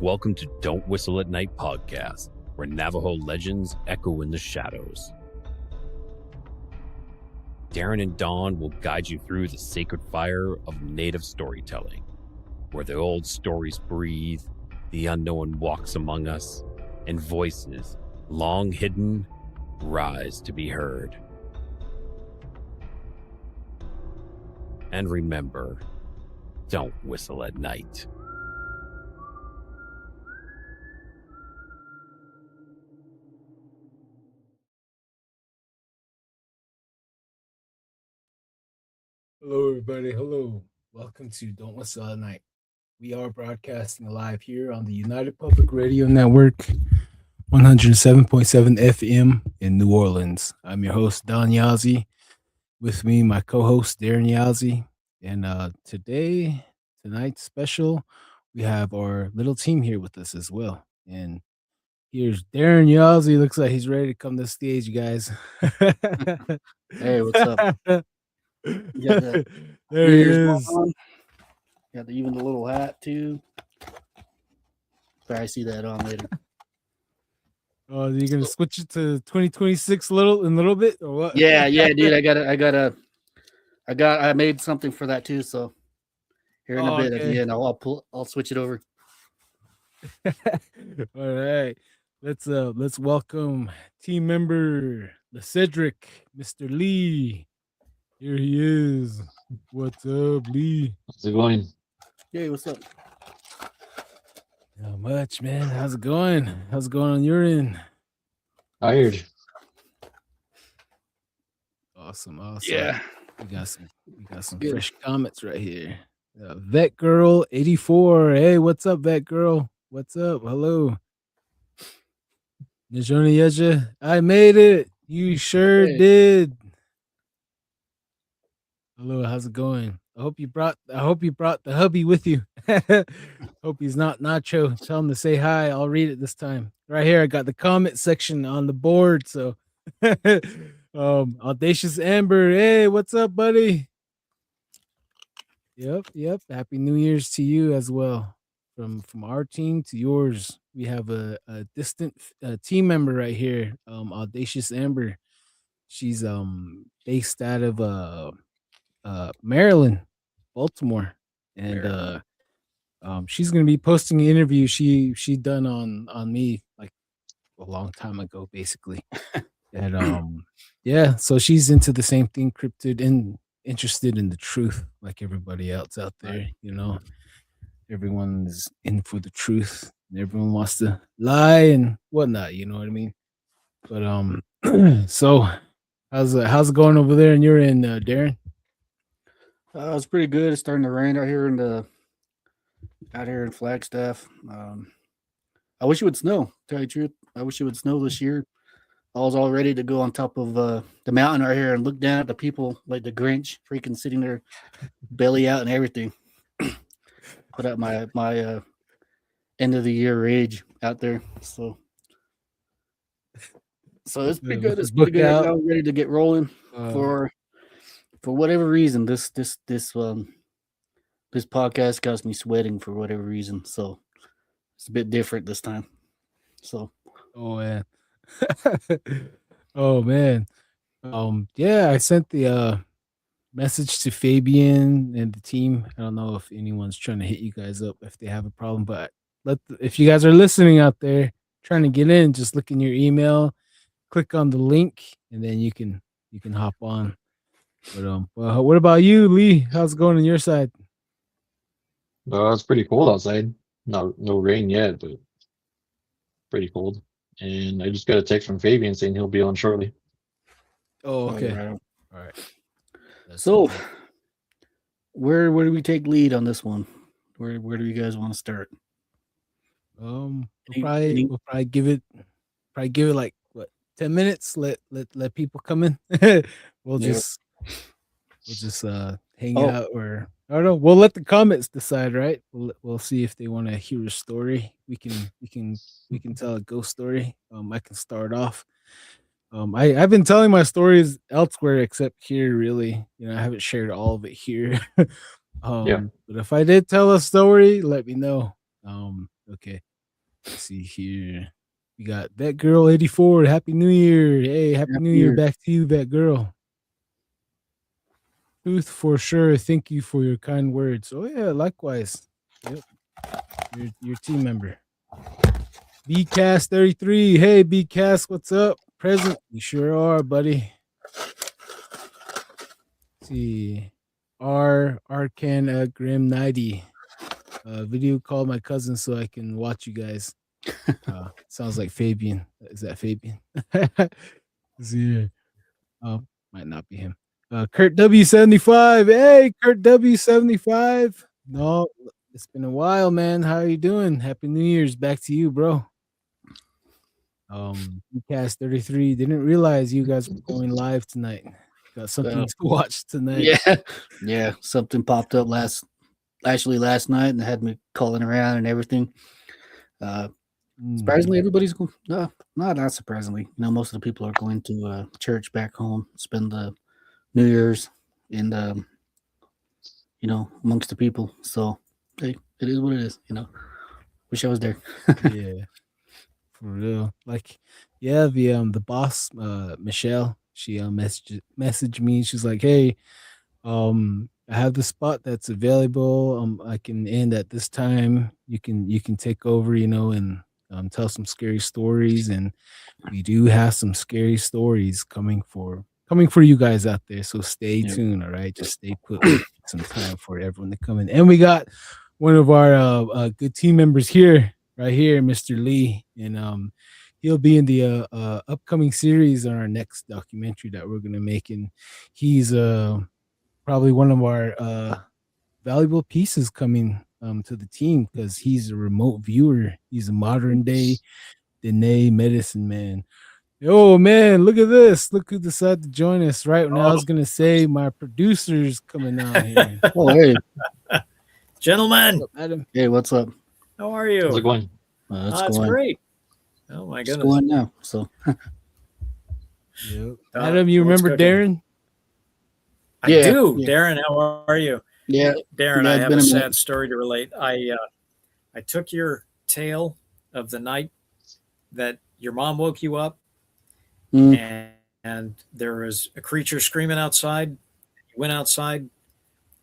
Welcome to Don't Whistle at Night podcast, where Navajo legends echo in the shadows. Darren and Dawn will guide you through the sacred fire of Native storytelling, where the old stories breathe, the unknown walks among us, and voices, long hidden, rise to be heard. And remember, don't whistle at night. Hello, everybody. Hello. Welcome to Don't Whistle at Night. We are broadcasting live here on the United Public Radio Network, 107.7 FM in New Orleans. I'm your host, Don Yazzie. With me, my co-host, Darren Yazzie. And tonight's special, we have our little team here with us as well. And here's Darren Yazzie. Looks like he's ready to come to the stage, you guys. Hey, what's up? There he is. Got even the little hat too. Probably see that on later. Oh, are you gonna switch it to 2026 in a little bit or what? Yeah, dude. I made something for that too. So here in a bit at the end, I'll switch it over. All right, let's welcome team member Cedric, Mr. Lee. Here he is. What's up, Lee? How's it going? Hey, what's up? Not much, man. How's it going? How's it going on your end? Tired. Awesome. Yeah. We got some good fresh comments right here. Vet Girl 84. Hey, what's up, Vet Girl? What's up? Hello. Najoni Yeja, I made it. You sure did. Hello, how's it going? I hope you brought the hubby with you. Hope he's not Nacho. Tell him to say hi. I'll read it this time. Right here, I got the comment section on the board. So Audacious Amber. Hey, what's up, buddy? Yep. Happy New Year's to you as well. From our team to yours. We have a distant team member right here, Audacious Amber. She's based out of Maryland, Baltimore, and she's gonna be posting an interview she done on me like a long time ago, basically. And yeah, so she's into the same thing, cryptid, and interested in the truth, like everybody else out there. You know, everyone's in for the truth, and everyone wants to lie and whatnot. You know what I mean? But so how's it going over there? And you're in Darren? It's pretty good. It's starting to rain out here in Flagstaff. I wish it would snow. To tell you the truth, I wish it would snow this year. I was all ready to go on top of the mountain right here and look down at the people like the Grinch, freaking sitting there, belly out and everything. Put out my end of the year rage out there. So it's pretty good. It's pretty good. I'm ready to get rolling for whatever reason. This podcast got me sweating for whatever reason. So it's a bit different this time. So oh man. Yeah, I sent the message to Fabian and the team. I don't know if anyone's trying to hit you guys up if they have a problem, but if you guys are listening out there trying to get in, just look in your email, click on the link, and then you can hop on. But what about you, Lee? How's it going on your side? It's pretty cold outside. No rain yet, but pretty cold. And I just got a text from Fabian saying he'll be on shortly. Oh, okay. All right. So, where do we take lead on this one? Where do you guys want to start? We'll probably give it like 10 minutes. Let people come in. We'll just hang out, or I don't know. We'll let the comments decide, right? We'll see if they want to hear a story. We can tell a ghost story. I can start off. I've been telling my stories elsewhere except here, really. You know, I haven't shared all of it here. But if I did tell a story, let me know. Okay. Let's see here. We got Vet Girl 84. Happy New Year. Hey, Happy New Year. Back to you, Vet Girl. Truth for sure. Thank you for your kind words. Oh yeah, likewise. Yep. Your team member. BCast 33. Hey BCast, what's up? Present. You sure are, buddy. Let's see. Arcan Grim 90. Video call my cousin so I can watch you guys. Sounds like Fabian. Is that Fabian? Yeah. Might not be him. Kurt W75. Hey, Kurt W75. No, it's been a while, man. How are you doing? Happy New Year's. Back to you, bro. Cast 33. Didn't realize you guys were going live tonight. Got something to watch tonight. Yeah. Something popped up last night and had me calling around and everything. Surprisingly, everybody's going. No, not surprisingly. Most of the people are going to church back home, spend the New Year's, and amongst the people. So, hey, it is what it is. Wish I was there. Yeah, for real. Like, yeah, the boss, Michelle, she messaged me. She's like, hey, I have the spot that's available. I can end at this time. You can take over, and tell some scary stories, and we do have some scary stories coming for you guys out there. So stay tuned. All right, just stay put. Some time for everyone to come in, and we got one of our good team members here, right here, Mr. Lee, and he'll be in the upcoming series on our next documentary that we're gonna make, and he's probably one of our valuable pieces coming to the team because he's a remote viewer. He's a modern day Dene medicine man. Oh man, look at this. Look who decided to join us right now. I was gonna say my producer's coming out here. Oh hey. Gentlemen. What's up, Adam? Hey, what's up? How are you? How's it going? It's great. Oh my goodness. It's going now. So Yep. Adam, you remember Darren? I do. Yeah. Darren, how are you? Yeah. Darren, I have a sad story to relate. I took your tale of the night that your mom woke you up and there was a creature screaming outside. You went outside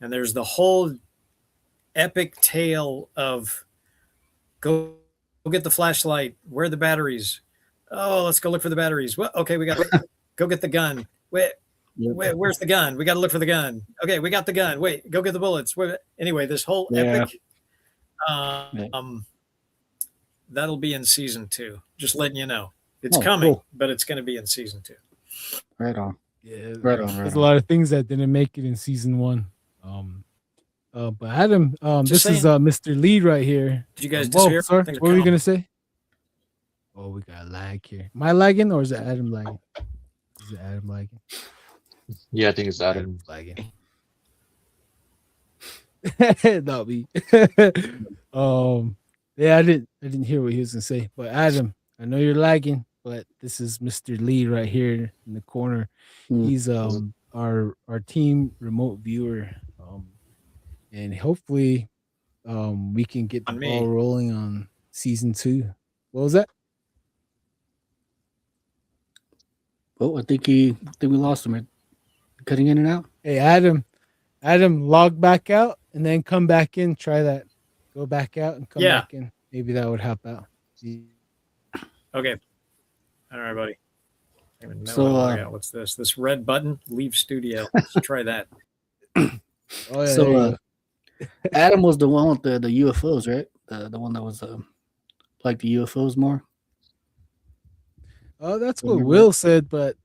and there's the whole epic tale of go get the flashlight. Where are the batteries? Oh, let's go look for the batteries. Well, okay, we got to go get the gun. Where's the gun? We got to look for the gun. Okay, we got the gun. Wait, go get the bullets. Anyway, this whole epic, that'll be in season 2. Just letting you know. It's coming, cool. But it's going to be in season 2. Right on. Yeah, right on. There's a lot of things that didn't make it in season 1. But Adam, this is Mr. Lee right here. Did you guys disappear? Sorry, what were you going to say? Oh, we got a lag here. Am I lagging or is it Adam lagging? Is it Adam lagging? Yeah, I think it's Adam lagging. Not me. Yeah, I didn't hear what he was gonna say. But Adam, I know you're lagging, but this is Mr. Lee right here in the corner. He's our team remote viewer. And hopefully we can get the ball rolling on season 2. What was that? Oh, I think we lost him. Cutting in and out. Hey, Adam, log back out and then come back in. Try that. Go back out and come back in. Maybe that would help out. Okay. All right, buddy. So, what's this? This red button? Leave studio. Let's try that. Adam was the one with the UFOs, right? The one that was like the UFOs more. Oh, that's what Will said, but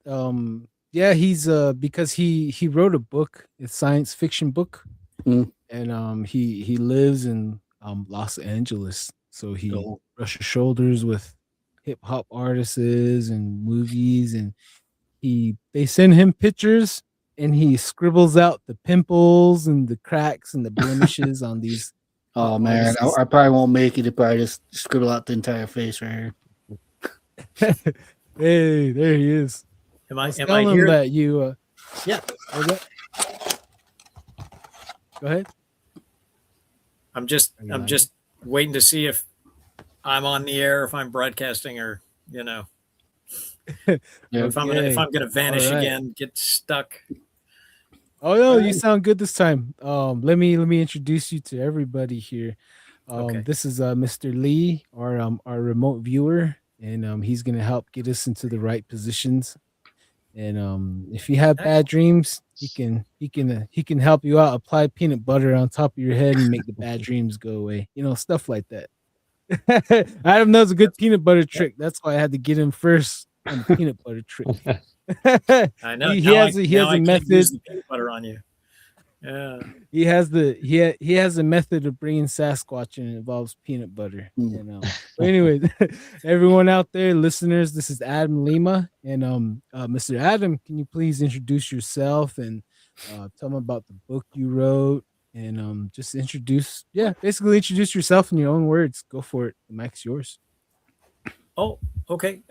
yeah, he's because he wrote a book, a science fiction book, and he lives in Los Angeles, so he brushes shoulders with hip hop artists and movies, and they send him pictures, and he scribbles out the pimples and the cracks and the blemishes on these. Oh man, I probably won't make it if I just scribble out the entire face right here. Hey, there he is. Am I here? That you? Yeah. Go ahead. I'm just waiting to see if I'm on the air, if I'm broadcasting, or you know, Yeah. if I'm gonna vanish All right. again, get stuck. Oh no, you sound good this time. Let me introduce you to everybody here. Okay. This is Mr. Lee, our remote viewer, and he's gonna help get us into the right positions. And if you have bad dreams, he can help you out. Apply peanut butter on top of your head and make the bad dreams go away. You know, stuff like that. Adam knows a good peanut butter trick. That's why I had to get him first on the peanut butter trick. I know. he now has I, a, he now has I a can't method. use the peanut butter on you. Yeah. He has a method of bringing Sasquatch, and it involves peanut butter. You know. But anyway, everyone out there, listeners, this is Adam Lima, and Mr. Adam, can you please introduce yourself and tell them about the book you wrote, and just basically introduce yourself in your own words. Go for it. The mic's yours. Oh, okay.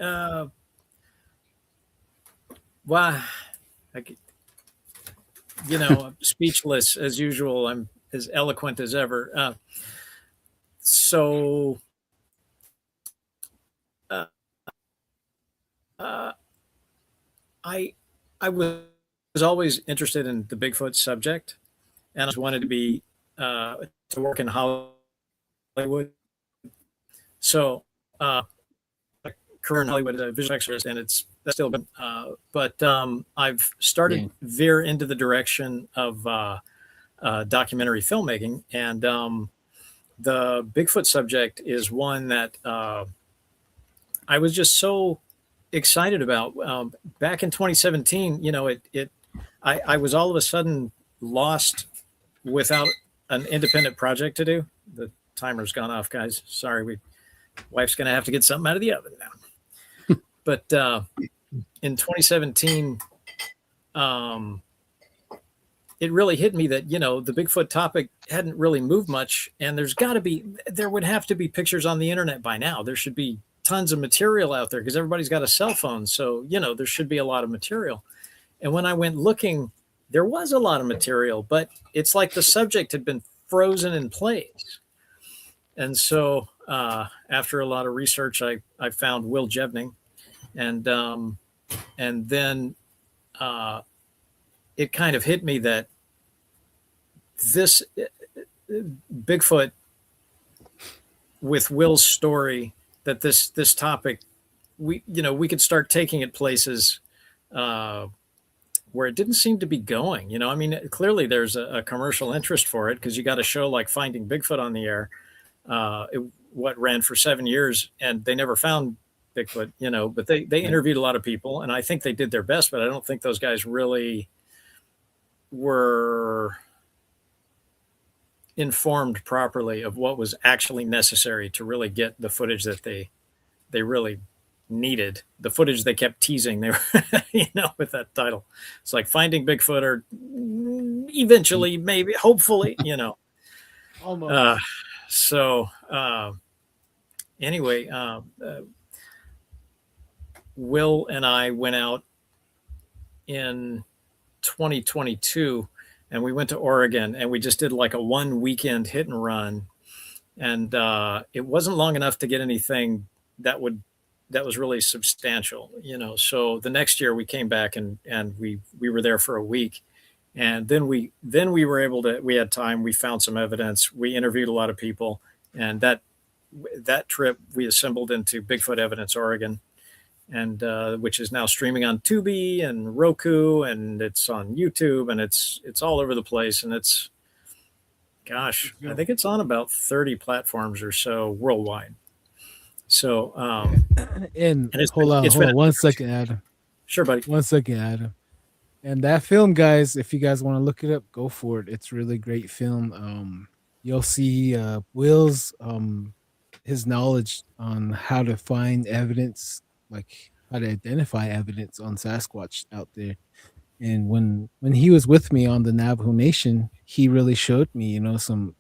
Wow. I'm speechless as usual. I'm as eloquent as ever. So I was always interested in the Bigfoot subject, and I just wanted to be to work in Hollywood. So career in Hollywood as a visual extras, and that's still been. But I've started veer into the direction of documentary filmmaking, and the Bigfoot subject is one that I was just so excited about. Back in 2017, I was all of a sudden lost without an independent project to do. The timer's gone off, guys. Sorry, wife's gonna have to get something out of the oven now. But in 2017, it really hit me that the Bigfoot topic hadn't really moved much, and there would have to be pictures on the internet by now. There should be tons of material out there because everybody's got a cell phone, so there should be a lot of material. And when I went looking, there was a lot of material, but it's like the subject had been frozen in place. And so after a lot of research, I found Will Jevning, and then it kind of hit me that this Bigfoot with Will's story, that this topic, we could start taking it places where it didn't seem to be going. I mean, clearly there's a commercial interest for it because you got a show like Finding Bigfoot on the air. What ran for 7 years, and they never found Bigfoot, but they interviewed a lot of people, and I think they did their best, but I don't think those guys really were informed properly of what was actually necessary to really get the footage that they really needed. The footage they kept teasing, they were, with that title. It's like Finding Bigfoot, or eventually, maybe, hopefully, Almost. Anyway, Will and I went out in 2022, and we went to Oregon, and we just did like a 1 weekend hit and run, and it wasn't long enough to get anything that was really substantial. So the next year we came back, and we were there for a week. And then we were we had time, we found some evidence, we interviewed a lot of people, and that trip we assembled into Bigfoot Evidence Oregon, and which is now streaming on Tubi and Roku, and it's on YouTube, and it's all over the place, and it's, gosh, I think it's on about 30 platforms or so worldwide. So and hold on 1 second, Adam. Sure, buddy. 1 second, Adam. And that film, guys, if you guys want to look it up, go for it. It's a really great film. You'll see Will's his knowledge on how to find evidence, like how to identify evidence on Sasquatch out there. And when he was with me on the Navajo Nation, he really showed me, some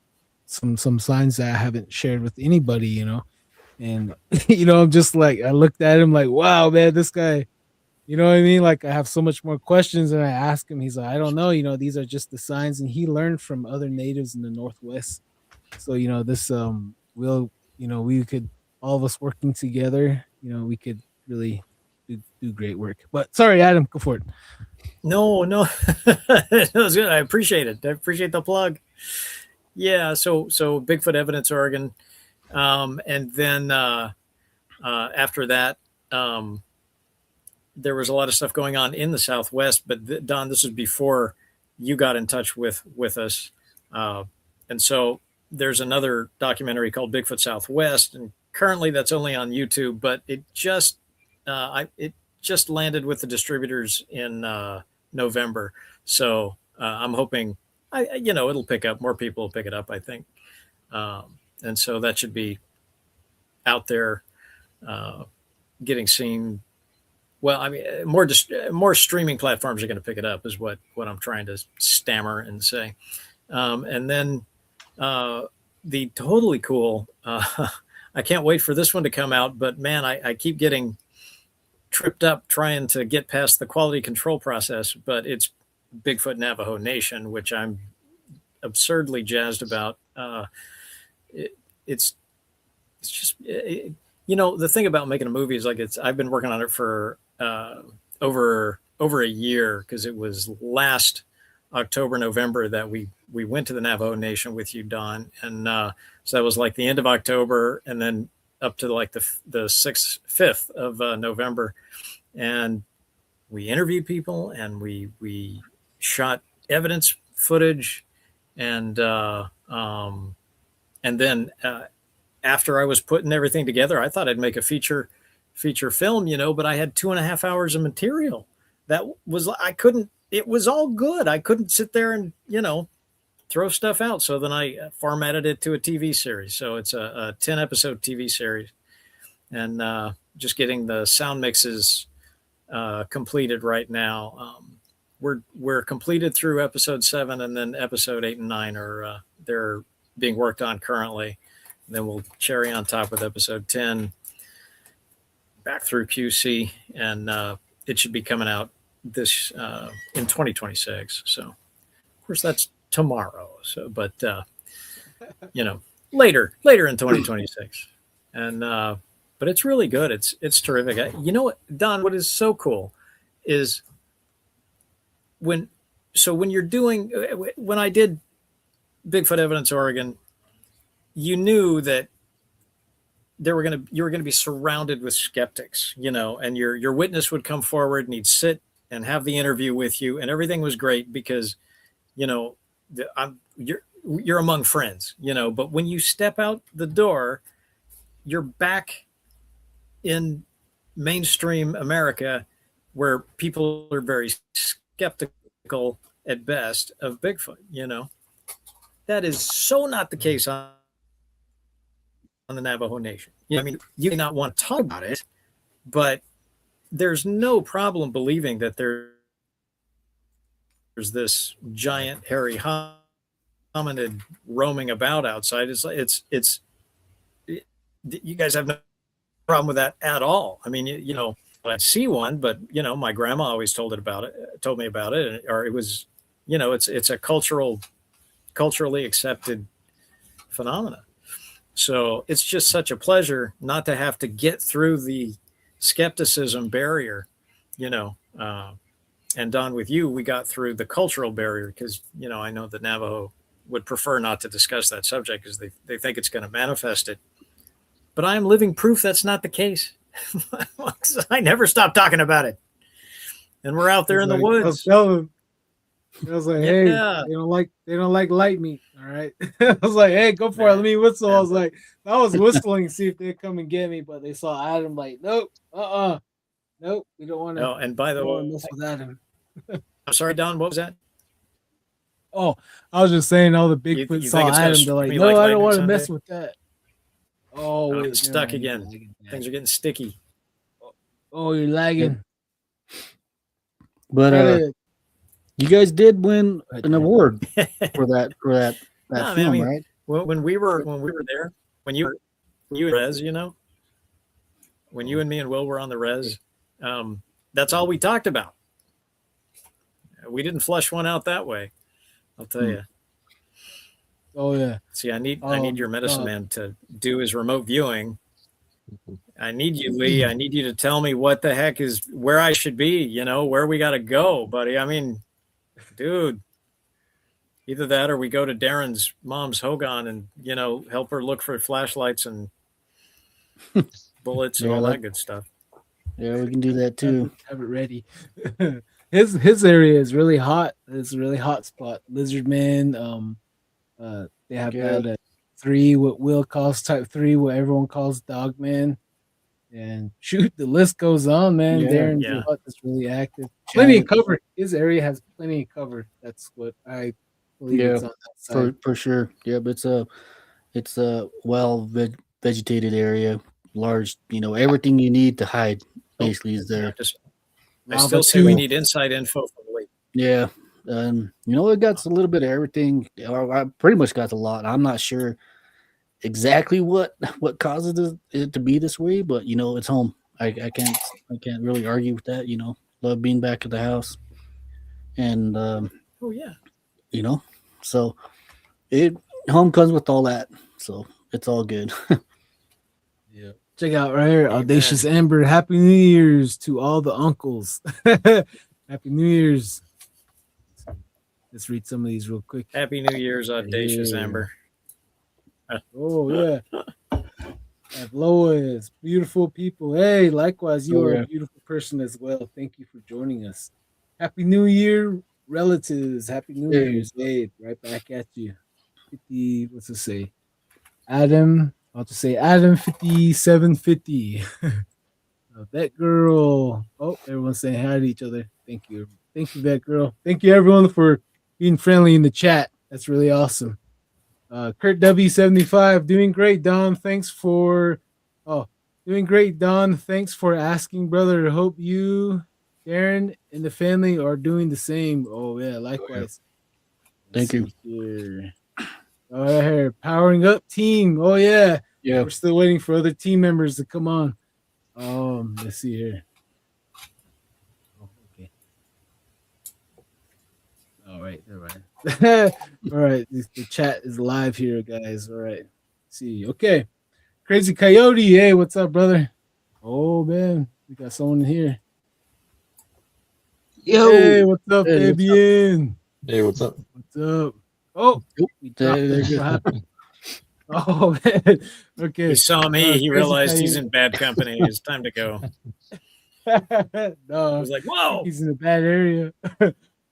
signs that I haven't shared with anybody, And I'm just like, I looked at him like, wow, man, this guy. You know what I mean? Like, I have so much more questions, and I ask him. He's like, I don't know. These are just the signs, and he learned from other natives in the Northwest. So, this we could all of us working together, we could really do great work. But sorry, Adam, go for it. No, it was good. I appreciate it. I appreciate the plug. Yeah, so Bigfoot Evidence Oregon, and then after that, there was a lot of stuff going on in the Southwest. But Don, this is before you got in touch with us, and so there's another documentary called Bigfoot Southwest, and currently that's only on YouTube. But it just landed with the distributors in November, so I'm hoping it'll pick up. More people will pick it up, I think, and so that should be out there, getting seen. Well, I mean, more streaming platforms are going to pick it up, is what I'm trying to stammer and say. And then the totally cool. I can't wait for this one to come out, but man, I keep getting tripped up trying to get past the quality control process. But it's Bigfoot Navajo Nation, which I'm absurdly jazzed about. It's just the thing about making a movie is I've been working on it for over a year, because it was last October, November that we went to the Navajo Nation with you, Don, and so that was like the end of October, and then up to like the 5th of November, and we interviewed people, and we shot evidence footage, and then after I was putting everything together, I thought I'd make a feature film, but I had 2.5 hours of material. It was all good. I couldn't sit there and, throw stuff out. So then I formatted it to a TV series. So it's a 10 episode TV series, and just getting the sound mixes completed right now. We're completed through episode 7, and then episode 8 and 9 are they're being worked on currently. And then we'll cherry on top with episode 10 back through QC, and it should be coming out this in 2026. So of course that's tomorrow. So, but later in 2026, and but it's really good. It's terrific. What, Don? What is so cool is when you're doing, when I did Bigfoot Evidence Oregon, you knew that you were going to be surrounded with skeptics, and your witness would come forward and he'd sit and have the interview with you, and everything was great because, you're among friends, but when you step out the door, you're back in mainstream America, where people are very skeptical at best of Bigfoot. That is so not the case on the Navajo Nation. I mean, you may not want to talk about it, but there's no problem believing that there's this giant hairy hominid roaming about outside. You guys have no problem with that at all. I mean, I see one, but my grandma always told me about it, or it was, it's a culturally accepted phenomena. So it's just such a pleasure not to have to get through the skepticism barrier, and Don, with you, we got through the cultural barrier, because, I know that Navajo would prefer not to discuss that subject because they think it's going to manifest it. But I am living proof that's not the case. I never stop talking about it. And we're out there in the woods. I was like, hey, they don't like light meat. All right. I was like, hey, go for it. Let me whistle. I was like, I was whistling to see if they'd come and get me, but they saw Adam like, nope, nope, we don't want to. No, and by the way, mess with Adam. I'm sorry, Don, what was that? Oh, I was just saying all the Bigfoot saw Adam. They're like, no, I don't want to mess with that. Oh, wait, it's stuck again. Things are getting sticky. Oh, you're lagging. But you guys did win an award for that No, film, right? When we were there, when you and Rez, when you and me and Will were on the Rez, that's all we talked about. We didn't flush one out that way, I'll tell you. Oh yeah. See, I need your medicine man to do his remote viewing I need you, Lee. I need you to tell me what the heck is where I should be, where we got to go, buddy. I mean, dude, either that or we go to Darren's mom's Hogan and, help her look for flashlights and bullets and Yeah, all like- that good stuff. Yeah, we can do that too. Have it ready. his area is really hot. It's a really hot spot. Lizard Man. They have Yeah. that 3, what Will calls type 3, what everyone calls Dog Man. And shoot, the list goes on, man. Yeah. Darren's Yeah. hut is really active. Plenty of cover. His area has plenty of cover. That's what I believe it's Yeah, on that side. For sure. Yeah, but it's a well vegetated area, large. Everything you need to hide basically is there. I Lava still say we too. need inside info from Lee. Yeah, it got a little bit of everything. I pretty much got a lot. I'm not sure exactly what causes it to be this way, but it's home. I can't really argue with that. Love being back at the house, and Oh yeah. so it home comes with all that, so it's all good. Yeah. Check out right here, Amen. Audacious Amber. Happy New Year's to all the uncles. Happy New Year's. Let's read some of these real quick. Happy New Year's, Audacious Yeah. Amber. Oh yeah. Have Lois, beautiful people. Hey, likewise, you Oh, are yeah. a beautiful person as well. Thank you for joining us. Happy New Year, relatives. Happy New Hey. Year's. Hey, right back at you. 50, what's it say? Adam, I'll just say Adam 5750. Vet girl. Oh, everyone's saying hi to each other. Thank you. Thank you, Vet girl. Thank you everyone for being friendly in the chat. That's really awesome. Kurt W75, doing great, Don. Doing great, Don. Thanks for asking, brother. Hope you, Darren, and the family are doing the same. Oh yeah, likewise. Thank you. Here. Oh, right here, powering up team. Oh yeah, Yeah, we're still waiting for other team members to come on. Let's see here. Oh, okay. All right. All right. The chat is live here, guys. All right. Let's see. Okay. Crazy Coyote. Hey, what's up, brother? Oh man, we got someone here. Hey, what's up, Hey, what's up? Fabian? Hey, what's up? What's up? Oh, we dropped there it. you What go. happened? Oh man. Okay. He saw me. He Crazy realized he's Coyote. in bad company. It's time to go. I No, was like, whoa. he's in a bad area.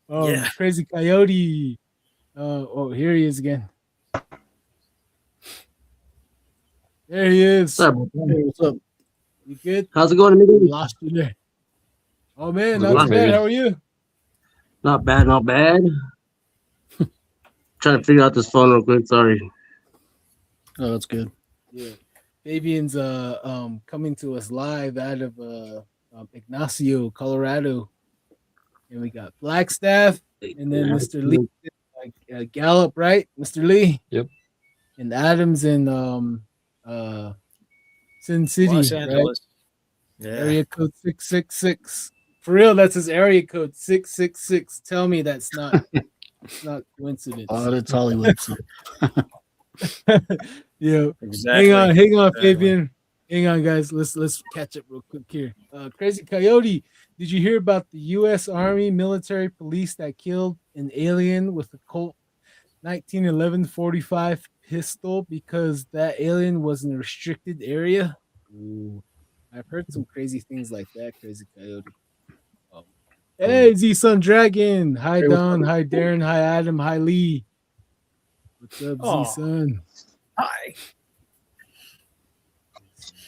Yeah. Crazy Coyote. Here he is again. There he is. What's up? Hey, what's up? You good? How's it going, We amigo? lost you there. Oh man, How's it not too going, bad. baby? How are you? Not bad, not bad. Trying to figure out this phone real quick. Sorry. Oh, that's good. Yeah. Fabian's coming to us live out of Ignacio, Colorado. And we got Blackstaff and then Mr. Lee Gallup, right? Mr. Lee? Yep. And Adams in Sin City, Los right? Angeles. Yeah. Area code 666. For real, that's his area code 666. Tell me that's not it's not coincidence. Oh, that's Hollywood. So. Yeah. Exactly. Hang on, Exactly. Fabian. Hang on, guys. Let's catch up real quick here. Crazy Coyote, did you hear about the U.S. Army military police that killed an alien with a Colt 1911 45 pistol because that alien was in a restricted area? Ooh, I've heard some crazy things like that. Crazy Coyote. Hey, Z Sun Dragon. Hi, Hey, what's Don. up? Hi, Darren. Hi, Adam. Hi, Lee. What's up, Aw. Z Sun? Hi.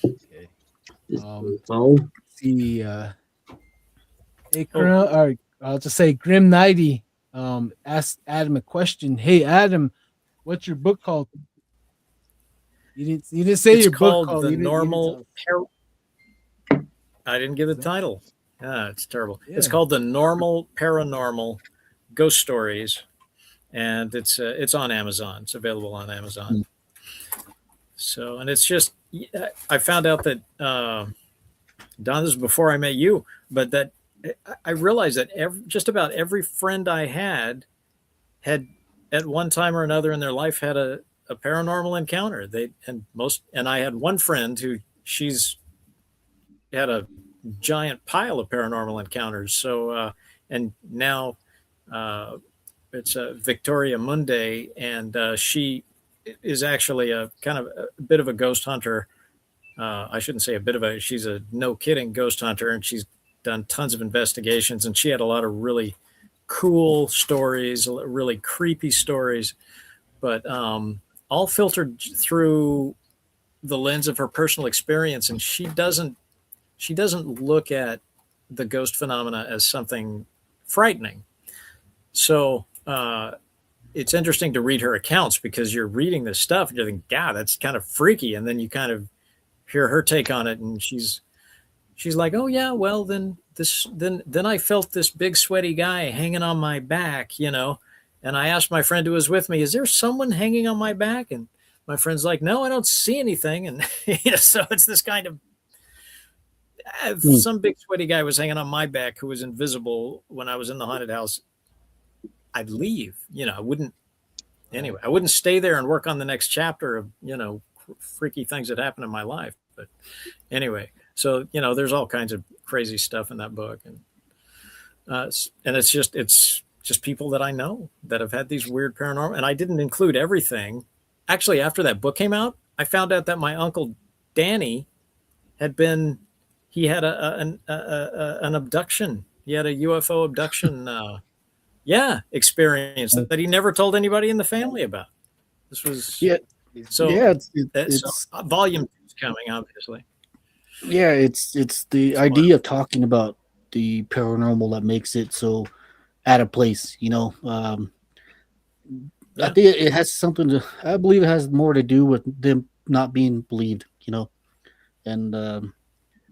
Okay. Phone. See, hey, or I'll just say Grim Nighty asked Adam a question. Hey, Adam, what's your book called? You didn't say It's your book called called. The You didn't Normal tell us. I didn't give the title. Yeah, it's terrible. It's Yeah. called The Normal Paranormal Ghost Stories, and it's on Amazon. It's available on Amazon. So, and it's just I found out that Don, this was before I met you, but that I realized that just about every friend I had at one time or another in their life had a paranormal encounter. And I had one friend who she's had a giant pile of paranormal encounters. So, and now it's Victoria Munday, and she is actually a kind of a bit of a ghost hunter. I shouldn't say a bit of a, she's a no kidding ghost hunter, and she's done tons of investigations, and she had a lot of really cool stories, really creepy stories, but all filtered through the lens of her personal experience. And she doesn't look at the ghost phenomena as something frightening. So it's interesting to read her accounts, because you're reading this stuff and you think, God, that's kind of freaky. And then you kind of hear her take on it, and she's like, oh yeah, well then I felt this big sweaty guy hanging on my back, you know, and I asked my friend who was with me, is there someone hanging on my back? And my friend's like, no, I don't see anything. And you know, so it's this kind of, if some big sweaty guy was hanging on my back who was invisible when I was in the haunted house, I'd leave. You know, I wouldn't stay there and work on the next chapter of, you know, freaky things that happened in my life. But anyway, so, you know, there's all kinds of crazy stuff in that book. And it's just people that I know that have had these weird paranormal, and I didn't include everything. Actually, after that book came out, I found out that my uncle Danny had an abduction. He had a UFO abduction experience that he never told anybody in the family about. This was it's volume 2 is coming, obviously. Yeah, it's the idea of talking about the paranormal that makes it so out of place, you know. I think it has something to, I believe it has more to do with them not being believed, you know. And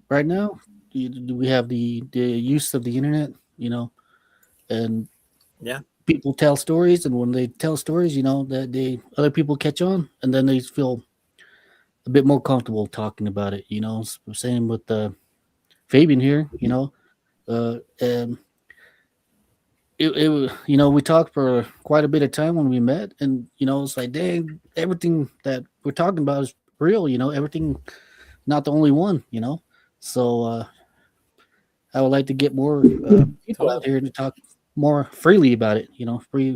right now we have the use of the internet, you know, and people tell stories, and when they tell stories, you know, that other people catch on, and then they feel a bit more comfortable talking about it, you know. Same with Fabian here, you know. And it you know, we talked for quite a bit of time when we met, and you know, it's like, dang, everything that we're talking about is real, you know. Everything, not the only one, you know. So I would like to get more people out here to talk more freely about it, you know, free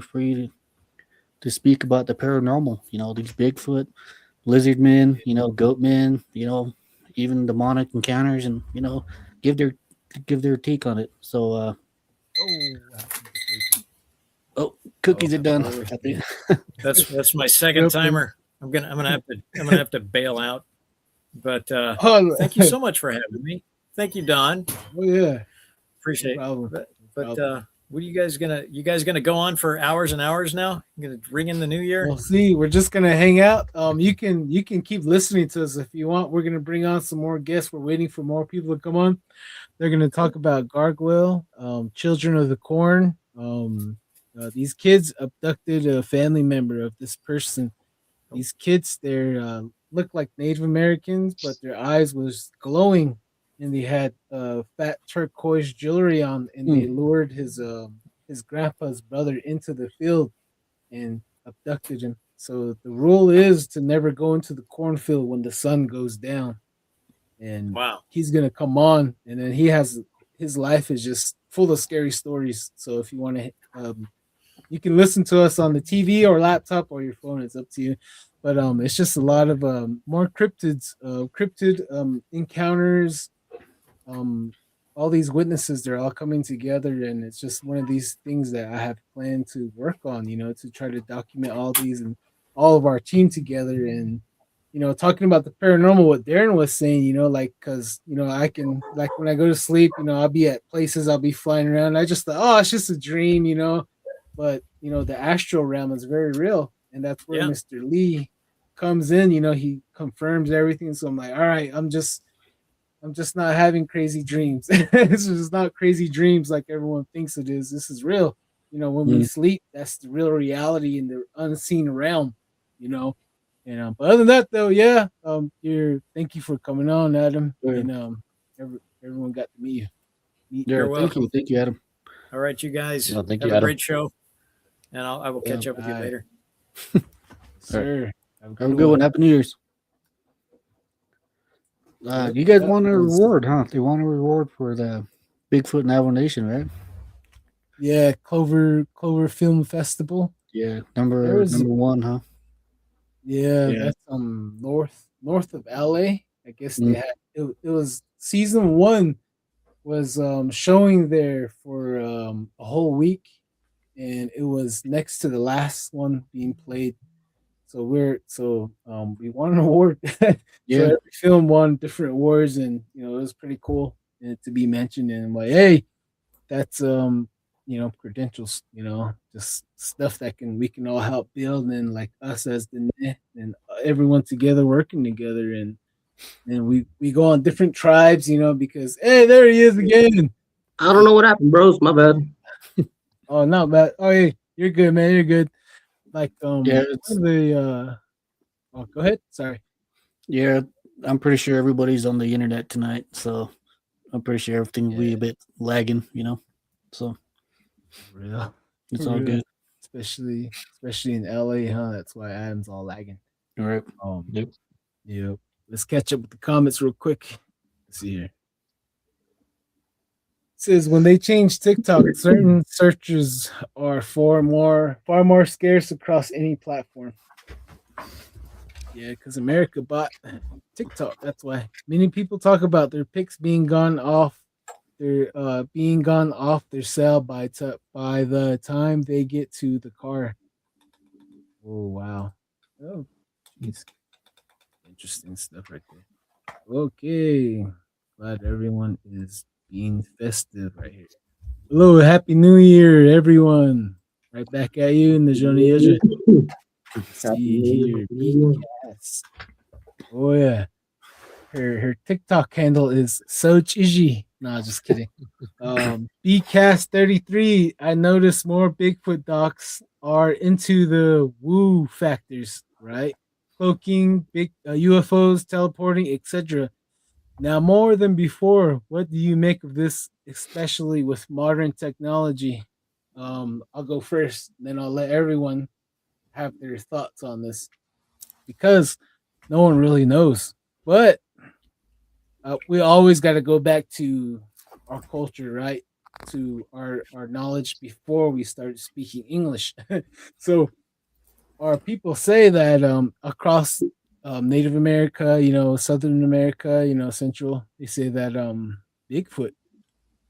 to speak about the paranormal, you know, these Bigfoot, lizard men, you know, goat men, you know, even demonic encounters, and you know, give their take on it. So cookies are done. I think. That's my second timer. I'm gonna have to bail out. But thank you so much for having me. Thank you, Don. Oh yeah, appreciate it. But what are you guys gonna go on for hours and hours now? You gonna ring in the new year? We'll see. We're just gonna hang out. You can keep listening to us if you want. We're gonna bring on some more guests. We're waiting for more people to come on. They're gonna talk about Gargoyle, Children of the Corn. These kids abducted a family member of this person. These kids, they look like Native Americans, but their eyes was glowing, and they had fat turquoise jewelry on, and they lured his grandpa's brother into the field and abducted him. So the rule is to never go into the cornfield when the sun goes down. And he's gonna come on, and then his life is just full of scary stories. So if you want to, you can listen to us on the TV or laptop or your phone. It's up to you. But it's just a lot of more cryptid encounters. All these witnesses, they're all coming together, and it's just one of these things that I have planned to work on, you know, to try to document all these and all of our team together. And you know, talking about the paranormal, what Darren was saying, you know, like, because you know, I can, like, when I go to sleep, you know, I'll be at places, I'll be flying around, I just thought, oh, it's just a dream, you know. But you know, the astral realm is very real, and that's where Mr. Lee comes in. You know, he confirms everything. So I'm like, all right, I'm just not having crazy dreams. This is not crazy dreams like everyone thinks it is. This is real. You know, when we sleep, that's the real reality in the unseen realm, you know. And but other than that, though, thank you for coming on, Adam. And everyone got to meet you. You're welcome. Thank you, Adam. All right, you guys. Well, thank have you, a Adam. great show, and I will catch up with you later. Sure. Have a good one. Happy New Year's. You guys That won a was- reward, huh? They won a reward for the Bigfoot Navajo Nation, right? Yeah, Clover Film Festival. Yeah, There number was- number one, huh? Yeah, Yeah. that's north of LA. I guess Mm. they had it was season 1 was showing there for a whole week, and it was next to the last one being played. So we won an award. Yeah. So every film won different awards, and it was pretty cool to be mentioned. And I'm like, hey, that's credentials, just stuff that we can all help build, and like us as the net and everyone together working together, and we go on different tribes, because hey, there he is again. I don't know what happened, bros. My bad. Oh, not bad. Oh, hey, you're good, man. You're good. Like Yeah, oh, go ahead. Sorry. Yeah, I'm pretty sure everybody's on the internet tonight, so I'm pretty sure everything will be a bit lagging, So Real. it's For all real. good. Especially in LA, huh? That's why Adam's all lagging. All right. Yep. Yep. Let's catch up with the comments real quick. Let's see here. It says when they change TikTok, certain searches are far more scarce across any platform. Yeah, because America bought TikTok. That's why many people talk about their pics being gone off. They're being gone off their cell by the time they get to the car. Oh wow! Oh, geez. Interesting stuff right there. Okay, glad everyone is being festive right here. Hello, happy New Year, everyone! Right back at you in the Johnny Yeja. See here, BCast. Oh yeah, her TikTok handle is so cheesy. No, just kidding. BCast 33. I noticed more Bigfoot docs are into the woo factors, right? Cloaking, big UFOs, teleporting, etc. Now more than before. What do you make of this, especially with modern technology? I'll go first, then I'll let everyone have their thoughts on this because no one really knows. But we always got to go back to our culture, right? To our knowledge before we started speaking English. So our people say that across Native America, Southern America, Central, they say that Bigfoot,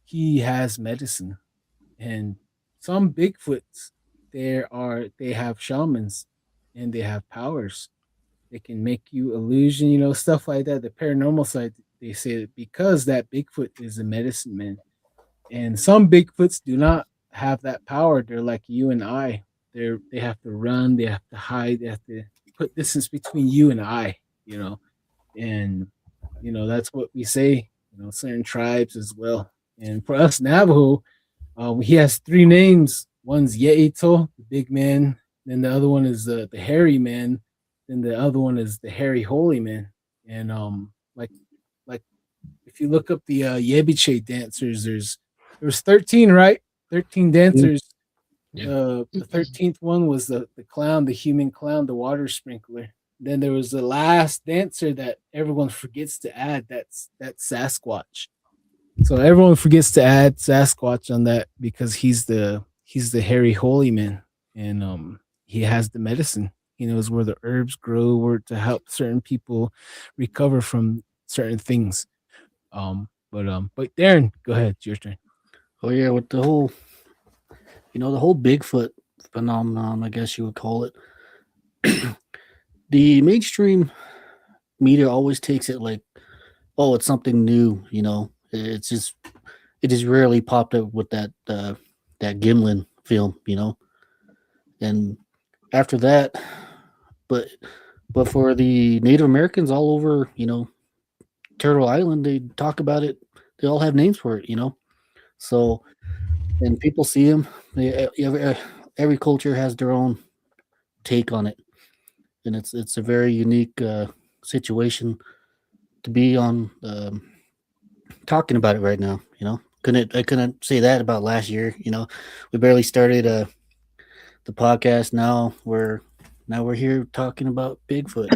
he has medicine, and some Bigfoots they have shamans, and they have powers. They can make you illusion, stuff like that. The paranormal side, they say that because that Bigfoot is a medicine man, and some Bigfoots do not have that power. They're like you and I. They have to run, they have to hide, they have to put distance between you and I, and that's what we say, certain tribes as well. And for us Navajo, he has 3 names. One's Yeito, the big man, then the other one is the hairy man, then the other one is the hairy holy man. And like if you look up the Yebiche dancers, there's 13, right? 13 dancers. Yeah. The 13th one was the clown, the human clown, the water sprinkler. Then there was the last dancer that everyone forgets to add. That's Sasquatch. So everyone forgets to add Sasquatch on that because he's the hairy holy man, and he has the medicine. He knows where the herbs grow, where to help certain people recover from certain things. But Darren, go ahead. It's your turn. Oh yeah, with the whole Bigfoot phenomenon, I guess you would call it. The mainstream media always takes it like, oh, it's something new, It just rarely popped up with that Gimlin film, And after that, but for the Native Americans all over, Turtle Island, they talk about it. They all have names for it, So, and people see them. Every culture has their own take on it, and it's a very unique situation to be on talking about it right now. I couldn't say that about last year. We barely started the podcast. Now we're here talking about Bigfoot,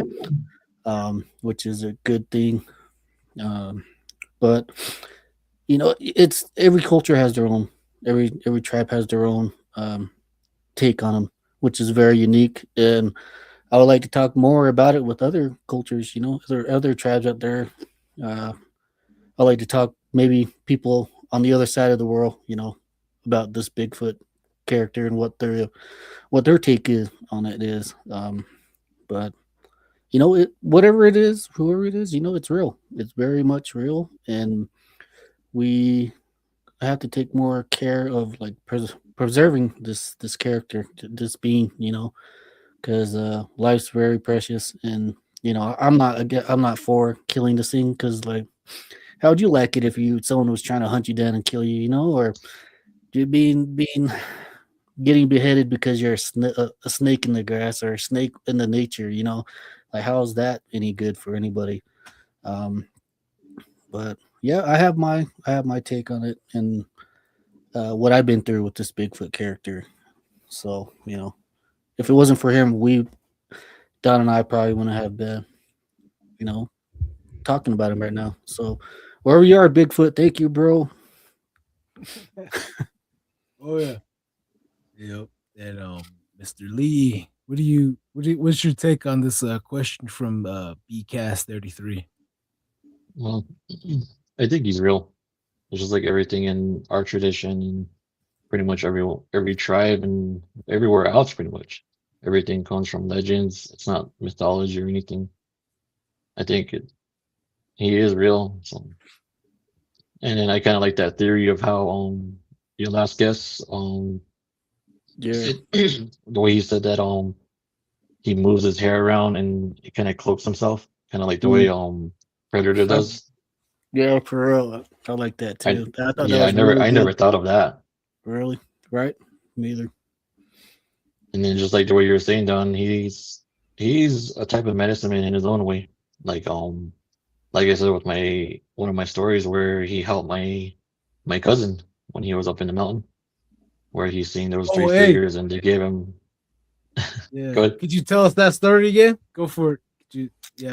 which is a good thing. But it's every culture has their own, every tribe has their own take on them, which is very unique. And I would like to talk more about it with other cultures. Other tribes out there. I like to talk maybe people on the other side of the world. About this Bigfoot character and what their take is on it is. But whatever it is, whoever it is, it's real. It's very much real, and we have to take more care of like preserving this character, this being, because life's very precious, and I'm not for killing this thing, because like, how would you like it if someone was trying to hunt you down and kill you, or you being getting beheaded because you're a snake in the grass or a snake in the nature, like how is that any good for anybody? But yeah, I have my take on it, and what I've been through with this Bigfoot character. So if it wasn't for him, Don and I probably wouldn't have been talking about him right now. So wherever you are, Bigfoot, thank you, bro. Oh yeah. Yep. And Mr. Lee, what's your take on this question from BCast 33? Well, I think he's real. It's just like everything in our tradition and pretty much every tribe and everywhere else, pretty much. Everything comes from legends. It's not mythology or anything. I think he is real. So. And then I kind of like that theory of how your last guest Yeah. the way he said that he moves his hair around and it kind of cloaks himself, kind of like the way Predator does. Yeah, for real. I like that too. I thought I never thought of that. Really? Right? Me either. And then just like the way you were saying, Don, he's a type of medicine man in his own way. Like I said with one of my stories where he helped my cousin when he was up in the mountain, where he's seen those three figures and they gave him. Yeah. Go ahead. Could you tell us that story again? Go for it.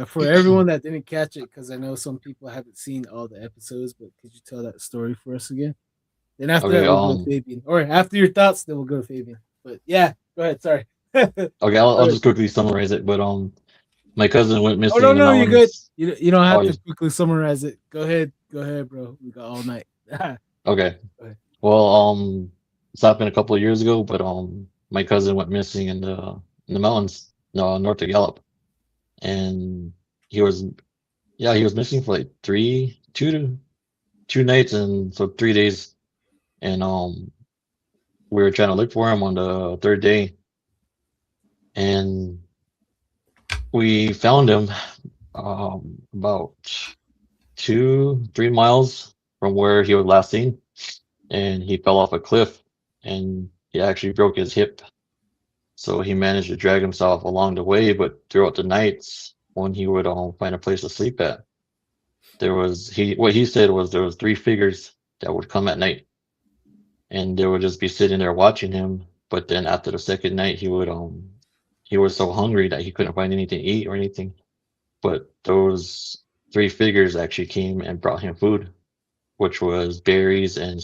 For everyone that didn't catch it, because I know some people haven't seen all the episodes, but could you tell that story for us again? Then after that, we'll go to Fabian. Or after your thoughts, then we'll go to Fabian. But yeah, go ahead. Sorry. Okay, I'll just quickly summarize it. But my cousin went missing. Oh no, you're good. You don't have to quickly summarize it. Go ahead, bro. We got all night. Okay. Well, it's happened a couple of years ago, but my cousin went missing in the mountains, north of Gallup, and he was missing for like 2 nights, and so 3 days, and we were trying to look for him on the third day, and we found him about 2-3 miles from where he was last seen, and he fell off a cliff and he actually broke his hip. So he managed to drag himself along the way, but throughout the nights when he would find a place to sleep at, what he said was there was 3 figures that would come at night, and they would just be sitting there watching him. But then after the second night, he was so hungry that he couldn't find anything to eat or anything. But those 3 figures actually came and brought him food, which was berries and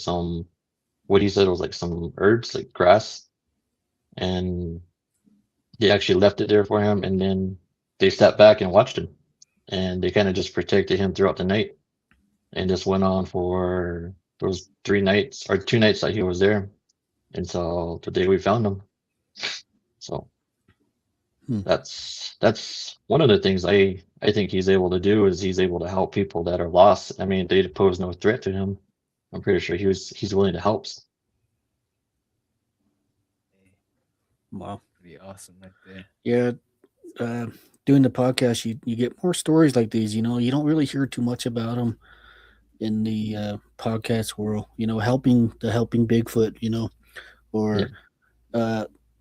what he said was like some herbs, like grass. And they actually left it there for him, and then they sat back and watched him, and they kind of just protected him throughout the night. And this went on for those 3 nights or 2 nights that he was there until the day we found him. So that's one of the things I think he's able to do, is he's able to help people that are lost. I mean, they pose no threat to him. I'm pretty sure he's willing to help. Wow, pretty awesome right there. Yeah, doing the podcast, you get more stories like these. You don't really hear too much about them in the podcast world. Helping Bigfoot. Or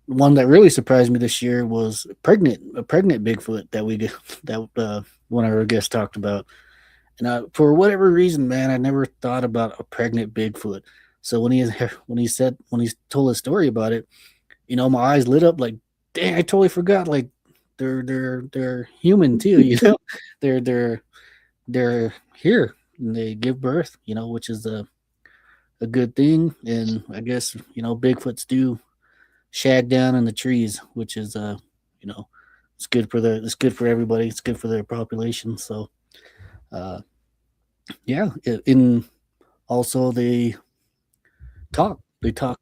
one that really surprised me this year was a pregnant Bigfoot that one of our guests talked about. And for whatever reason, man, I never thought about a pregnant Bigfoot. So when he told a story about it, my eyes lit up like, dang, I totally forgot. Like they're human too, they're they're here and they give birth, which is a good thing. And I guess Bigfoots do shag down in the trees, which is you know it's good for everybody. It's good for their population. So uh, yeah, in also they talk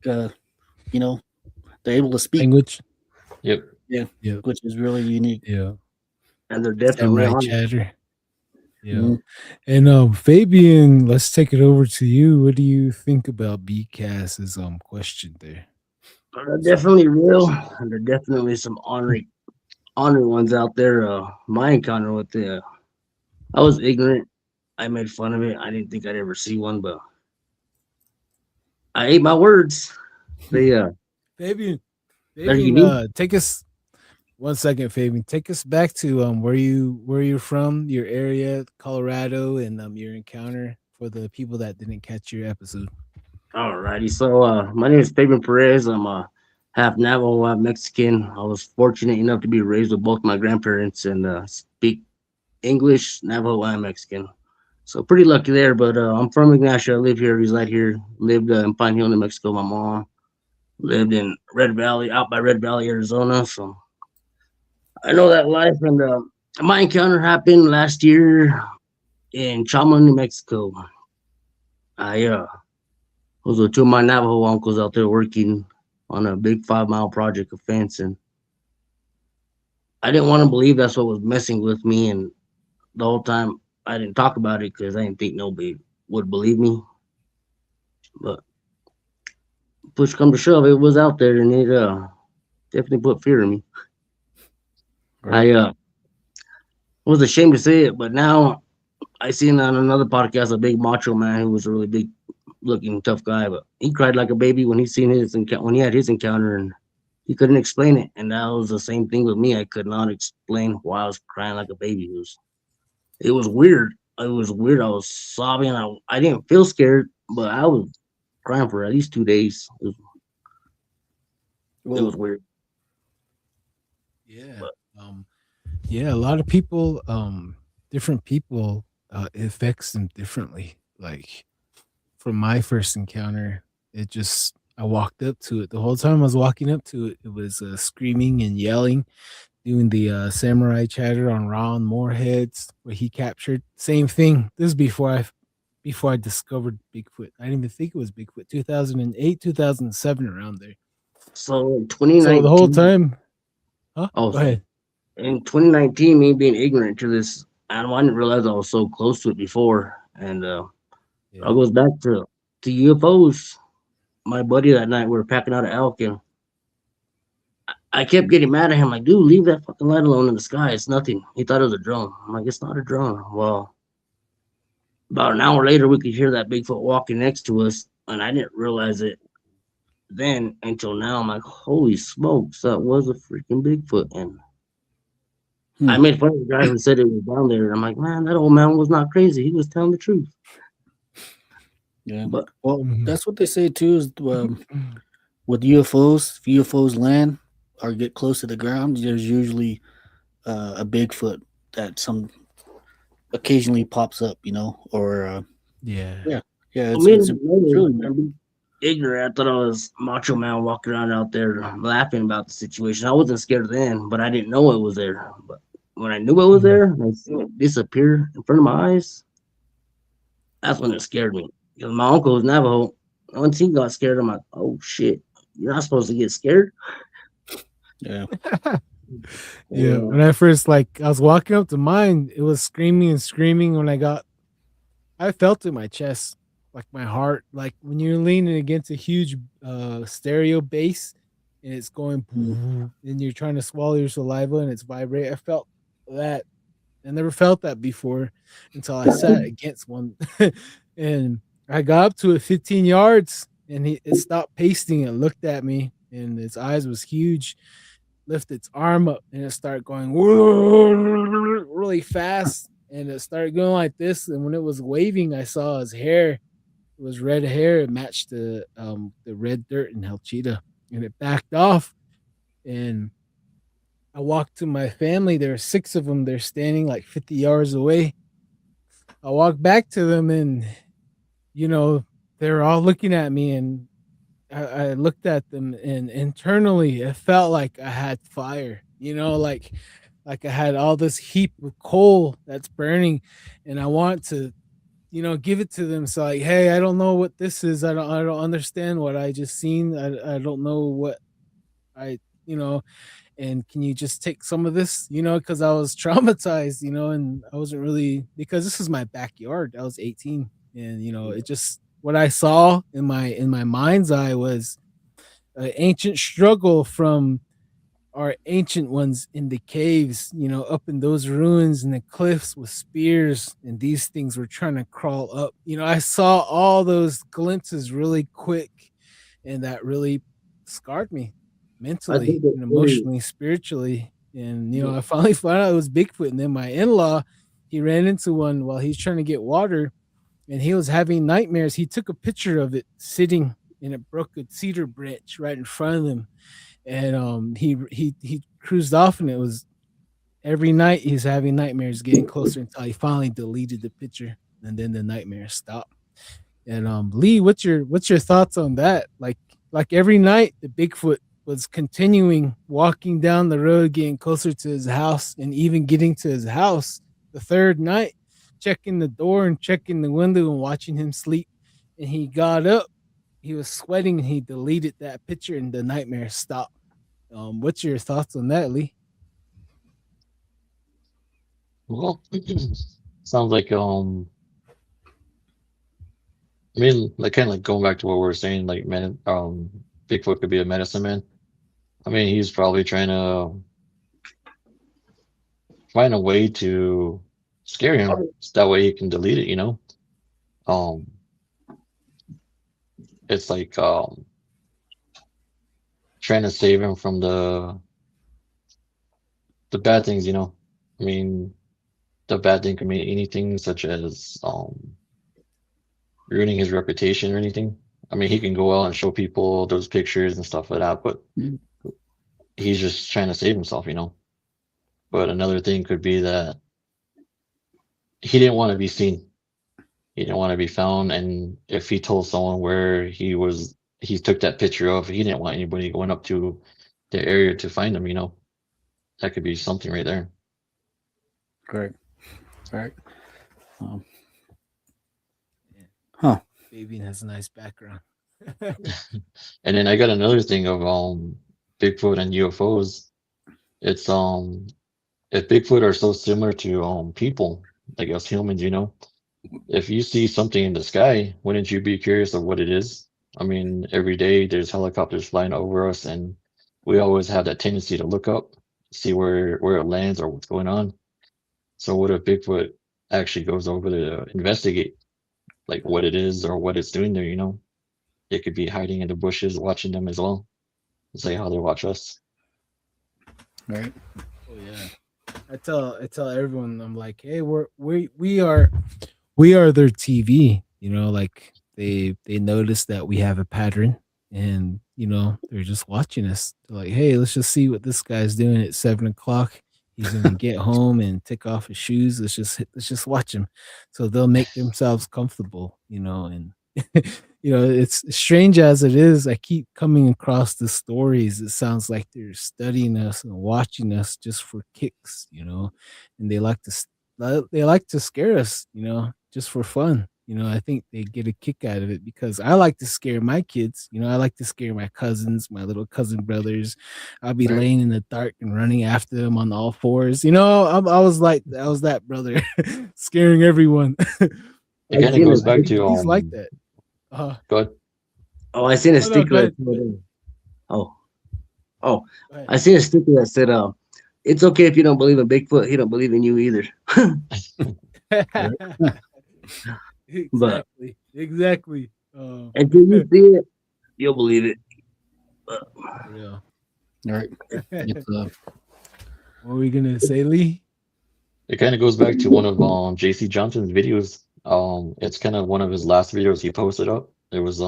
you know they're able to speak, Language. Yep. yeah, Yeah. which is really unique. Yeah. And they're definitely Samurai on it. chatter. Yeah. Mhm. And Fabian, let's take it over to you. What do you think about BCAS's question there? They're definitely real, and there are definitely some honored ones out there. My encounter with I was ignorant. I made fun of it. I didn't think I'd ever see one, but I ate my words. They Fabian, they're unique. take us 1 second, Fabian. Take us back to where you're from, your area, Colorado, and your encounter for the people that didn't catch your episode. Alrighty, so my name is Fabian Perez. I'm half Navajo, half Mexican. I was fortunate enough to be raised with both my grandparents and speak English, Navajo, and Mexican. So pretty lucky there. But I'm from Ignacio. I live here, reside here. Lived in Pine Hill, New Mexico. My mom lived in Red Valley, out by Red Valley, Arizona. So I know that life. And my encounter happened last year in Chama, New Mexico. I was with two of my Navajo uncles out there working on a big 5 mile project of fence, and I didn't want to believe that's what was messing with me. And the whole time I didn't talk about it because I didn't think nobody would believe me. But push come to shove, it was out there, and it definitely put fear in me. Right. I was ashamed to say it, but now I seen on another podcast a big macho man who was a really big looking tough guy, but he cried like a baby when he seen when he had his encounter, and he couldn't explain it. And that was the same thing with me. I could not explain why I was crying like a baby. It was weird. It was weird. I was sobbing. I didn't feel scared, but I was crying for at least 2 days. It Well, was weird. Yeah. But Yeah, a lot of people, different people, it affects them differently. Like from my first encounter, I walked up to it. The whole time I was walking up to it, it was screaming and yelling, doing the samurai chatter on Ron Moorheads, where he captured. Same thing. This is before I discovered Bigfoot. I didn't even think it was Bigfoot. 2008, 2007, around there. so in So the whole 2019, time, huh? oh, Go ahead. in 2019, me being ignorant to this animal, I didn't realize I was so close to it before. And Yeah. I goes back to UFOs. My buddy that night, we were packing out of elk, and I kept getting mad at him, like, dude, leave that fucking light alone in the sky. It's nothing. He thought it was a drone. I'm like, it's not a drone. Well, about an hour later, we could hear that Bigfoot walking next to us, and I didn't realize it then until now. I'm like, holy smokes, that was a freaking Bigfoot. And I Hmm. made fun of the guy who said it was down there. And I'm like, man, that old man was not crazy. He was telling the truth. Yeah. But Well, Mhm. that's what they say too. Is with UFOs, if UFOs land or get close to the ground, there's usually a Bigfoot that some occasionally pops up, or Yeah. yeah, I it's mean, it's really I'm being ignorant. I thought I was Macho Man walking around out there laughing about the situation. I wasn't scared then, but I didn't know it was there. But when I knew it was Mhm. there, and I seen it disappear in front of my eyes, that's when it scared me. Because my uncle was Navajo. Once he got scared, I'm like, oh shit, you're not supposed to get scared. yeah. Yeah, Yeah. when I first I was walking up to mine, it was screaming and screaming. I felt it in my chest, like my heart, like when you're leaning against a huge stereo bass and it's going, and you're trying to swallow your saliva and it's vibrating. I felt that. I never felt that before until I sat against one, and I got up to it 15 yards, and it stopped pasting and looked at me, and its eyes was huge, lift its arm up, and it started going really fast, and it started going like this. And when it was waving, I saw his hair. It was red hair. It matched the red dirt in El Cheetah, and it backed off. And I walked to my family. There were 6 of them. They're standing like 50 yards away. I walked back to them, and you know, they were all looking at me, and I looked at them, and internally it felt like I had fire, like I had all this heap of coal that's burning, and I want to, give it to them. So like, hey, I don't know what this is. I don't understand what I just seen. I don't know what I, you know, and can you just take some of this, because I was traumatized, and I wasn't really, because this is my backyard. I was 18, and it just, what I saw in my mind's eye was an ancient struggle from our ancient ones in the caves, up in those ruins and the cliffs with spears, and these things were trying to crawl up. I saw all those glimpses really quick, and that really scarred me I mentally think it's and really emotionally, spiritually. And yeah. I finally found out it was Bigfoot. And then my in-law, he ran into one while he's trying to get water, and he was having nightmares. He took a picture of it sitting in a broken cedar branch right in front of him, and he cruised off, and it was every night he's having nightmares, getting closer until he finally deleted the picture, and then the nightmares stopped. And Lee, what's your thoughts on that? Like every night the Bigfoot was continuing walking down the road, getting closer to his house, and even getting to his house the third night, checking the door and checking the window and watching him sleep. And he got up, he was sweating, and he deleted that picture, and the nightmare stopped. What's your thoughts on that, Lee? Well, sounds like I mean, like kind of like going back to what we were saying, like man, Bigfoot could be a medicine man. I mean, he's probably trying to find a way to scare him, so that way he can delete it. Um, it's like trying to save him from the bad things. I mean, the bad thing could mean anything, such as ruining his reputation or anything. I mean, he can go out and show people those pictures and stuff like that, but he's just trying to save himself. But another thing could be that he didn't want to be seen. He didn't want to be found, and if he told someone where he took that picture of, he didn't want anybody going up to the area to find him. That could be something right there. Correct. All right. Um, Baby has a nice background. And then I got another thing of Bigfoot and UFOs. It's if Bigfoot are so similar to people, like us humans, if you see something in the sky, wouldn't you be curious of what it is? I mean, every day there's helicopters flying over us, and we always have that tendency to look up, see where it lands or what's going on. So what if Bigfoot actually goes over to investigate, like what it is or what it's doing there? It could be hiding in the bushes, watching them as well. It's like how they watch us. right. Oh yeah. I tell everyone, I'm like, hey, we are their TV. Like they notice that we have a pattern, and they're just watching us. They're like, hey, let's just see what this guy's doing at 7 o'clock. He's gonna get home and take off his shoes. Let's just watch him. So they'll make themselves comfortable, and it's strange as it is. I keep coming across the stories. It sounds like they're studying us and watching us just for kicks, and they like to scare us, just for fun. I think they get a kick out of it, because I like to scare my kids. I like to scare my cousins, my little cousin brothers. I'll be laying in the dark and running after them on all fours. I was that brother, scaring everyone. It kind of goes back to He's like that. Go ahead. Oh, I seen a No, no, sticker. go ahead. Oh, Go ahead. I seen a sticker that said, "It's okay if you don't believe in Bigfoot. He don't believe in you either." Exactly. Until you see it, you'll believe it. Yeah. All right. It's, What were we gonna say, Lee? It kind of goes back to one of JC Johnson's videos. It's kind of one of his last videos he posted up. It was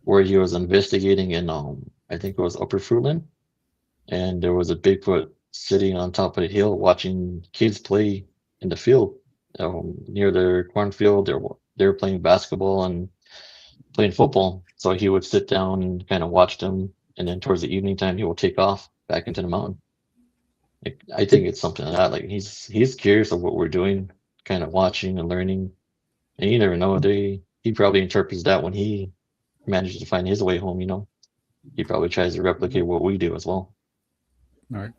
where he was investigating in I think it was Upper Fruitland, and there was a Bigfoot sitting on top of the hill watching kids play in the field. near their cornfield. They were playing basketball and playing football. So he would sit down and kind of watch them, and then towards the evening time, he will take off back into the mountain. Like, I think it's something like that. Like he's curious of what we're doing, kind of watching and learning, and you never know. He probably interprets that when he manages to find his way home. He probably tries to replicate what we do as well. All right.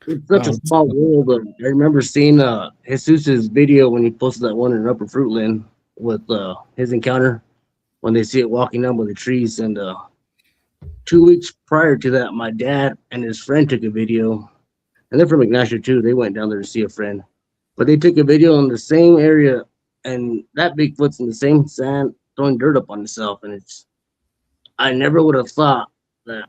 It's such a small world. I remember seeing Jesus's video when he posted that one in Upper Fruitland with his encounter when they see it walking down by the trees. And 2 weeks prior to that, my dad and his friend took a video, and they're from Ignacio too. They went down there to see a friend, but they took a video in the same area, and that Bigfoot's in the same sand throwing dirt up on himself. And I never would have thought that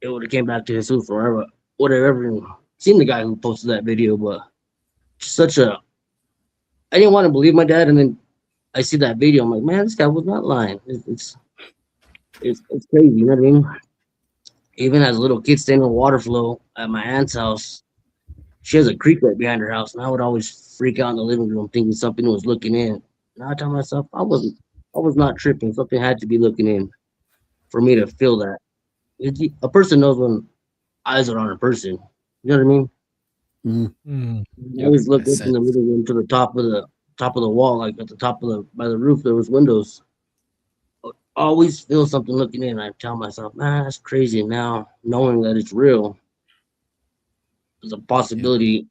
it would have came back to Jesus or would have ever seen the guy who posted that video. But I didn't want to believe my dad, and then I see that video. I'm like, man, this guy was not lying. It's crazy, you know what I mean? Even as a little kid staying in water flow at my aunt's house, she has a creek right behind her house, and I would always freak out in the living room thinking something was looking in. And I tell myself I was not tripping. Something had to be looking in for me to feel that. A person knows when eyes are on a person. You know what I mean? I always look up in the living room to the top of the wall, like at the top of by the roof there was windows. I always feel something looking in. I tell myself, man, that's crazy. Now knowing that it's real, there's a possibility,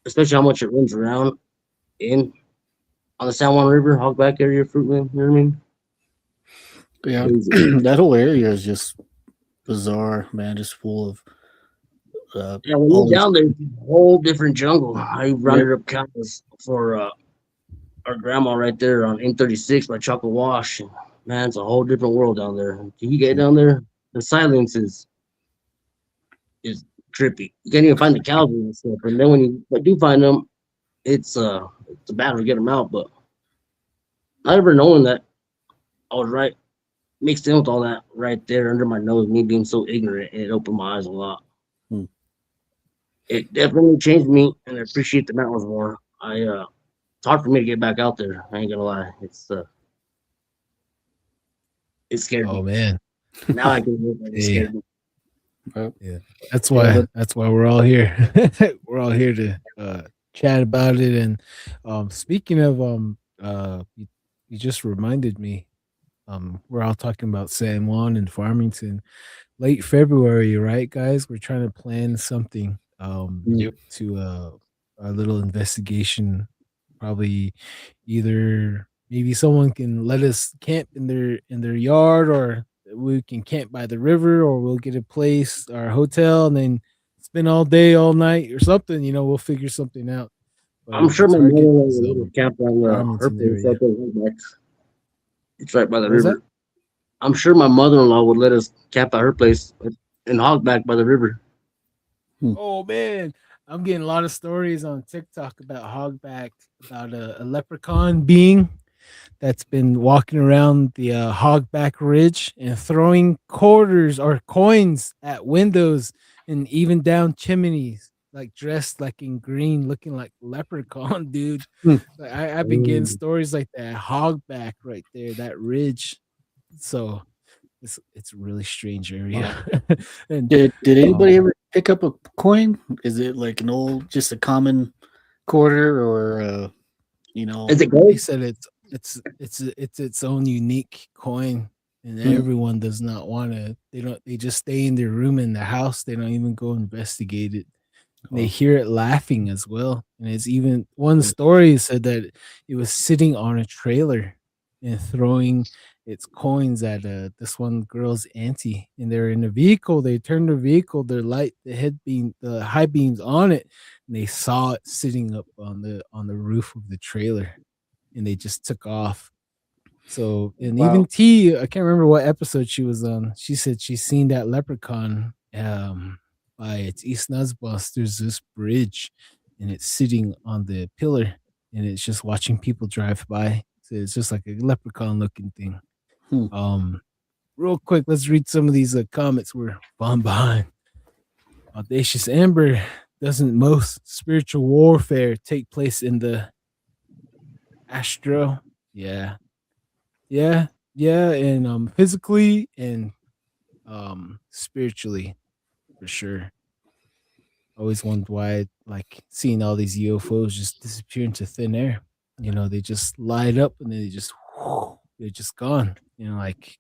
especially how much it runs around on the San Juan River, Hogback area, Fruitland. You know what I mean? Yeah, that whole area is just bizarre, man. Just full of. Yeah, when you're down there, it's a whole different jungle. I rounded up cows for our grandma right there on M36 by Chocolate Wash. And, man, it's a whole different world down there. You get down there, the silence is trippy. You can't even find the cows and stuff. And then when you do find them, it's a battle to get them out. But not ever knowing that I was right, mixed in with all that right there under my nose, me being so ignorant, it opened my eyes a lot. It definitely changed me, and I appreciate the mountains more. It's hard for me to get back out there. I ain't gonna lie. It scared me. Oh man. Now I can live it scared me. Yeah. That's why we're all here. We're all here to chat about it. And speaking of you just reminded me, we're all talking about San Juan and Farmington. Late February, right, guys? We're trying to plan something to a little investigation. Probably either maybe someone can let us camp in their yard, or we can camp by the river, or we'll get a place, our hotel, and then spend all day, all night, or something. We'll figure something out. But I'm sure my mother-in-law will camp on her place up in it's right by the river. I'm sure my mother-in-law would let us camp at her place in Hogback by the river. Oh man, I'm getting a lot of stories on TikTok about Hogback, about a leprechaun being that's been walking around the Hogback Ridge and throwing quarters or coins at windows and even down chimneys, like dressed like in green, looking like leprechaun, dude. Like, I've been getting stories like that. Hogback right there, that ridge. So it's a really strange area. And did anybody ever pick up a coin? Is it like just a common quarter, or Is it gold? They said it's its own unique coin, and everyone does not want to. They just stay in their room in the house. They don't even go investigate it. They hear it laughing as well, and it's even one story said that it was sitting on a trailer and throwing its coins at this one girl's auntie, and they're in a vehicle. They turned the vehicle, the high beams on it, and they saw it sitting up on the roof of the trailer, and they just took off. So, and even T, I can't remember what episode she was on. She said she's seen that leprechaun by its East Nuzbus. There's this bridge, and it's sitting on the pillar, and it's just watching people drive by. So it's just like a leprechaun looking thing. Real quick, let's read some of these comments we're falling behind. Audacious Amber doesn't most spiritual warfare take place in the astro? Yeah, yeah, and physically and spiritually for sure. Always wondered why, like, seeing all these UFOs just disappear into thin air. You know, they just light up and then they're just gone. You know, like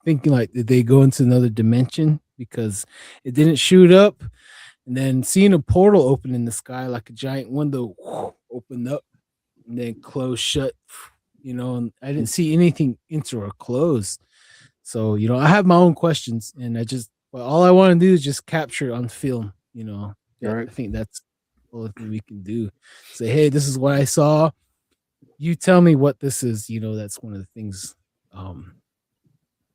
thinking like, did they go into another dimension because it didn't shoot up? And then seeing a portal open in the sky, like a giant window opened up and then close shut. You know, and I didn't see anything enter or close. So, you know, I have my own questions, and but all I want to do is just capture it on film. You know, Right. I think that's the only thing we can do. Say, hey, this is what I saw. You tell me what this is. You know, that's one of the things.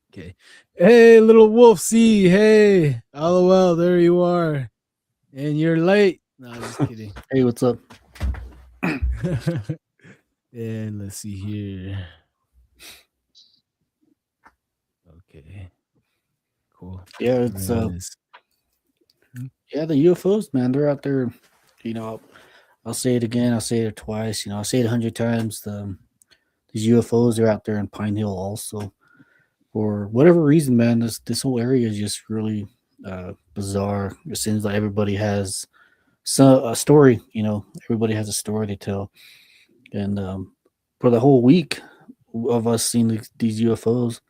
Okay. Hey, little wolf, see, hey, LOL, there you are. And you're late. No, just kidding. Hey, what's up? And let's see here. Okay. Cool. Yeah, it's There it is. yeah, the UFOs, man, they're out there. You know, I'll say it again. I'll say it twice. You know, I'll say it 100 times. These UFOs are out there in Pine Hill also. For whatever reason, man, this whole area is just really bizarre. It seems like everybody has a story. You know, everybody has a story to tell. And for the whole week of us seeing these UFOs,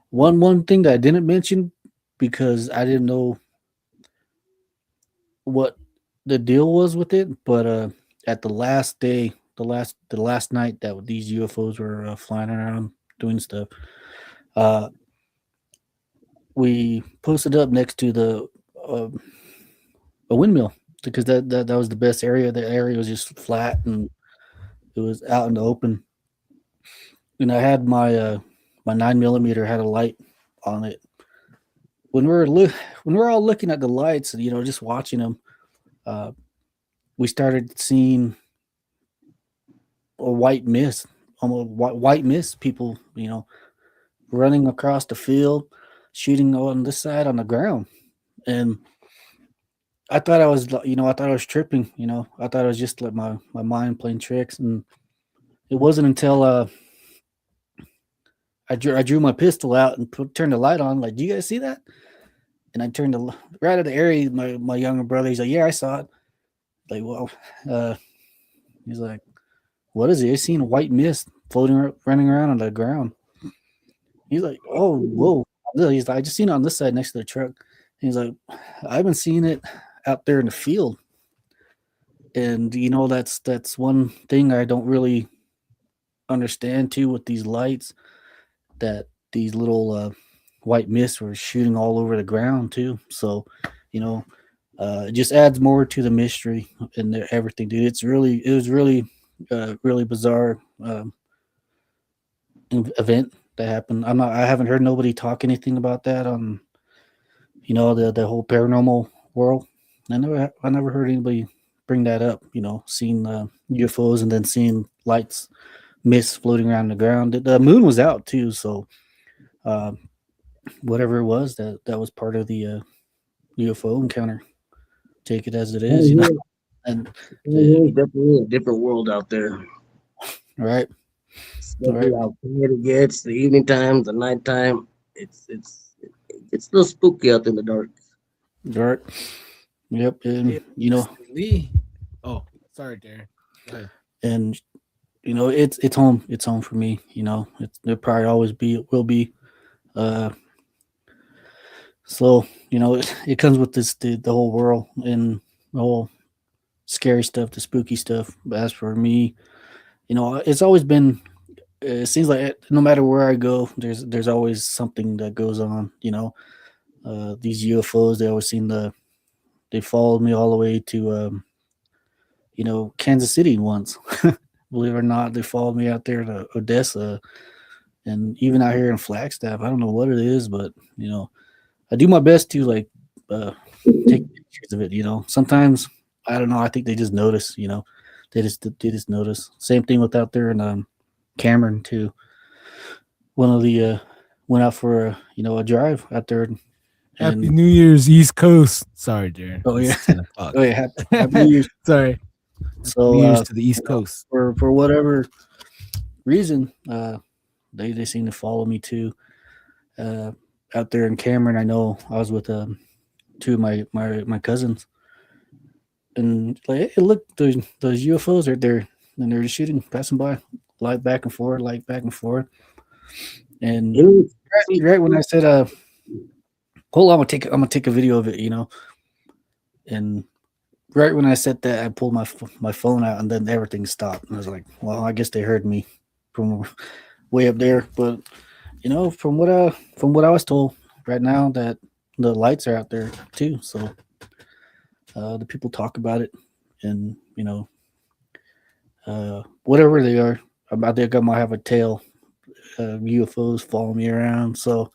one thing that I didn't mention because I didn't know what the deal was with it, but at the last day, the last night that these UFOs were flying around doing stuff, we posted up next to the a windmill because that was the best area. The area was just flat and it was out in the open. And I had my 9mm had a light on it. When we're all looking at the lights and, you know, just watching them, we started seeing a white mist, almost white mist. People, you know, running across the field, shooting on this side on the ground, and I thought I was, you know, I thought I was tripping. You know, I thought it was just like my mind playing tricks, and it wasn't until I drew my pistol out and turned the light on. Like, do you guys see that? And I turned right at the area. My younger brother, he's like, yeah, I saw it. Like, well, he's like, what is it? I seen a white mist floating, running around on the ground. He's like, oh, whoa. He's like, I just seen it on this side next to the truck. And he's like, I've been seeing it out there in the field. And, you know, that's one thing I don't really understand too with these lights, that these little white mists were shooting all over the ground too. So, you know, it just adds more to the mystery and everything, dude. It was really bizarre event that happened. I haven't heard nobody talk anything about that on, you know, the whole paranormal world. I never heard anybody bring that up. You know, seeing UFOs and then seeing lights, mist floating around the ground. The moon was out too, so whatever it was, that was part of the UFO encounter. Take it as it is, you know. And There's definitely a different world out there. right. Especially how quiet it gets, the evening times, the nighttime. It's a little spooky out in the dark. Right. Yep. And you know, Lee. Oh, sorry, Darren. Go ahead. and you know, it's home. It's home for me. You know, it'll probably always be. It will be. So you know, it comes with the whole world and the whole scary stuff, the spooky stuff. But as for me, you know, it's always been. It seems like no matter where I go, there's always something that goes on. You know, these UFOs. They followed me all the way to you know, Kansas City once. Believe it or not, they followed me out there to Odessa, and even out here in Flagstaff. I don't know what it is, but you know, I do my best to like take pictures of it. You know, sometimes I don't know. I think they just notice. You know, they just notice. Same thing with out there in Cameron too. One of the went out for a drive out there, Happy And New Year's, East Coast. Sorry, Darren. Oh, yeah. It's 10 o'clock. oh yeah, happy New Year's. Sorry. So New Year's to the East you know, Coast. for whatever reason, they seem to follow me too. Out there in Cameron, I know I was with two of my cousins, and like, hey, look, those UFOs are there, and they're just shooting, passing by, light back and forth, light back and forth, and right when I said, hold on, I'm gonna take a video of it, and right when I said that, I pulled my phone out, and then everything stopped, and I was like, well, I guess they heard me from way up there, but from what I was told right now, that the lights are out there too, so the people talk about it, and whatever they are, I think I might have a tail. UFOs follow me around, so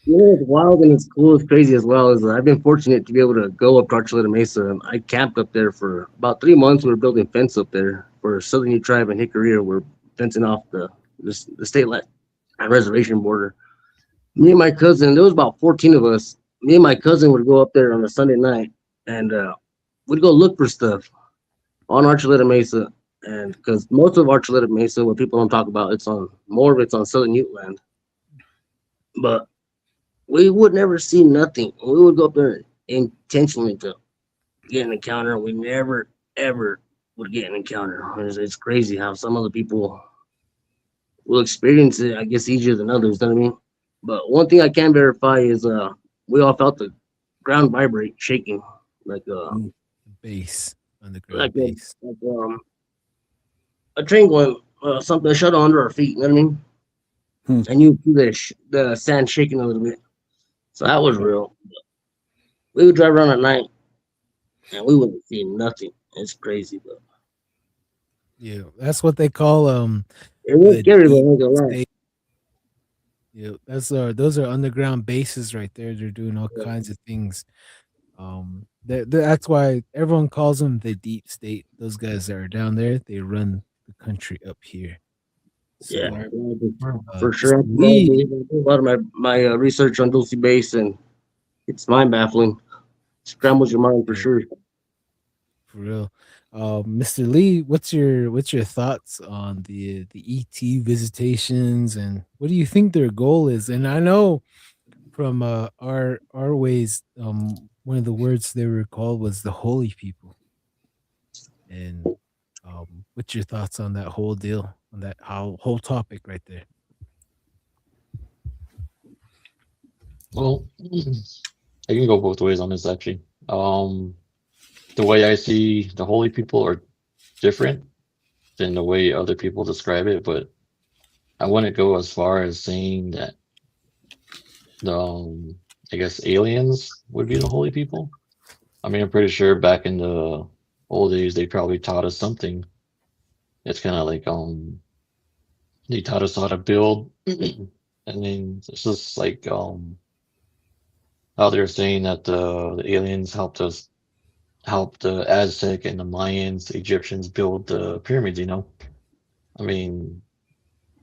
It's wild and it's cool. It's crazy as well. Is I've been fortunate to be able to go up to Archuleta Mesa. I camped up there for about 3 months. We were building fence up there for Southern Ute Tribe and Hickory. We're fencing off the state reservation border. Me and my cousin, there was about 14 of us. Me and my cousin would go up there on a Sunday night, and we'd go look for stuff on Archuleta Mesa. And because most of Archuleta Mesa, what people don't talk about, it's on Southern Ute land. But we would never see nothing. We would go up there intentionally to get an encounter. We never, ever would get an encounter. It's crazy how some other people will experience it, I guess, easier than others. You know what I mean? But one thing I can verify is we all felt the ground vibrate, shaking, like Base on the ground like base. a train going, something shut under our feet. You know what I mean? And you feel the sand shaking a little bit. So that was real. We would drive around at night, and we wouldn't see nothing. It's crazy, but Yeah, that's what they call it was the scary. But I deep ain't gonna lie. state. Yeah, those are underground bases right there. They're doing all kinds of things. That's why everyone calls them the deep state. Those guys that are down there, they run the country up here. So, Yeah, for sure. Mr. Lee, I do a lot of my research on Dulce Base, and it's mind baffling. Scrambles your mind for sure. for real. Mr. Lee, what's your thoughts on the ET visitations, and what do you think their goal is? And I know from our ways, one of the words they were called was the holy people. And what's your thoughts on that whole deal, on that whole topic right there? Well, I can go both ways on this actually. The way I see the holy people are different than the way other people describe it, but I wouldn't go as far as saying that the I guess aliens would be the holy people. I mean, I'm pretty sure back in the old days they probably taught us something. It's kind of like they taught us how to build, and then it's just like how they're saying that the aliens helped the Aztec and the Mayans, Egyptians build the pyramids. I mean,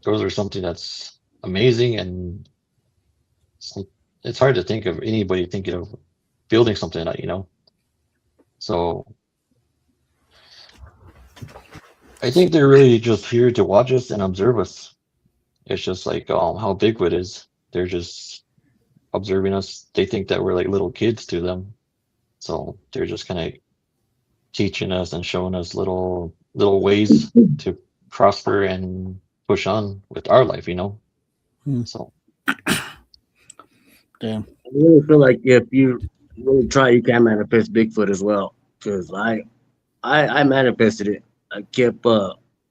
those are something that's amazing, and it's hard to think of anybody thinking of building something like that. So I think they're really just here to watch us and observe us. It's just like how Bigfoot is. They're just observing us. They think that we're like little kids to them. So they're just kind of teaching us and showing us little ways to prosper and push on with our life, So damn. I really feel like if you really try, you can manifest Bigfoot as well. Because I manifested it. I kept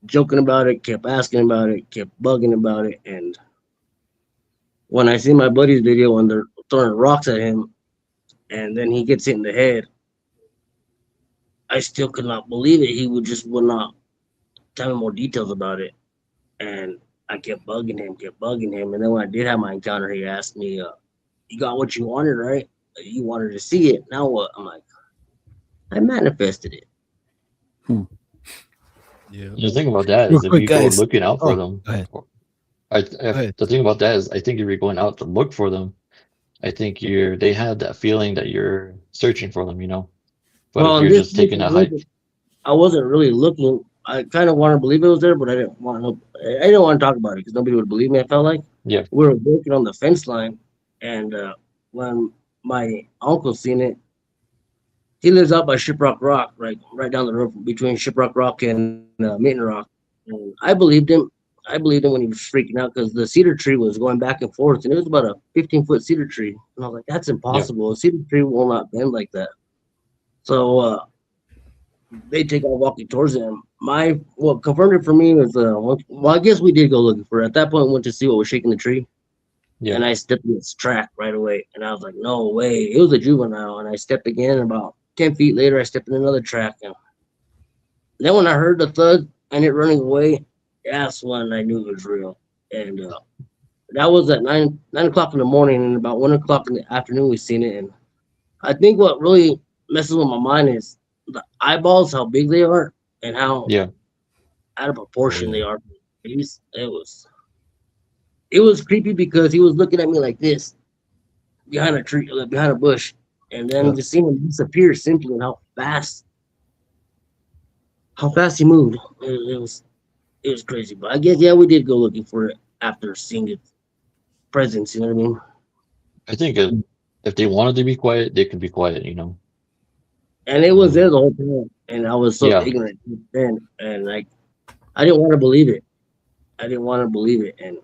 joking about it, kept asking about it, kept bugging about it, and when I see my buddy's video when they're throwing rocks at him, and then he gets hit in the head, I still could not believe it. He would not tell me more details about it, and I kept bugging him, and then when I did have my encounter, he asked me, "You got what you wanted, right? You wanted to see it. Now what?" I'm like, "I manifested it." Yeah. the thing about that Real is if quick, you go guys. looking out for them, Go ahead. the thing about that is I think if you're going out to look for them, I think they had that feeling that you're searching for them, you know. But Well, if in you're this just case, taking a hike, I wasn't really looking. I kind of wanted to believe it was there, but I didn't want to. I didn't want to talk about it because nobody would believe me. I felt like yeah, we were working on the fence line, and when my uncle seen it, he lives out by Shiprock Rock, right down the road between Shiprock Rock and Mitten Rock. And I believed him. I believed him when he was freaking out because the cedar tree was going back and forth, and it was about a 15-foot cedar tree. And I was like, "That's yeah, impossible. A cedar tree will not bend like that." So they take off walking towards him. What confirmed it for me was well, I guess we did go looking for it. At that point, we went to see what was shaking the tree, yeah. and I stepped in its track right away, and I was like, "No way!" It was a juvenile, and I stepped again. And about 10 feet later, I stepped in another track, and then when I heard the thud and it running away, that's when I knew it was real. And that was at 9 o'clock in the morning, and about 1 o'clock in the afternoon, we seen it. And I think what really messes with my mind is the eyeballs, how big they are, and how Yeah. out of proportion Oh, they yeah. are. It was creepy because he was looking at me like this behind a tree, behind a bush, and then just seeing him disappear simply and how fast he moved. It was crazy. But I guess we did go looking for it after seeing its presence. You know what I mean? I think if they wanted to be quiet, they could be quiet, you know. And it was there the whole time, and I was so Yeah. ignorant then, and like I didn't want to believe it. I didn't want to believe it, and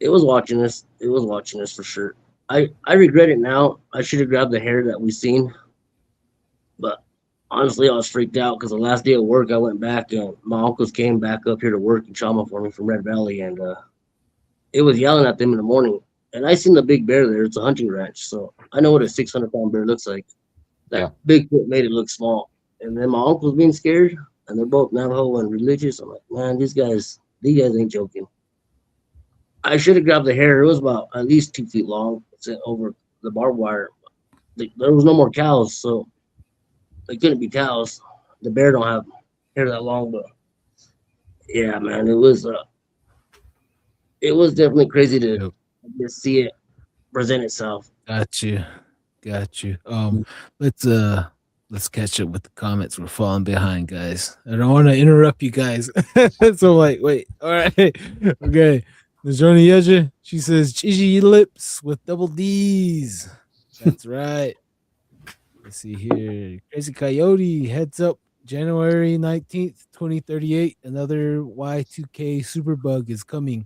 it was watching us. It was watching us for sure. I regret it now. I should have grabbed the hair that we seen, but honestly, I was freaked out because the last day of work, I went back and my uncles came back up here to work in Chama for me from Red Valley, and it was yelling at them in the morning. And I seen the big bear there. It's a hunting ranch, so I know what a 600-pound bear looks like. That Yeah. Bigfoot made it look small. And then my uncle's being scared, and they're both Navajo and religious. I'm like, man, these guys ain't joking. I should have grabbed the hair. It was about at least 2 feet long. It's over the barbed wire. There was no more cows, so they couldn't be cows. The bear don't have hair that long, but yeah, man, it was definitely crazy to Yep. just see it present itself. Got you. Let's catch up with the comments. We're falling behind, guys. I don't want to interrupt you guys. So like, wait. All right. Okay. Najoni Yeja, she says cheesy lips with double D's. That's right. Let's see here. Crazy Coyote heads up January 19th, 2038. Another Y2K superbug is coming.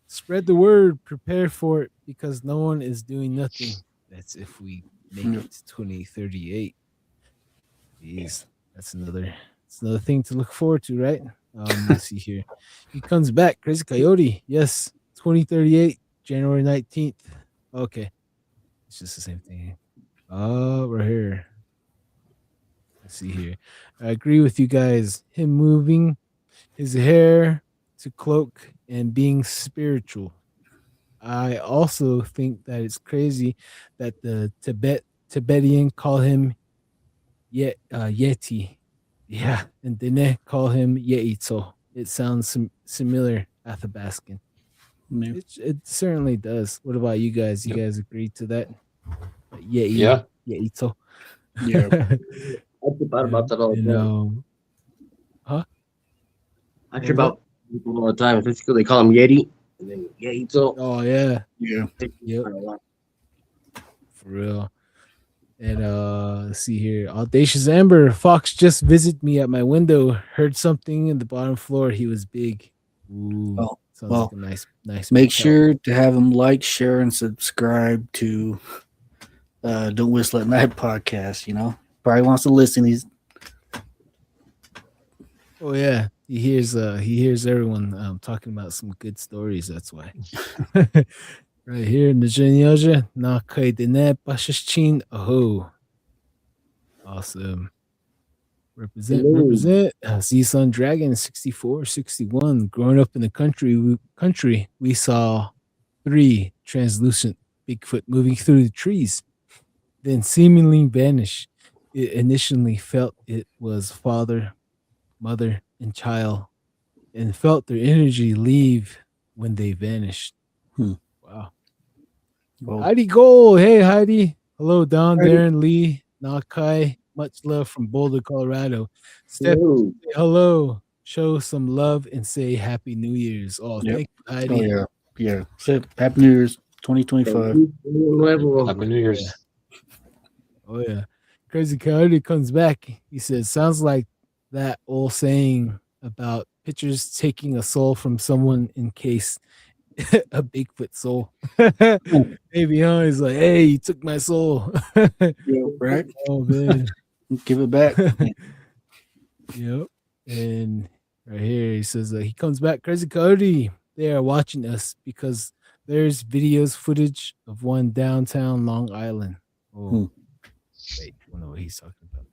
Spread the word, prepare for it because no one is doing nothing. That's if we make it to 2038. Jeez, that's another thing to look forward to, right? Let's see here. He comes back, Crazy Coyote. Yes, 2038, January 19th. Okay. It's just the same thing. Oh, we're here. Let's see here. I agree with you guys. Him moving his hair to cloak and being spiritual. I also think that it's crazy that the Tibetan call him Yeti. Yeah, and Dene call him Yeito. It sounds similar, Athabascan. Yeah. It certainly does. What about you guys? You guys agree to that? Yeah. Yeito. Yeah. I trip out about that all the time. I trip out people all the time. It's because they call him Yeti. And then Yeito. Oh yeah. Yeah. Yep. For real. And let's see here. Audacious Amber Fox just visited me at my window. Heard something in the bottom floor. He was big. Ooh, sounds like a nice. Make motel. sure to have them like, share, and subscribe to Don't Whistle at Night podcast. You know, probably wants to listen. He's Oh yeah, he hears everyone talking about some good stories. That's why. Right here, Najanyaja na kay dine pashashin aho. Awesome. Represent. Z-Sun Dragon 6461. Growing up in the country, we saw 3 translucent Bigfoot moving through the trees, then seemingly vanish. It initially felt it was father, mother, and child, and felt their energy leave when they vanished. Wow. Well, Heidi Gold. Hey, Heidi. Hello, Don, Heidi. Darren, Lee, Nakai. Much love from Boulder, Colorado. Steph, Hello. say hello. Show some love and say Happy New Year's. Oh, Yep. thank you, Heidi. Oh yeah, yeah. So, Happy New Year's, 2025. Happy New Year's. Oh yeah. Crazy Coyote comes back. He says, sounds like that old saying about pitchers taking a soul from someone in case a Bigfoot soul. Maybe huh? He's like, hey, you took my soul. Yeah, right. Oh man. Give it back. Yep. And right here he says he comes back. Crazy Coyote. They are watching us because there's videos footage of one downtown Long Island. Oh, wait, I don't know what he's talking about.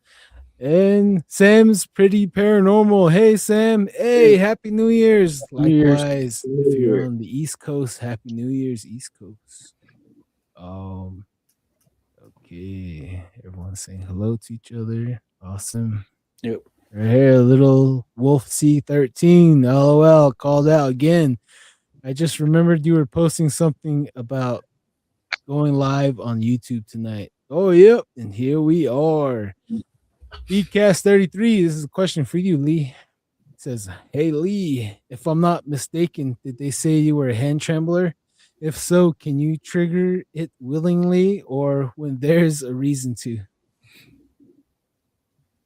And Sam's pretty paranormal. Hey Sam. Hey, Happy New Year's. New Year's. Likewise, if you're on the East Coast, Happy New Year's, East Coast. Okay. Everyone's saying hello to each other. Awesome. Yep. Right here, little Wolf C13. LOL called out again. I just remembered you were posting something about going live on YouTube tonight. Oh, yep. And here we are. BCast 33. This is a question for you, Lee. It says, hey, Lee, if I'm not mistaken, did they say you were a hand trembler? If so, can you trigger it willingly or when there's a reason to?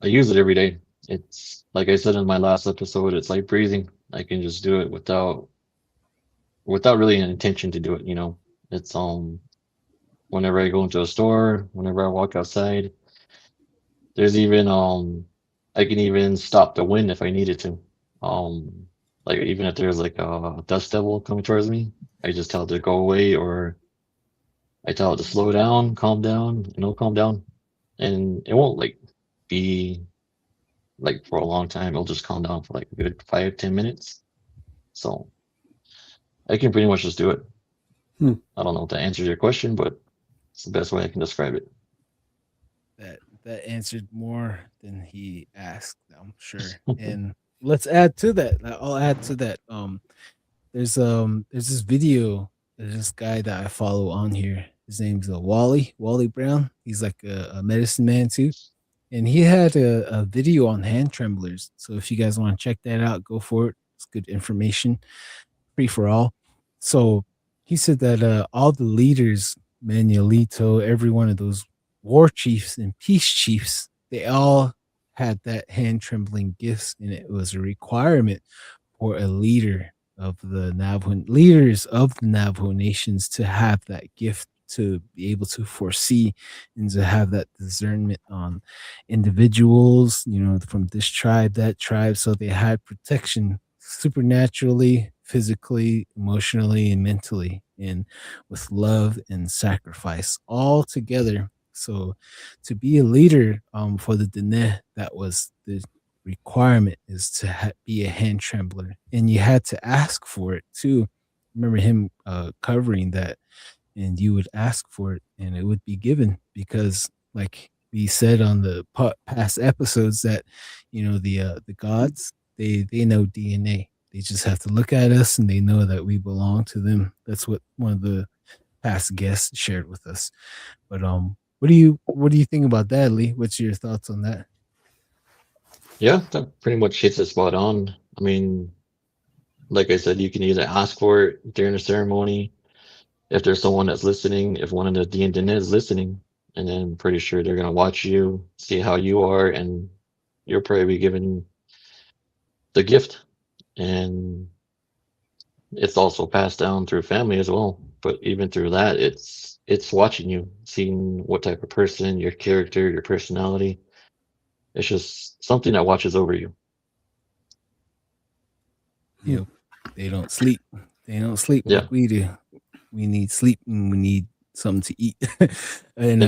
I use it every day. It's like I said in my last episode, it's like breathing. I can just do it without really an intention to do it, you know. It's whenever I go into a store, whenever I walk outside. There's even I can even stop the wind if I needed to. Like even if there's like a dust devil coming towards me, I just tell it to go away, or I tell it to slow down, calm down, and it'll calm down. And it won't like be like for a long time. It'll just calm down for like a good 5-10 minutes. So I can pretty much just do it. I don't know if that answers your question, but it's the best way I can describe it. That answered more than he asked, I'm sure. And let's add to that. I'll add to that. There's this video. There's this guy that I follow on here. His name's Wally Brown. He's like a medicine man too, and he had a video on hand tremblers. So if you guys want to check that out, go for it. It's good information, free for all. So he said that all the leaders, Manuelito, every one of those war chiefs and peace chiefs, they all had that hand trembling gifts, and it was a requirement for a leader of the Navajo leaders of the Navajo nations to have that gift, to be able to foresee and to have that discernment on individuals, you know, from this tribe, that tribe. So they had protection supernaturally, physically, emotionally, and mentally, and with love and sacrifice all together. So to be a leader for the Dene, that was the requirement, is to be a hand trembler, and you had to ask for it too. Remember him covering that, and you would ask for it and it would be given, because like we said on the past episodes that, you know, the gods, they know DNA. They just have to look at us and they know that we belong to them. That's what one of the past guests shared with us. But what do you think about that, Lee? What's your thoughts on that? Yeah, that pretty much hits it spot on. I mean, like I said, you can either ask for it during the ceremony, if there's someone that's listening, if one of the DND is listening, and then I'm pretty sure they're gonna watch you, see how you are, and you'll probably be given the gift. And it's also passed down through family as well. But even through that, it's watching you, seeing what type of person, your character, your personality. It's just something that watches over you. You know, they don't sleep. They don't sleep Yeah. like we do. We need sleep and we need something to eat. And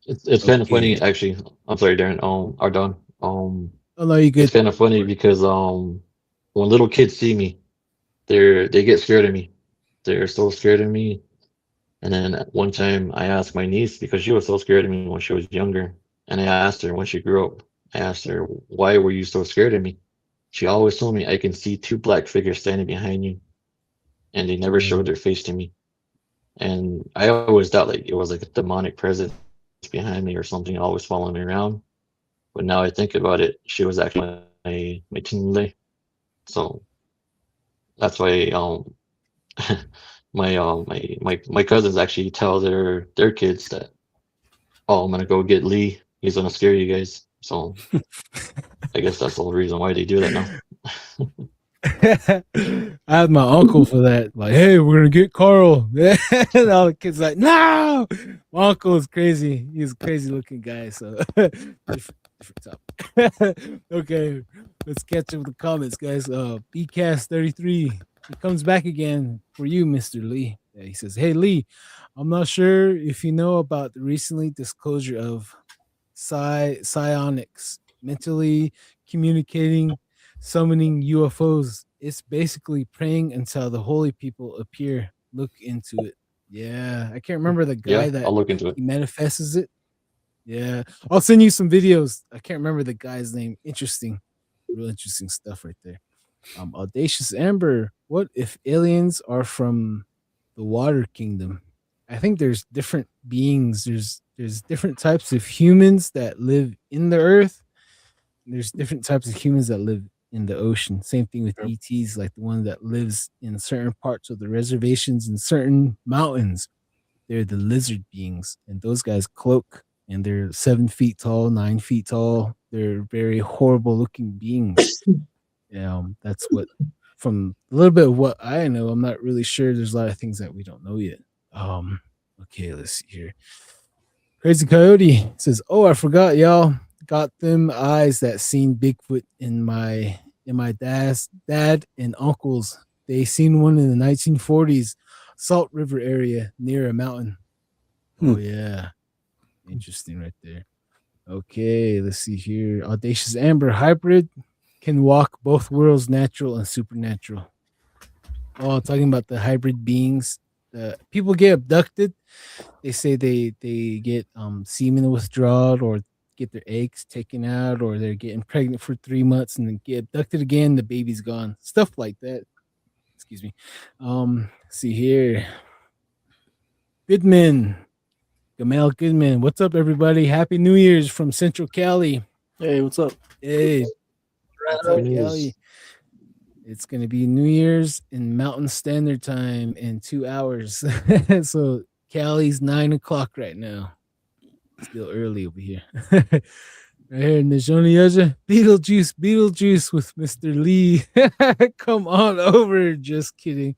it's kind of funny, okay. actually. I'm sorry, Darren. Ardon. Oh no, you good. It's kind of funny because when little kids see me, they get scared of me. They're so scared of me. And then at one time I asked my niece, because she was so scared of me when she was younger, and I asked her when she grew up, I asked her, why were you so scared of me? She always told me, I can see two black figures standing behind you, and they never showed their face to me. And I always thought like it was like a demonic presence behind me or something always following me around. But now I think about it, she was actually my teammate. So that's why my cousins actually tell their kids that, oh, I'm gonna go get Lee. He's gonna scare you guys. So I guess that's the whole reason why they do that now. I had my uncle for that. Like, hey, we're gonna get Carl. And all the kids like, no. My uncle is crazy. He's a crazy looking guy. So different topic. Okay, let's catch up with the comments, guys. BCast33. He comes back again for you, Mr. Lee. Yeah, he says, hey Lee, I'm not sure if you know about the recently disclosure of psionics, mentally communicating, summoning UFOs. It's basically praying until the holy people appear. Look into it. Yeah, I can't remember the guy Yeah, that I'll look into it. he manifests it. Yeah, I'll send you some videos. I can't remember the guy's name. Interesting, real interesting stuff right there. Audacious Amber. What if aliens are from the Water Kingdom? I think there's different beings. There's different types of humans that live in the earth. There's different types of humans that live in the ocean. Same thing with ETs, like the one that lives in certain parts of the reservations and certain mountains. They're the lizard beings, and those guys cloak, and they're 7 feet tall, 9 feet tall. They're very horrible looking beings. That's what, from a little bit of what I know, I'm not really sure. There's a lot of things that we don't know yet. Okay, let's see here. Crazy Coyote says, "Oh, I forgot, y'all. Got them eyes that seen Bigfoot in my dad and uncles. They seen one in the 1940s, Salt River area near a mountain." Oh yeah, interesting right there. Okay, let's see here. Audacious Amber hybrid can walk both worlds, natural and supernatural. Oh, talking about the hybrid beings. People get abducted. They say they get semen withdrawal or get their eggs taken out, or they're getting pregnant for 3 months and then get abducted again. The baby's gone. Stuff like that. Excuse me. See here. Goodman. Gamal Goodman. What's up, everybody? Happy New Year's from Central Cali. Hey, what's up? Hey. What's up, Happy New Year's. Cali? It's going to be New Year's in Mountain Standard Time in 2 hours. So Cali's 9 o'clock right now. Still early over here. Right here, Najoni Yaja. Beetlejuice with Mr. Lee. Come on over. Just kidding.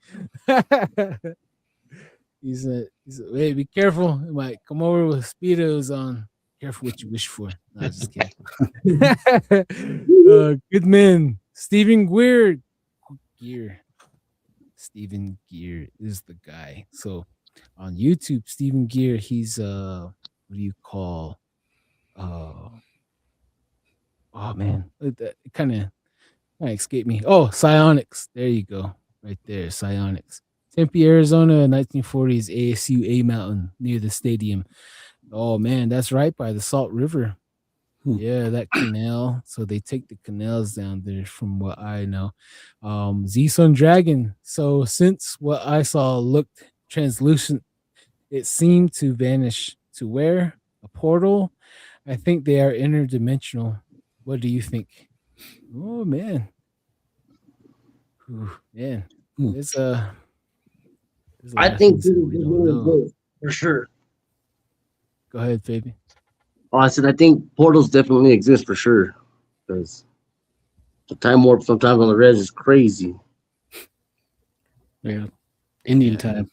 He's a, hey, be careful. He might come over with Speedos on. Careful what you wish for. No, just kidding. Good man. Stephen Stephen Gear is the guy. So on YouTube, Stephen Gear, he's what do you call oh man, it kind of escaped me. Oh, psionics. There you go. Right there, psionics. Tempe, Arizona, 1940s, ASU A Mountain near the stadium. Oh man, that's right by the Salt River. Yeah, that canal. So they take the canals down there, from what I know. Z-Sun Dragon. So since what I saw looked translucent, it seemed to vanish to where? A portal? I think they are interdimensional. What do you think? Oh man. Ooh, man. There's a I lot of think things that we don't know. for sure. Go ahead, baby. Oh, I said I think portals definitely exist for sure, because the time warp sometimes on the res is crazy. Yeah, Indian time.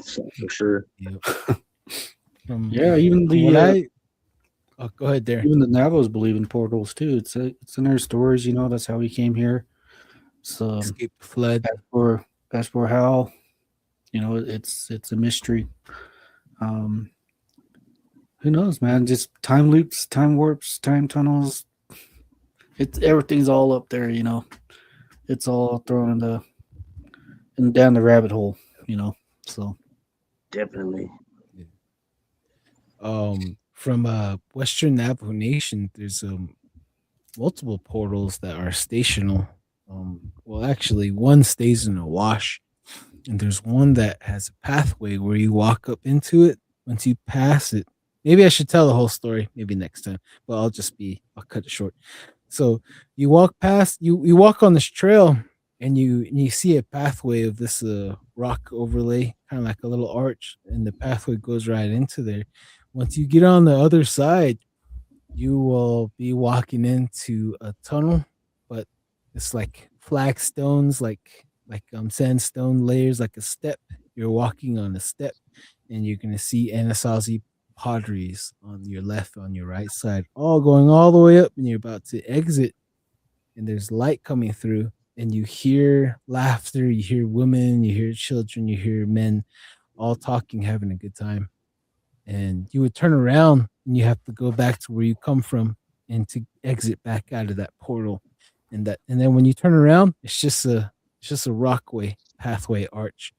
For sure. Yep. Yeah, even the go ahead, Darren. even the Navajos believe in portals too. It's in their stories. That's how he came here. So Escape the flood. as for how, it's a mystery. Who knows, man? Just time loops, time warps, time tunnels. Everything's all up there. It's all thrown down the rabbit hole. So Definitely. From Western Navajo Nation, there's multiple portals that are stational. Well, actually, one stays in a wash, and there's one that has a pathway where you walk up into it. Once you pass it, maybe I should tell the whole story, maybe next time, but I'll cut it short. So you walk past, you walk on this trail, and you see a pathway of this rock overlay, kind of like a little arch, and the pathway goes right into there. Once you get on the other side, you will be walking into a tunnel, but it's like flagstones, like sandstone layers, like a step. You're walking on a step, and you're gonna see Anasazi potteries on your left, on your right side, all going all the way up, and you're about to exit, and there's light coming through, and you hear laughter, you hear women, you hear children, you hear men, all talking, having a good time. And you would turn around, and you have to go back to where you come from and to exit back out of that portal. And then when you turn around, it's just a rockway pathway arch.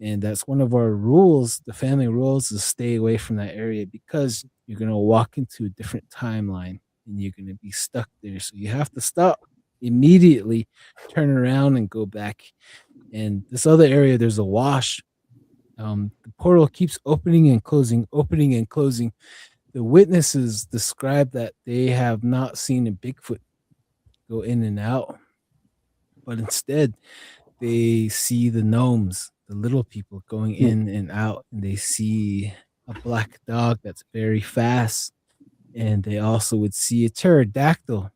And that's one of our rules, the family rules, is stay away from that area because you're gonna walk into a different timeline and you're gonna be stuck there. So you have to stop immediately, turn around and go back. And this other area, there's a wash. The portal keeps opening and closing, opening and closing. The witnesses describe that they have not seen a Bigfoot go in and out, but instead they see the gnomes, the little people going in and out, and they see a black dog that's very fast, and they also would see a pterodactyl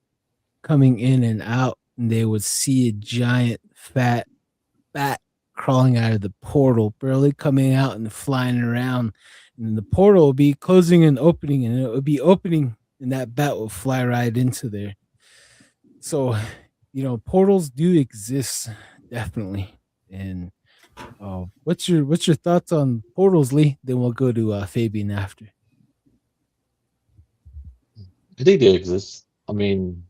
coming in and out, and they would see a giant fat bat crawling out of the portal, barely coming out and flying around. And the portal will be closing and opening, and it would be opening, and that bat will fly right into there. So, portals do exist, definitely. And what's your thoughts on portals, Lee? Then we'll go to Fabian after. I think they exist. I mean,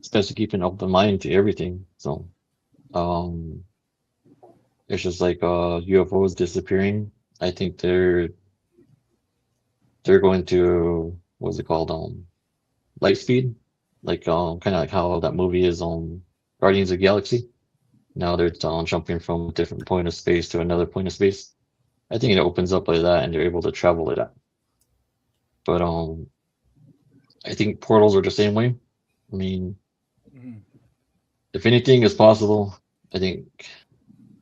especially keeping open mind to everything. So, um, it's just like UFOs disappearing. I think they're going to what's it called? Light speed, like kind of like how that movie is on Guardians of the Galaxy. Now they're jumping from a different point of space to another point of space. I think it opens up like that, and they're able to travel like that. But I think portals are the same way. I mean, if anything is possible, I think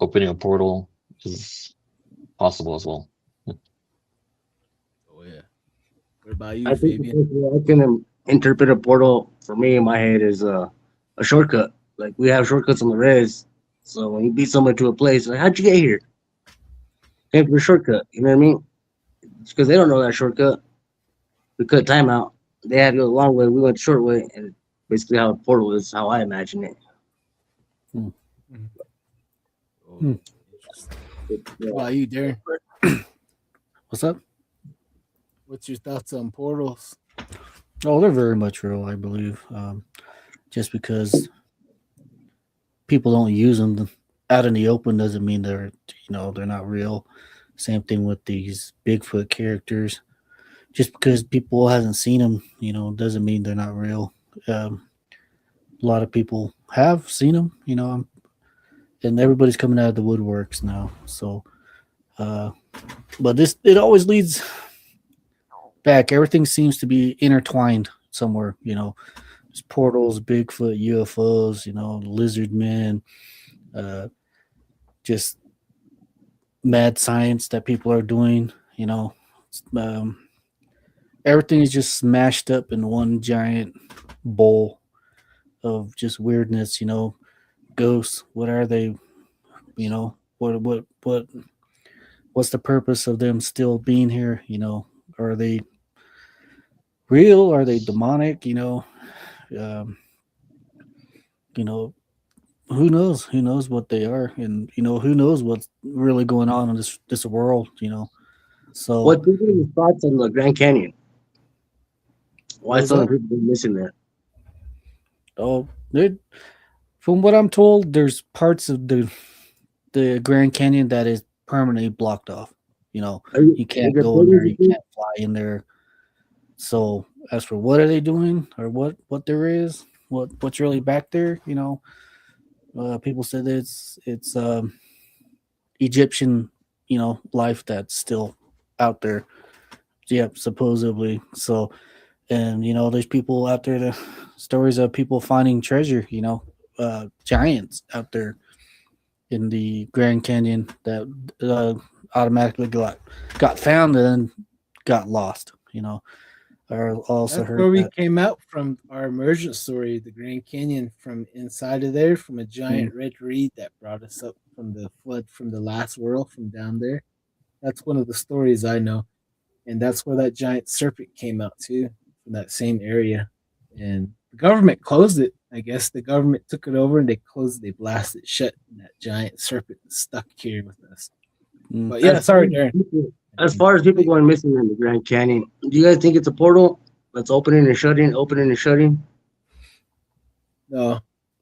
opening a portal is possible as well. Oh yeah. What about you, I think Fabian? I can interpret a portal for me in my head as a shortcut. Like we have shortcuts on the res. So when you beat someone to a place, like how'd you get here? Came through a shortcut. You know what I mean? It's because they don't know that shortcut. We cut time out. They had to go the long way. We went the short way, and basically how a portal is, how I imagine it. Oh, Hmm. What about you, Darren? What's up? What's your thoughts on portals? Oh, they're very much real, I believe. Just because people don't use them out in the open doesn't mean they're not real. Same thing with these Bigfoot characters. Just because people hasn't seen them, doesn't mean they're not real. A lot of people have seen them, and everybody's coming out of the woodworks now. So, but it always leads back. Everything seems to be intertwined somewhere. There's portals, Bigfoot, UFOs, lizard men, just mad science that people are doing. Everything is just smashed up in one giant bowl of just weirdness. Ghosts. What are they? What's the purpose of them still being here? Are they real? Are they demonic? Who knows? Who knows what they are, and who knows what's really going on in this world? So What do you think thoughts on the Grand Canyon? Why What's some that? people missing that? From what I'm told, there's parts of the Grand Canyon that is permanently blocked off. You can't go in there, you can't fly in there. So as for what are they doing or what there is, what's really back there, people said it's Egyptian, life that's still out there. Yep, supposedly. So, and there's people out there that stories of people finding treasure. Giants out there in the Grand Canyon that automatically got found and then got lost. I also That's heard where we that. came out from our emergent story, the Grand Canyon, from inside of there, from a giant red reed that brought us up from the flood from the last world from down there. That's one of the stories I know. And that's where that giant serpent came out too, from that same area. And the government closed it. I guess the government took it over and they closed it, they blasted it shut. And that giant serpent is stuck here with us. Mm. But yeah, sorry, Darren. As far as people going missing in the Grand Canyon, do you guys think it's a portal that's opening and shutting, opening and shutting? No,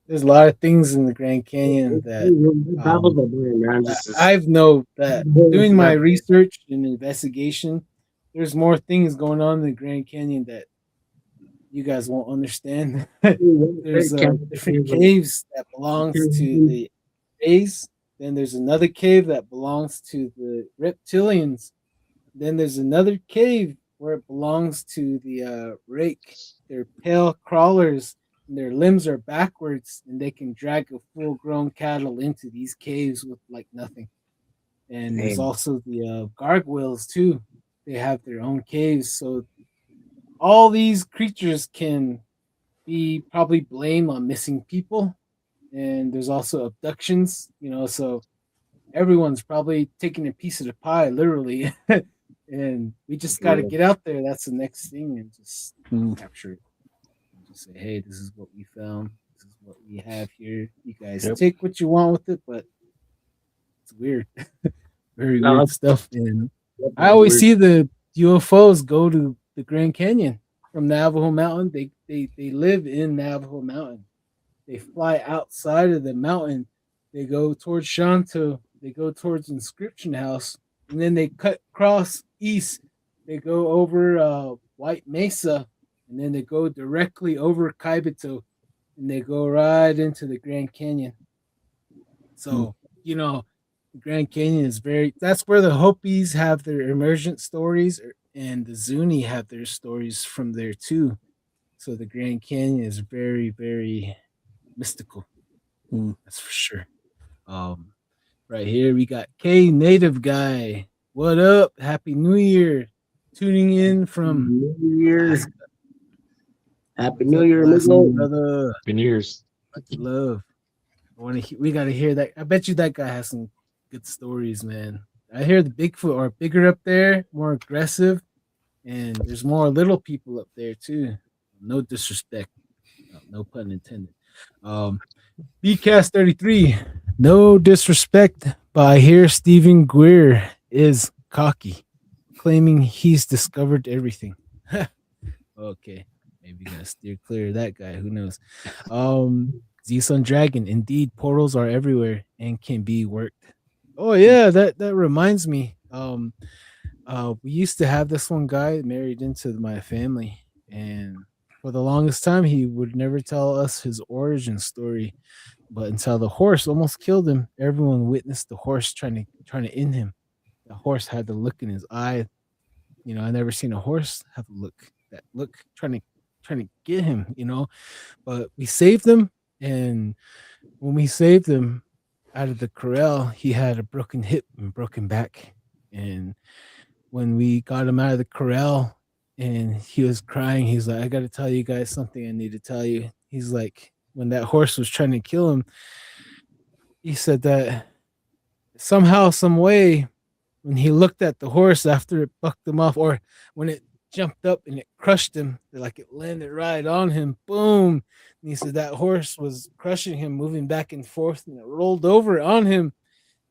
there's a lot of things in the Grand Canyon that I've know that doing my research and investigation, there's more things going on in the Grand Canyon that you guys won't understand. There's different caves that belongs to the A's. Then there's another cave that belongs to the reptilians. Then there's another cave where it belongs to the rake. They're pale crawlers, and their limbs are backwards, and they can drag a full-grown cattle into these caves with like nothing. And there's also the gargoyles too. They have their own caves, so all these creatures can be probably blamed on missing people. And there's also abductions, so everyone's probably taking a piece of the pie, literally. And we just got to get out there. That's the next thing, and just capture it. And just say, hey, this is what we found. This is what we have here. You guys take what you want with it, but it's weird. Very weird stuff. And I always see the UFOs go to the Grand Canyon from Navajo Mountain. They live in Navajo Mountain. They fly outside of the mountain. They go towards Shanto. They go towards Inscription House, and then they cut across east. They go over White Mesa, and then they go directly over Kaibito, and they go right into the Grand Canyon. So, the Grand Canyon is that's where the Hopis have their emergent stories, and the Zuni have their stories from there too. So the Grand Canyon is very, very mystical. That's for sure. Right here we got K Native Guy. What up? Happy New Year! Tuning in from New Year's. Happy New Year, brother. Happy New Year's. Much love. We got to hear that. I bet you that guy has some good stories, man. I hear the Bigfoot are bigger up there, more aggressive, and there's more little people up there too. No disrespect, no pun intended. BCast 33. No disrespect, but I hear Stephen Greer is cocky, claiming he's discovered everything. Okay, maybe gotta steer clear of that guy. Who knows? Z-Sun Dragon. Indeed, portals are everywhere and can be worked. Oh yeah, that reminds me. We used to have this one guy married into my family, and for the longest time he would never tell us his origin story. But until the horse almost killed him, everyone witnessed the horse trying to end him. The horse had the look in his eye. I never seen a horse have that look trying to get him. But we saved him, and when we saved him out of the corral, he had a broken hip and broken back. And when we got him out of the corral, and he was crying, he's like, "I got to tell you guys something. I need to tell you." He's like, when that horse was trying to kill him, he said that somehow, some way, when he looked at the horse after it bucked him off, or when it jumped up and it crushed him, like it landed right on him, boom. And he said that horse was crushing him, moving back and forth, and it rolled over on him.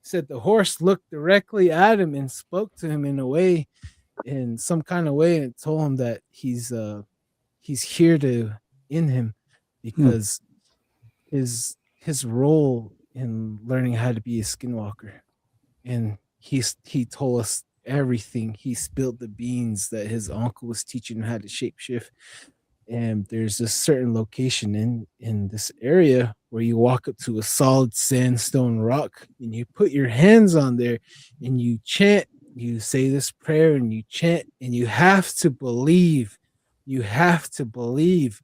He said the horse looked directly at him and spoke to him in some kind of way, and told him that he's here to end him, because his role in learning how to be a skinwalker. And he told us everything. He spilled the beans that his uncle was teaching him how to shapeshift. And there's a certain location in this area where you walk up to a solid sandstone rock and you put your hands on there and you chant, you say this prayer and you chant, and you have to believe. You have to believe,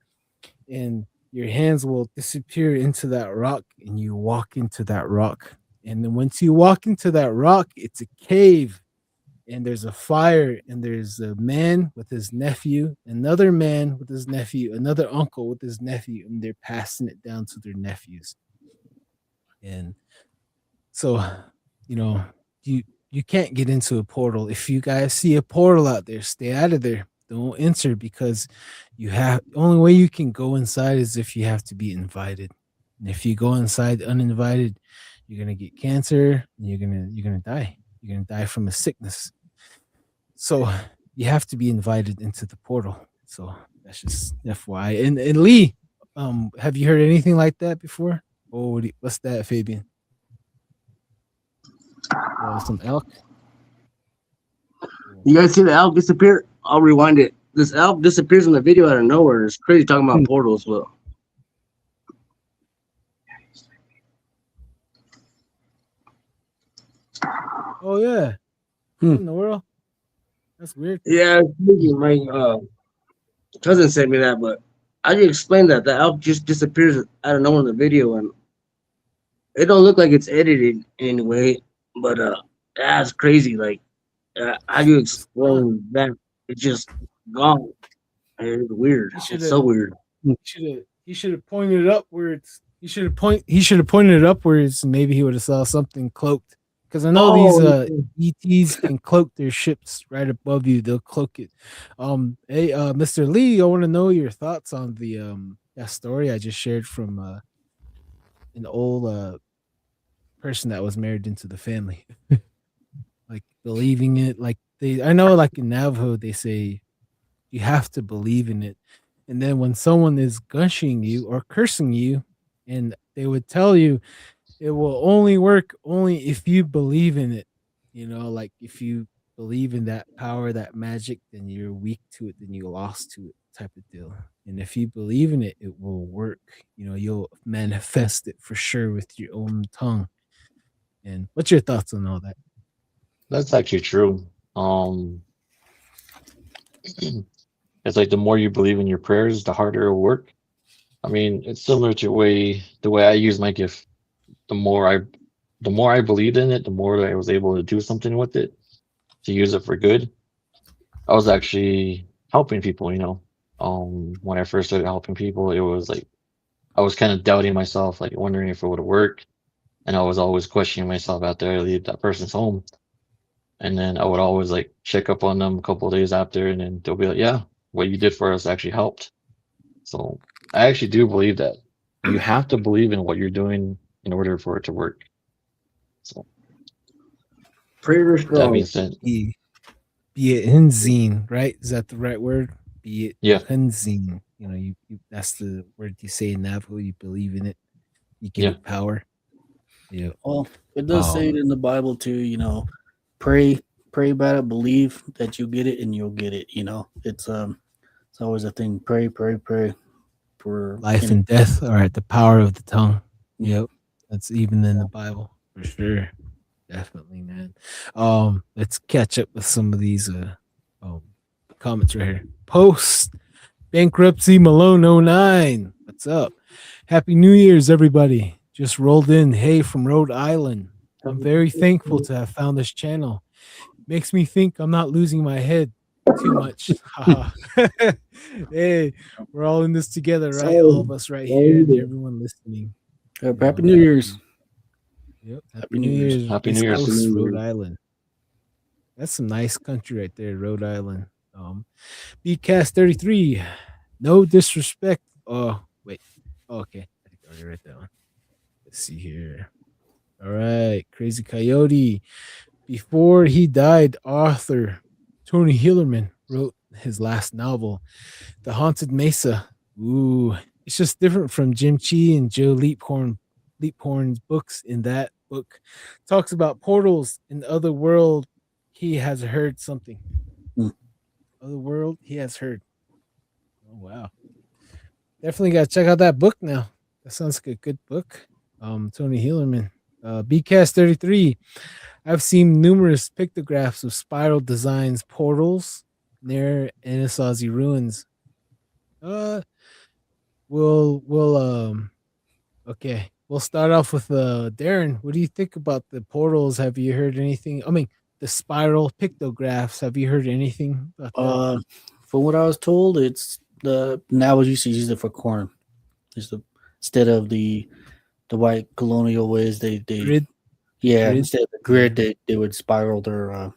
and your hands will disappear into that rock and you walk into that rock. And then once you walk into that rock, it's a cave, and there's a fire, and there's a man with his nephew, another man with his nephew, another uncle with his nephew, and they're passing it down to their nephews. And so, you know, you can't get into a portal. If you guys see a portal out there, stay out of there. Don't enter, because only way you can go inside is if you have to be invited. And if you go inside uninvited, you're gonna get cancer and you're gonna die. You're gonna die from a sickness. So you have to be invited into the portal. So that's just FYI. And Lee, have you heard anything like that before? Oh, what's that, Fabian? Some elk. You guys see the elk disappear? I'll rewind it. This elk disappears in the video out of nowhere. It's crazy talking about portals, but Oh yeah. What in the world? That's weird. yeah, it's crazy. My cousin sent me that, but how do you explain that? The elk just disappears out of nowhere in the video, and it don't look like it's edited anyway. But that's crazy. Like, how do you explain that? It's just gone. It's weird. It's so weird. He should have pointed it upwards. He should have pointed it upwards, and maybe he would have saw something cloaked. Because I know these ETs can cloak their ships right above you. They'll cloak it. Hey, Mr. Lee, I want to know your thoughts on the that story I just shared from an old person that was married into the family. Like believing it. Like I know, like in Navajo, they say you have to believe in it. And then when someone is gushing you or cursing you, and they would tell you, it will only work if you believe in it. You know, like if you believe in that power, that magic, then you're weak to it, then you lost to it, type of deal. And if you believe in it, it will work. You know, you'll manifest it for sure with your own tongue. And what's your thoughts on all that? That's actually true. It's like the more you believe in your prayers, the harder it'll work. I mean, it's similar to the way I use my gift. The more I believed in it, the more I was able to do something with it, to use it for good. I was actually helping people, you know. When I first started helping people, it was like I was kind of doubting myself, like wondering if it would work. And I was always questioning myself after I leave that person's home. And then I would always like check up on them a couple of days after, and then they'll be like, yeah, what you did for us actually helped. So I actually do believe that you have to believe in what you're doing in order for it to work. So Prayer that being said, Be it Hinzine, right? Is that the right word? Be it yeah, Hinzine. You know, you that's the word you say in Navajo. You believe in it. You give Yeah. it power. Yeah. Well, it does say it in the Bible too. You know, pray about it, believe that you get it, and you'll get it. You know, it's always a thing. Pray for Life and death are at the power of the tongue. Yep. That's even in the Bible for sure. Definitely, man. Let's catch up with some of these comments right here. Post Bankruptcy Malone 09. What's up? Happy New Year's, everybody. Just rolled in. Hey, from Rhode Island. I'm very thankful to have found this channel. Makes me think I'm not losing my head too much. Hey, we're all in this together, right? All of us right here and everyone listening. Happy New Year's. Yep. Happy New Year's. Happy New Year's. Coast, Rhode Island. That's some nice country right there, Rhode Island. BCast 33. No disrespect. Oh, wait. Oh, okay. I already read that one. Let's see here. All right. Crazy Coyote. Before he died, author Tony Hillerman wrote his last novel, The Haunted Mesa. Ooh, it's just different from Jim Chi and Joe Leaphorn's books. In that book, talks about portals in the other world. He has heard something. Other world, he has heard. Oh wow! definitely got to check out that book now. That sounds like a good book. Tony Hillerman, BCast 33. I've seen numerous pictographs of spiral designs, portals near Anasazi ruins. We'll okay. We'll start off with Darren. What do you think about the portals? Have you heard anything? I mean, the spiral pictographs. Have you heard anything about that? From what I was told, it's the now used to use it for corn. Instead of the white colonial ways, they Grid? yeah, Grid? instead of the grid, they would spiral their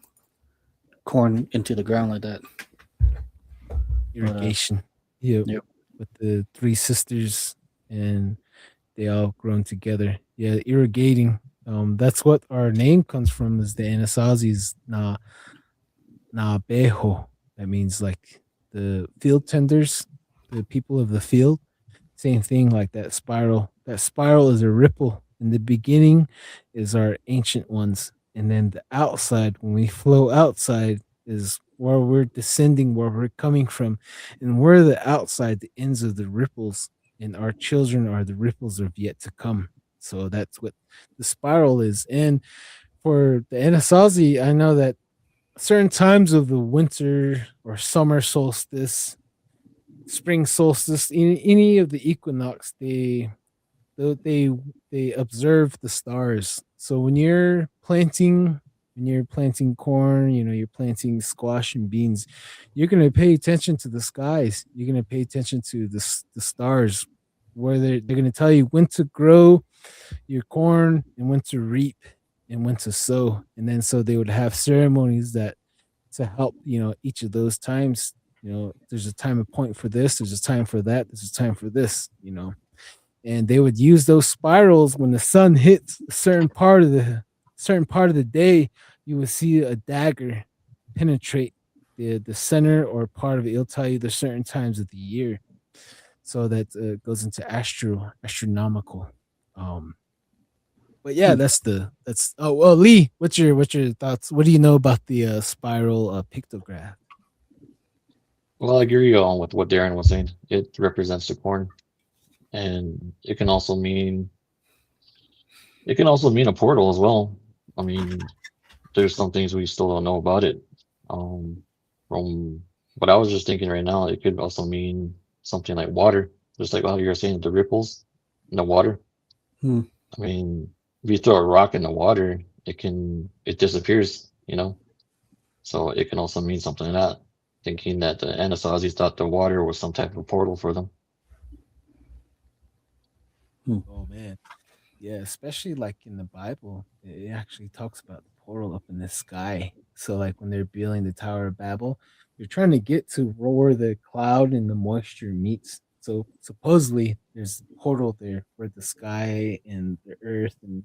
corn into the ground like that. Irrigation. Yep. With the three sisters, and they all grown together. Yeah, irrigating. That's what our name comes from, is the Anasazis na bejo. That means like the field tenders, the people of the field. Same thing, like that spiral. That spiral is a ripple. In the beginning is our ancient ones, and then the outside, when we flow outside, is where we're descending, where we're coming from, and we're the outside, the ends of the ripples, and our children are the ripples of yet to come. So that's what the spiral is. And for the Anasazi, I know that certain times of the winter or summer solstice, spring solstice, any of the equinox, they observe the stars. So when you're planting corn, you're planting squash and beans, you're going to pay attention to the skies. You're going to pay attention to the stars, where they're going to tell you when to grow your corn and when to reap and when to sow. And then so they would have ceremonies that to help, each of those times. There's a time and point for this, there's a time for that, there's a time for this, and they would use those spirals. When the sun hits a certain part of the day, you would see a dagger penetrate the center or part of it. It'll tell you the certain times of the year, so that goes into astronomical. But yeah, that's Lee, what's your thoughts? What do you know about the spiral pictograph? Well, I agree on with what Darren was saying. It represents the corn, and it can also mean a portal as well. I mean, there's some things we still don't know about it. From what I was just thinking right now, it could also mean something like water, just like how you're saying the ripples in the water. I mean, if you throw a rock in the water, it disappears, So it can also mean something like that, thinking that the Anasazis thought the water was some type of portal for them. Oh man, yeah, especially like in the Bible, it actually talks about the portal up in the sky. So like when they're building the Tower of Babel, they're trying to get to where the cloud and the moisture meets. So supposedly there's a portal there where the sky and the earth and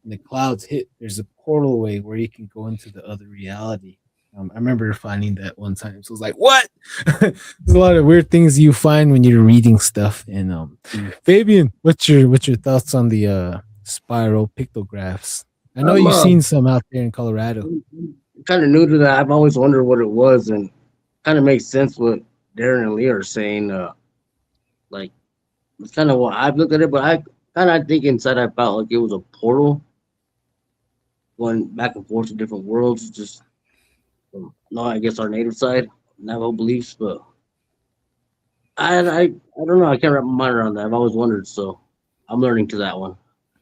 the clouds hit. There's a portal way where you can go into the other reality. I remember finding that one time. So I was like, what? There's a lot of weird things you find when you're reading stuff. And Fabian, what's your thoughts on the spiral pictographs? I know you've seen some out there in Colorado. I'm kind of new to that. I've always wondered what it was, and kind of makes sense what Darren and Lee are saying. Like, it's kind of what I've looked at it, but I kind of think inside I felt like it was a portal going back and forth to different worlds. Just, no, I guess our native side, Navajo beliefs, but I don't know. I can't wrap my mind around that. I've always wondered, so I'm learning to that one.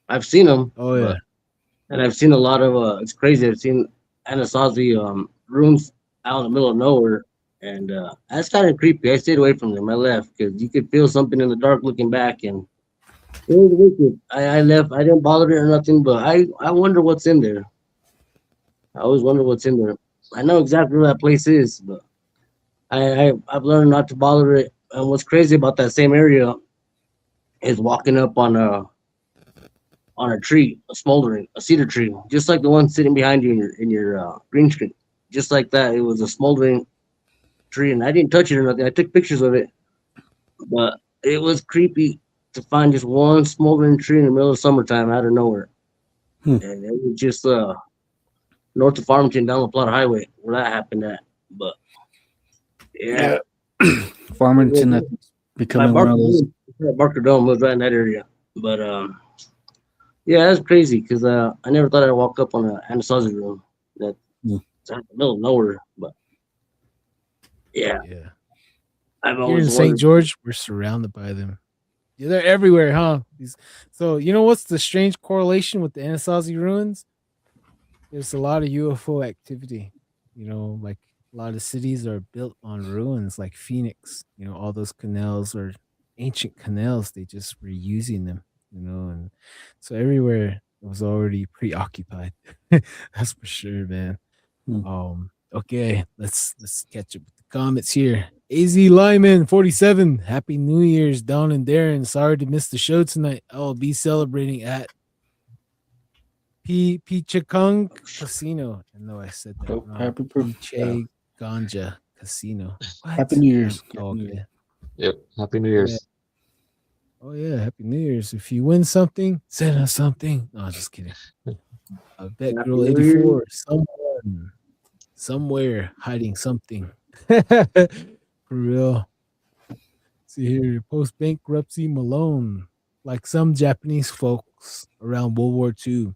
I've seen them. Oh yeah. And I've seen a lot of it's crazy. I've seen Anasazi ruins out in the middle of nowhere, and that's kind of creepy. I stayed away from them. I left because you could feel something in the dark looking back, and it was wicked. I left. I didn't bother it or nothing, but I wonder what's in there. I always wonder what's in there. I know exactly where that place is, but I've learned not to bother it. And what's crazy about that same area is walking up on a tree, a cedar tree, just like the one sitting behind you in your green screen. Just like that, it was a smoldering tree, and I didn't touch it or nothing. I took pictures of it, but it was creepy to find just one smoldering tree in the middle of summertime out of nowhere. And it was just north of Farmington, down the Plata Highway, where that happened at. But yeah. Farmington, that's becoming one of those Barker Dome was right in that area. But yeah, that's crazy because I never thought I'd walk up on an Anasazi room that's Hmm. out in the middle of nowhere. But yeah, Yeah. I've Here in always St. wondered. George, we're surrounded by them. Yeah, they're everywhere, huh? So you know what's the strange correlation with the Anasazi ruins? There's a lot of UFO activity. You know, like a lot of cities are built on ruins, like Phoenix. You know, all those canals are ancient canals. They just were using them. You know, and so everywhere was already preoccupied. That's for sure, man. Hmm. Okay, let's catch up with the comments here. AZ Lyman 47. Happy New Year's, Don and Darren. Sorry to miss the show tonight. I'll be celebrating at Pichakung Casino. I know I said that Oh, wrong. happy birthday. Piche Ganja Casino. What? Happy New Year's. Oh, Happy New okay. Yep. Happy New Yeah. Year's. Oh yeah, Happy New Year's. If you win something, send us something. No, just kidding. Bet Happy Girl New 84. Someone somewhere hiding something. For real. See here, post bankruptcy Malone. Like some Japanese folks around World War II,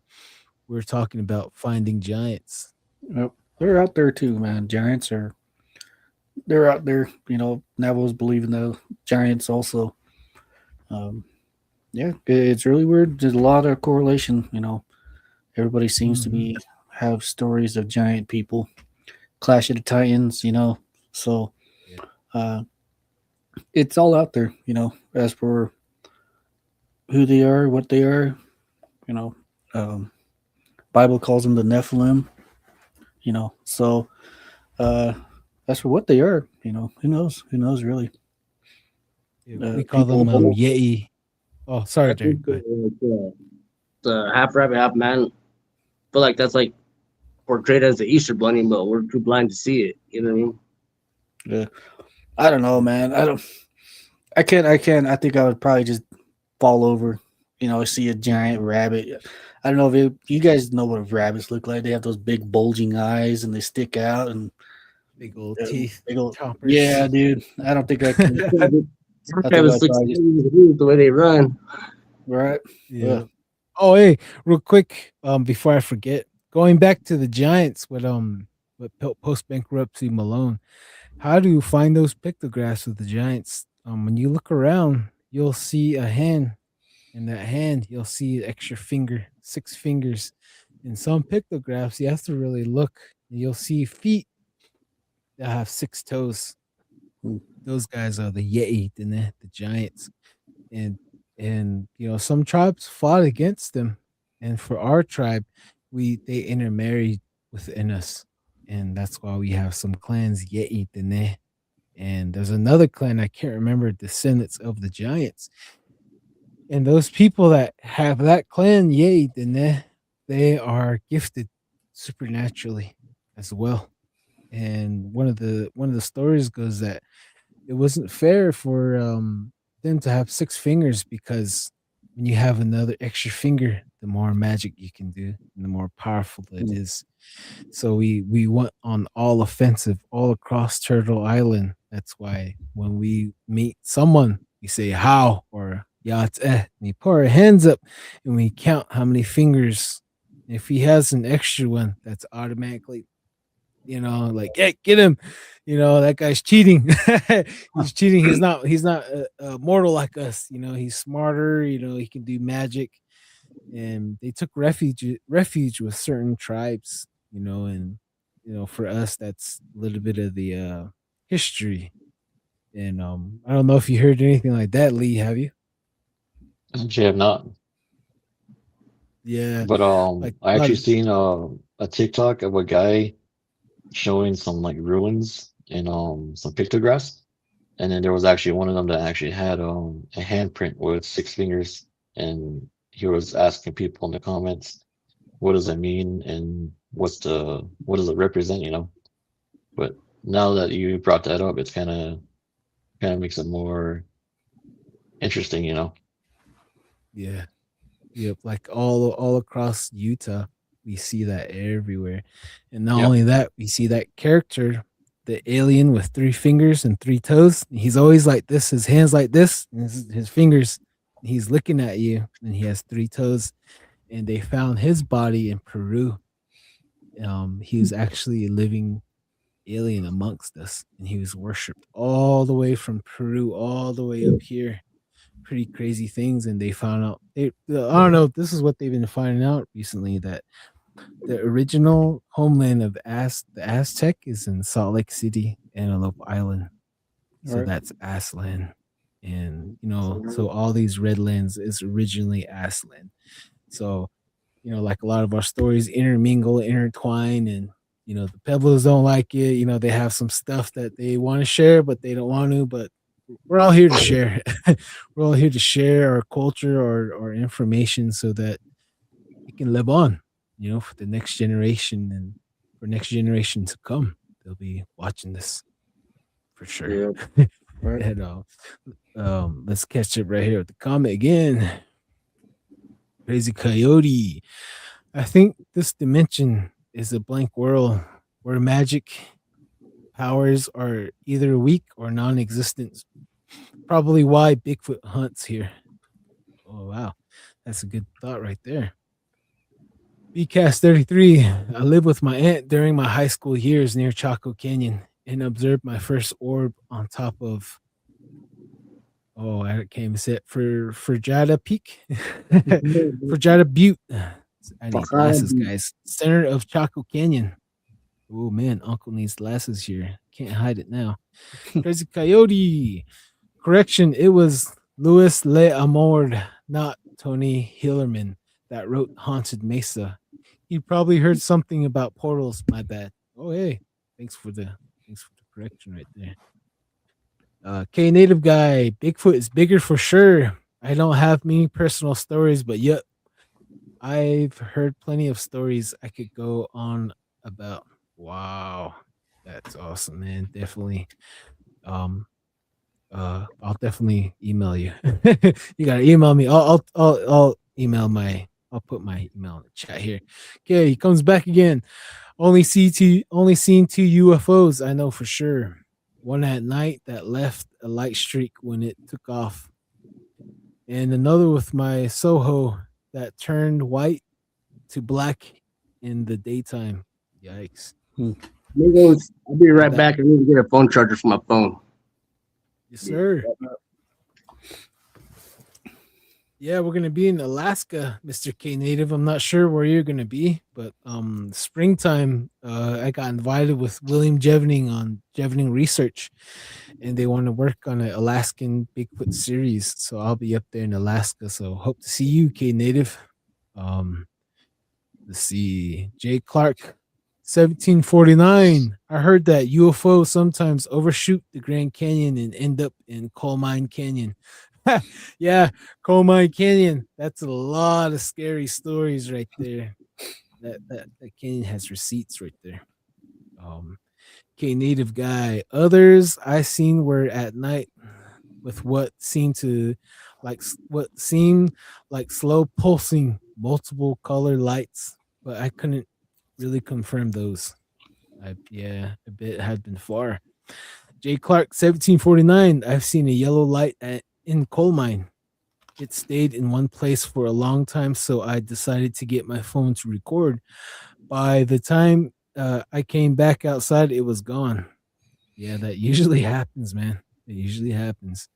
we're talking about finding giants. Yep. They're out there too, man. Giants are they're out there. You know, Navajos believe in the giants also. Yeah, it's really weird. There's a lot of correlation. You know, everybody seems to be have stories of giant people. Clash of the Titans. You know, so Yeah. it's all out there. You know, as for who they are, what they are. You know, Bible calls them the Nephilim. You know, so that's for what they are. You know, who knows? Who knows really? We call them Yei. Oh, sorry, I Jared. think Go ahead. the half rabbit, half man. I feel like that's like portrayed as the Easter bunny, but we're too blind to see it. You know what I mean? Yeah. I don't know, man. I can't. I think I would probably just fall over. You know, see a giant rabbit. I don't know if you guys know what rabbits look like. They have those big bulging eyes and they stick out and Big old teeth. big old. Choppers. Yeah, dude. I don't think I can. I think Travis I'd looks probably just, the way they run. right. Yeah. Oh, hey, real quick, before I forget, going back to the Giants with post bankruptcy Malone, how do you find those pictographs of the Giants? When you look around, you'll see a hand. In that hand, you'll see an extra finger, 6 fingers. In some pictographs, you have to really look. You'll see feet that have 6 toes. Those guys are the Yei, the Giants, and you know some tribes fought against them, and for our tribe, they intermarried within us, and that's why we have some clans Yei, and there's another clan I can't remember, descendants of the Giants, and those people that have that clan Yei, they are gifted supernaturally as well. And one of the stories goes that it wasn't fair for them to have 6 fingers because when you have another extra finger, the more magic you can do and the more powerful it is. So we went on all offensive all across Turtle Island. That's why when we meet someone, we say how or yat and we put our hands up and we count how many fingers. If he has an extra one, that's automatically, you know, like, hey, get him, you know, that guy's cheating. He's cheating. He's not mortal like us, you know, he's smarter, you know, he can do magic. And they took refuge with certain tribes, you know, and you know, for us that's a little bit of the history. And I don't know if you heard anything like that, Lee, have you? Actually, have not. Yeah. But Like I actually seen a TikTok of a guy showing some like ruins and some pictographs, and then there was actually one of them that actually had a handprint with 6 fingers, and he was asking people in the comments, what does it mean and what does it represent, you know? But now that you brought that up, it's kind of makes it more interesting, you know? Yeah. Yep. Like all across Utah, we see that everywhere. And not Yep. only that, we see that character the alien with 3 fingers and 3 toes. He's always like this, his hands like this, and his fingers. He's looking at you, and he has 3 toes. And they found his body in Peru. He was actually a living alien amongst us, and he was worshipped all the way from Peru all the way up here. Pretty crazy things. And they found out, I don't know, this is what they've been finding out recently, that the original homeland of the Aztec is in Salt Lake City, Antelope Island. So Right. that's Aslan. And so all these red lands is originally Aslan. So like a lot of our stories intermingle, intertwine, and the Pebbles don't like it. They have some stuff that they want to share, but they don't want to. But we're all here to share. We're all here to share our culture or information so that it can live on, for the next generation and for next generation to come. They'll be watching this for sure. Yeah. Right. And let's catch up right here with the comment again. Crazy Coyote. I think this dimension is a blank world where magic powers are either weak or non-existent. Probably why Bigfoot hunts here. Oh wow, that's a good thought right there. BCast 33. I lived with my aunt during my high school years near Chaco Canyon and observed my first orb on top of. Oh, I can't even say it. Fragata Peak. Fragata Butte. I need glasses, guys. Center of Chaco Canyon. Oh man, Uncle needs glasses here. Can't hide it now. Crazy Coyote. Correction, it was Louis L'Amour, not Tony Hillerman, that wrote Haunted Mesa. He probably heard something about portals. My bad. Oh hey, thanks for the correction right there. K Native Guy, Bigfoot is bigger for sure. I don't have many personal stories, but yep, I've heard plenty of stories I could go on about. Wow, that's awesome, man. Definitely. I'll definitely email you. You gotta email me. I'll email I'll put my email in the chat here. Okay, he comes back again. Only seen 2 UFOs, I know for sure. One at night that left a light streak when it took off, and another with my Soho that turned white to black in the daytime. Yikes. Amigos, I'll be right back. I need to get a phone charger for my phone. Yes, sir. Yeah, we're gonna be in Alaska, Mr. K Native. I'm not sure where you're gonna be, but springtime, I got invited with William Jevening on Jevening Research, and they want to work on an Alaskan Bigfoot series. So I'll be up there in Alaska. So hope to see you, K Native. Let's see, Jay Clark, 1749. I heard that UFO sometimes overshoot the Grand Canyon and end up in Coal Mine Canyon. Yeah, Coal Mine Canyon. That's a lot of scary stories right there. That canyon has receipts right there. K Native Guy. Others I seen were at night with what seemed like slow pulsing multiple color lights, but I couldn't really confirm those. A bit had been far. J. Clark, 1749. I've seen a yellow light in coal mine. It stayed in one place for a long time, so I decided to get my phone to record. By the time I came back outside, it was gone. Yeah, that usually happens, man. It usually happens.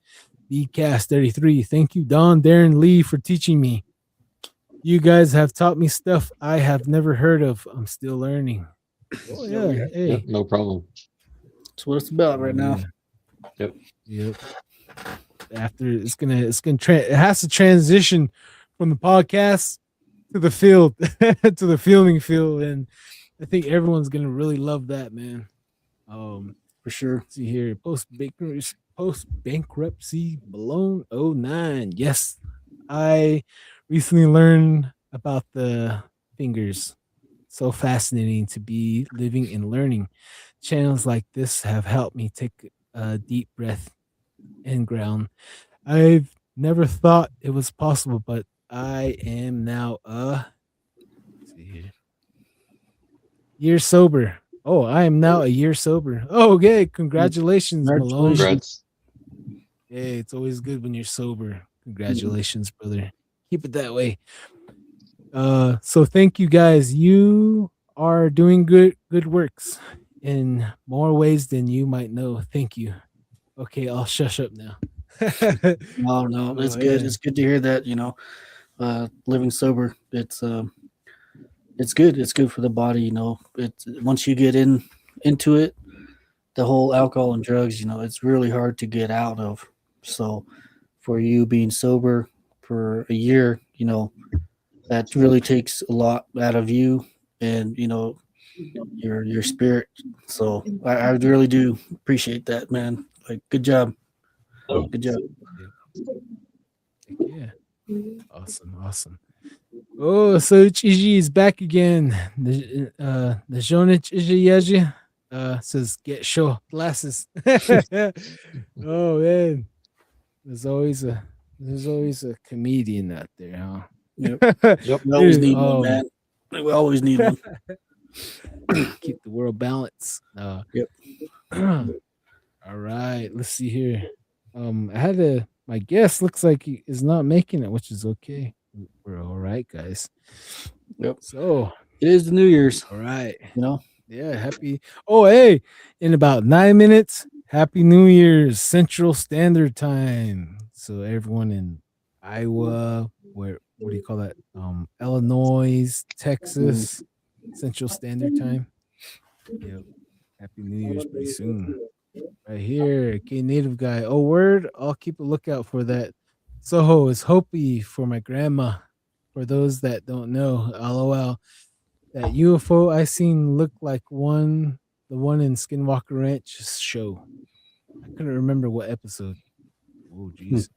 BCast 33. Thank you, Don, Darren, Lee, for teaching me. You guys have taught me stuff I have never heard of. I'm still learning. Oh yeah, hey. Yep, no problem. That's what it's about right now. Yep. After it has to transition from the podcast to the field, to the filming field, and I think everyone's gonna really love that, man. For sure. Let's see here, post bankruptcy Malone 09. Yes, I recently learned about the fingers. So fascinating to be living and learning. Channels like this have helped me take a deep breath and ground. I've never thought it was possible, but I am now let's see here, year sober. Oh, I am now a year sober. Oh, okay. Congratulations, Malone. Congratulations. Congrats. Hey, it's always good when you're sober. Congratulations, brother. Keep it that way. So thank you guys. You are doing good works in more ways than you might know. Thank you. Okay, I'll shush up now. No, it's Oh, good. yeah. It's good to hear that. Living sober. It's good. It's good for the body. It's once you get into it, the whole alcohol and drugs. It's really hard to get out of. So, for you being sober for a year, that really takes a lot out of you and your spirit. So I really do appreciate that, man. Like, good job. Good job. Yeah. Awesome. Oh, so Chiji is back again. The Jonah Chiji Yaji says get show glasses. Oh man. There's always a comedian out there, huh? Yep. Yep. We always Dude, need one, man. We always need one. keep the world balanced. Yep. All right, let's see here. My guest looks like he is not making it, which is okay. We're all right, guys. Yep. So, It is the New Year's. all right. Yeah. Happy. Oh, hey, in about 9 minutes, Happy New Year's Central Standard Time. So everyone in Iowa, what do you call that? Illinois, Texas, Central Standard Time. Yep. Happy New Year's pretty soon. Right here, okay, native guy. Oh, word. I'll keep a lookout for that. Soho is Hopi for my grandma. For those that don't know, LOL. That UFO I seen looked like the one in Skinwalker Ranch show. I couldn't remember what episode. Oh, jeez.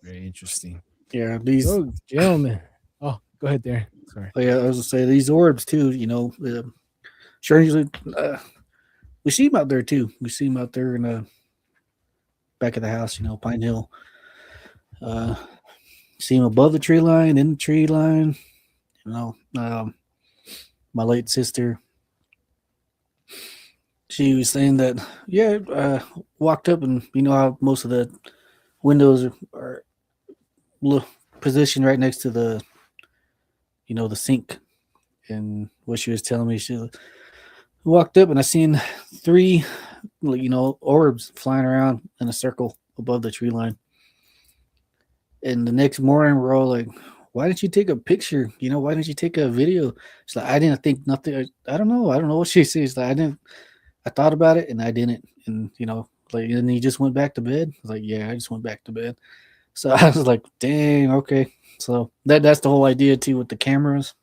Very interesting. Yeah. Oh, gentlemen. Oh, go ahead, Darren. Sorry. Oh, yeah, I was gonna say these orbs too. Strangely, we see them out there too. We see them out there in the back of the house. Pine Hill. See them above the tree line, in the tree line. My late sister. She was saying that, walked up and how most of the windows are positioned right next to the sink. And what she was telling me, she walked up and I seen 3 orbs flying around in a circle above the tree line. And the next morning we're all like, why didn't you take a picture? Why didn't you take a video? She's like, I didn't think nothing. I don't know what she says. Like, I thought about it and I didn't. And and he just went back to bed. I was like, yeah, I just went back to bed. So I was like, dang, okay. So that's the whole idea too with the cameras.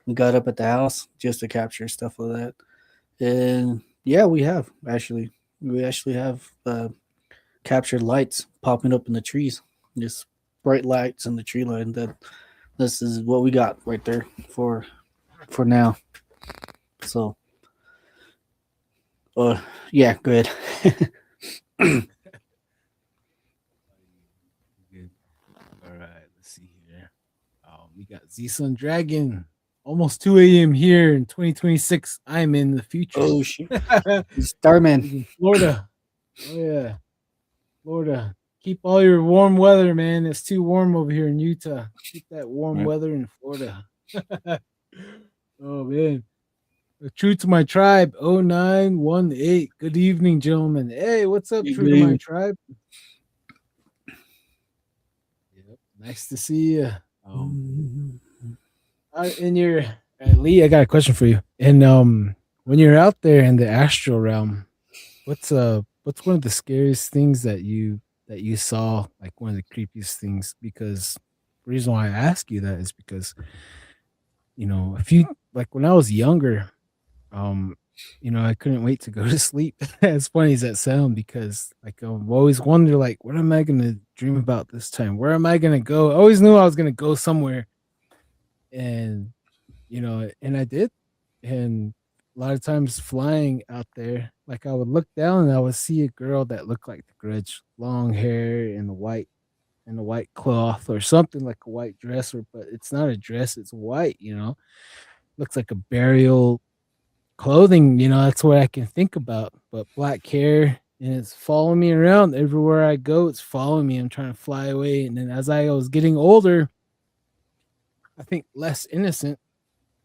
We got up at the house just to capture stuff like that. And yeah, we actually have captured lights popping up in the trees, just bright lights in the tree line. This is what we got right there for now. So, yeah, go ahead. Good. All right, let's see here. We got Z Sun Dragon. Almost 2 a.m. here in 2026. I'm in the future. Oh shit, Starman in Florida. Oh yeah, Florida. Keep all your warm weather, man. It's too warm over here in Utah. Keep that warm weather in Florida. Oh man. True to my tribe, 0918. Good evening, gentlemen. Hey, what's up, True to my tribe? Yep, nice to see you. In your Lee, I got a question for you. And when you're out there in the astral realm, what's one of the scariest things that you saw, like one of the creepiest things? Because the reason why I ask you that is because if you like when I was younger, I couldn't wait to go to sleep. As funny as that sound, because like I've always wondered, like, what am I gonna dream about this time? Where am I gonna go? I always knew I was gonna go somewhere. And and I did. And a lot of times flying out there, like I would look down and I would see a girl that looked like the Grudge, long hair and a white cloth or something, like a white dress, but it's not a dress, it's white, looks like a burial clothing, that's what I can think about. But black hair, and it's following me around everywhere I go. It's following me. I'm trying to fly away. And then as I was getting older, I think less innocent,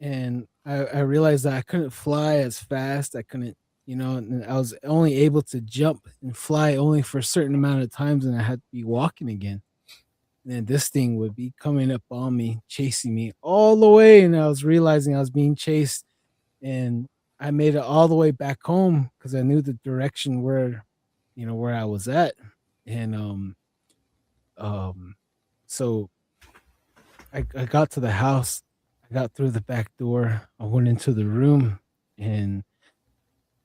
and I realized that I couldn't fly as fast. I couldn't, and I was only able to jump and fly only for a certain amount of times, and I had to be walking again. And then this thing would be coming up on me, chasing me all the way, and I was realizing I was being chased, and I made it all the way back home because I knew the direction where I was at, and um, so I got to the house. I got through the back door. I went into the room, and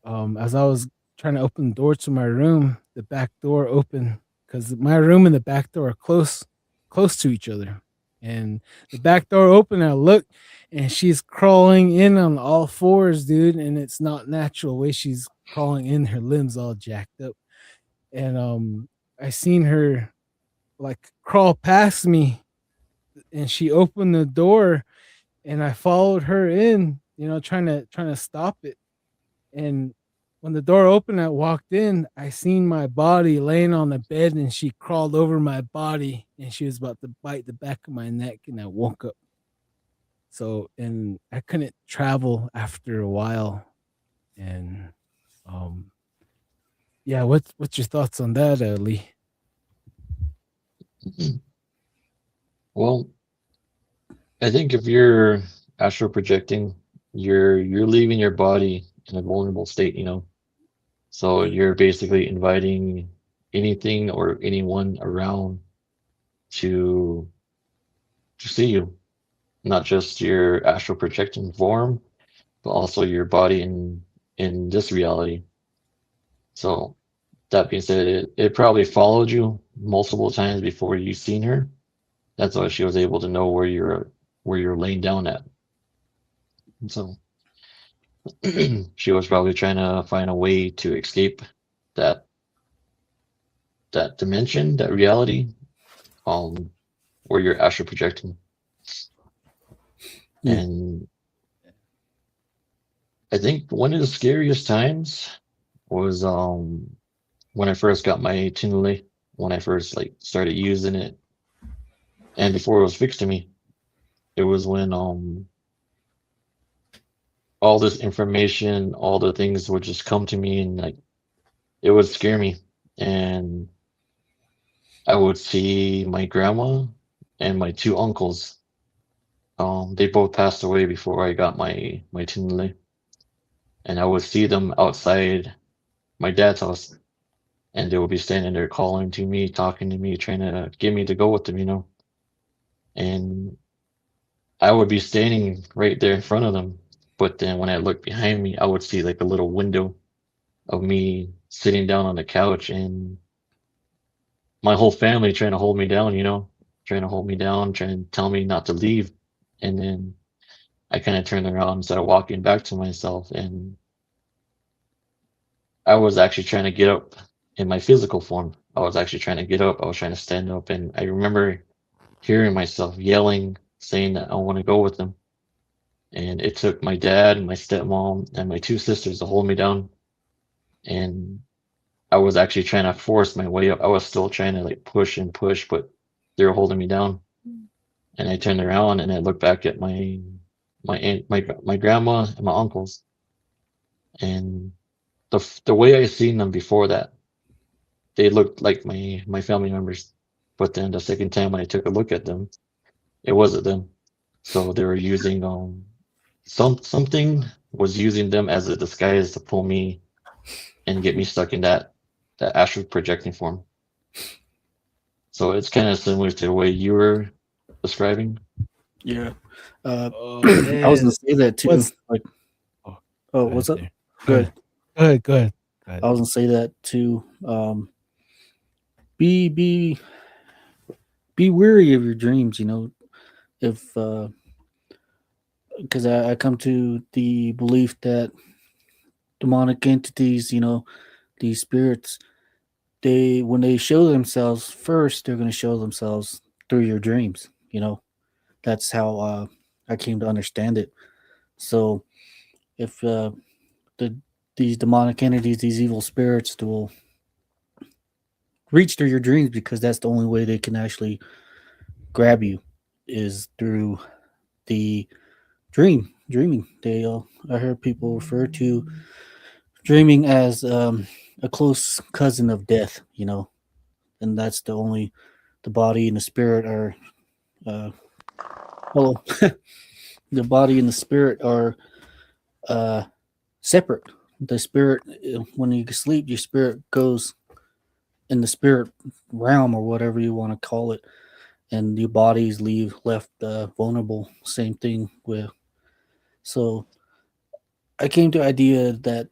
as I was trying to open the door to my room, the back door opened because my room and the back door are close to each other. And the back door opened. I looked, and she's crawling in on all fours, dude. And it's not natural the way she's crawling in. Her limbs all jacked up, and I seen her like crawl past me, and she opened the door, and I followed her in, trying to stop it. And when the door opened, I walked in. I seen my body laying on the bed, and she crawled over my body, and she was about to bite the back of my neck, and I woke up. So, and I couldn't travel after a while, and yeah, what's your thoughts on that, Lee? Well, I think if you're astral projecting, you're leaving your body in a vulnerable state, So you're basically inviting anything or anyone around to see you, not just your astral projecting form, but also your body in this reality. So that being said, it probably followed you multiple times before you seen her. That's why she was able to know where you're laying down at. And so she was probably trying to find a way to escape that dimension, that reality, where you're astral projecting. Yeah. And I think one of the scariest times was when I first got my Tinley, when I first started using it, and before it was fixed to me. It was when all this information, all the things would just come to me, and it would scare me. And I would see my grandma and my two uncles. They both passed away before I got my Tinley. And I would see them outside my dad's house, and they would be standing there calling to me, talking to me, trying to get me to go with them, And I would be standing right there in front of them, but then when I looked behind me, I would see a little window of me sitting down on the couch, and my whole family trying to hold me down, trying to hold me down, trying to tell me not to leave. And then I kind of turned around and started walking back to myself, and I was actually trying to get up in my physical form. I was actually trying to get up. I was trying to stand up, and I remember hearing myself yelling, saying that I want to go with them. And it took my dad, my stepmom, and my two sisters to hold me down. And I was actually trying to force my way up. I was still trying to push and push, but they were holding me down. And I turned around and I looked back at my aunt, my grandma and my uncles. And the way I seen them before that, they looked like my family members. But then the second time when I took a look at them, it wasn't them. So they were using something was using them as a disguise to pull me and get me stuck in that astral projecting form. So it's kind of similar to the way you were describing. Yeah. Oh, I was gonna say that too. What's- What's up? there. Good. Go ahead. I was gonna say that too. Be wary of your dreams. If because I come to the belief that demonic entities, these spirits, when they show themselves first, they're going to show themselves through your dreams. That's how I came to understand it. So if these demonic entities, these evil spirits, will reach through your dreams because that's the only way they can actually grab you is through the dreaming. I heard people refer to dreaming as a close cousin of death, and that's the body and the spirit are hello the body and the spirit are separate. The spirit, when you sleep, your spirit goes in the spirit realm or whatever you want to call it, and your bodies left vulnerable. Same thing with. So I came to the idea that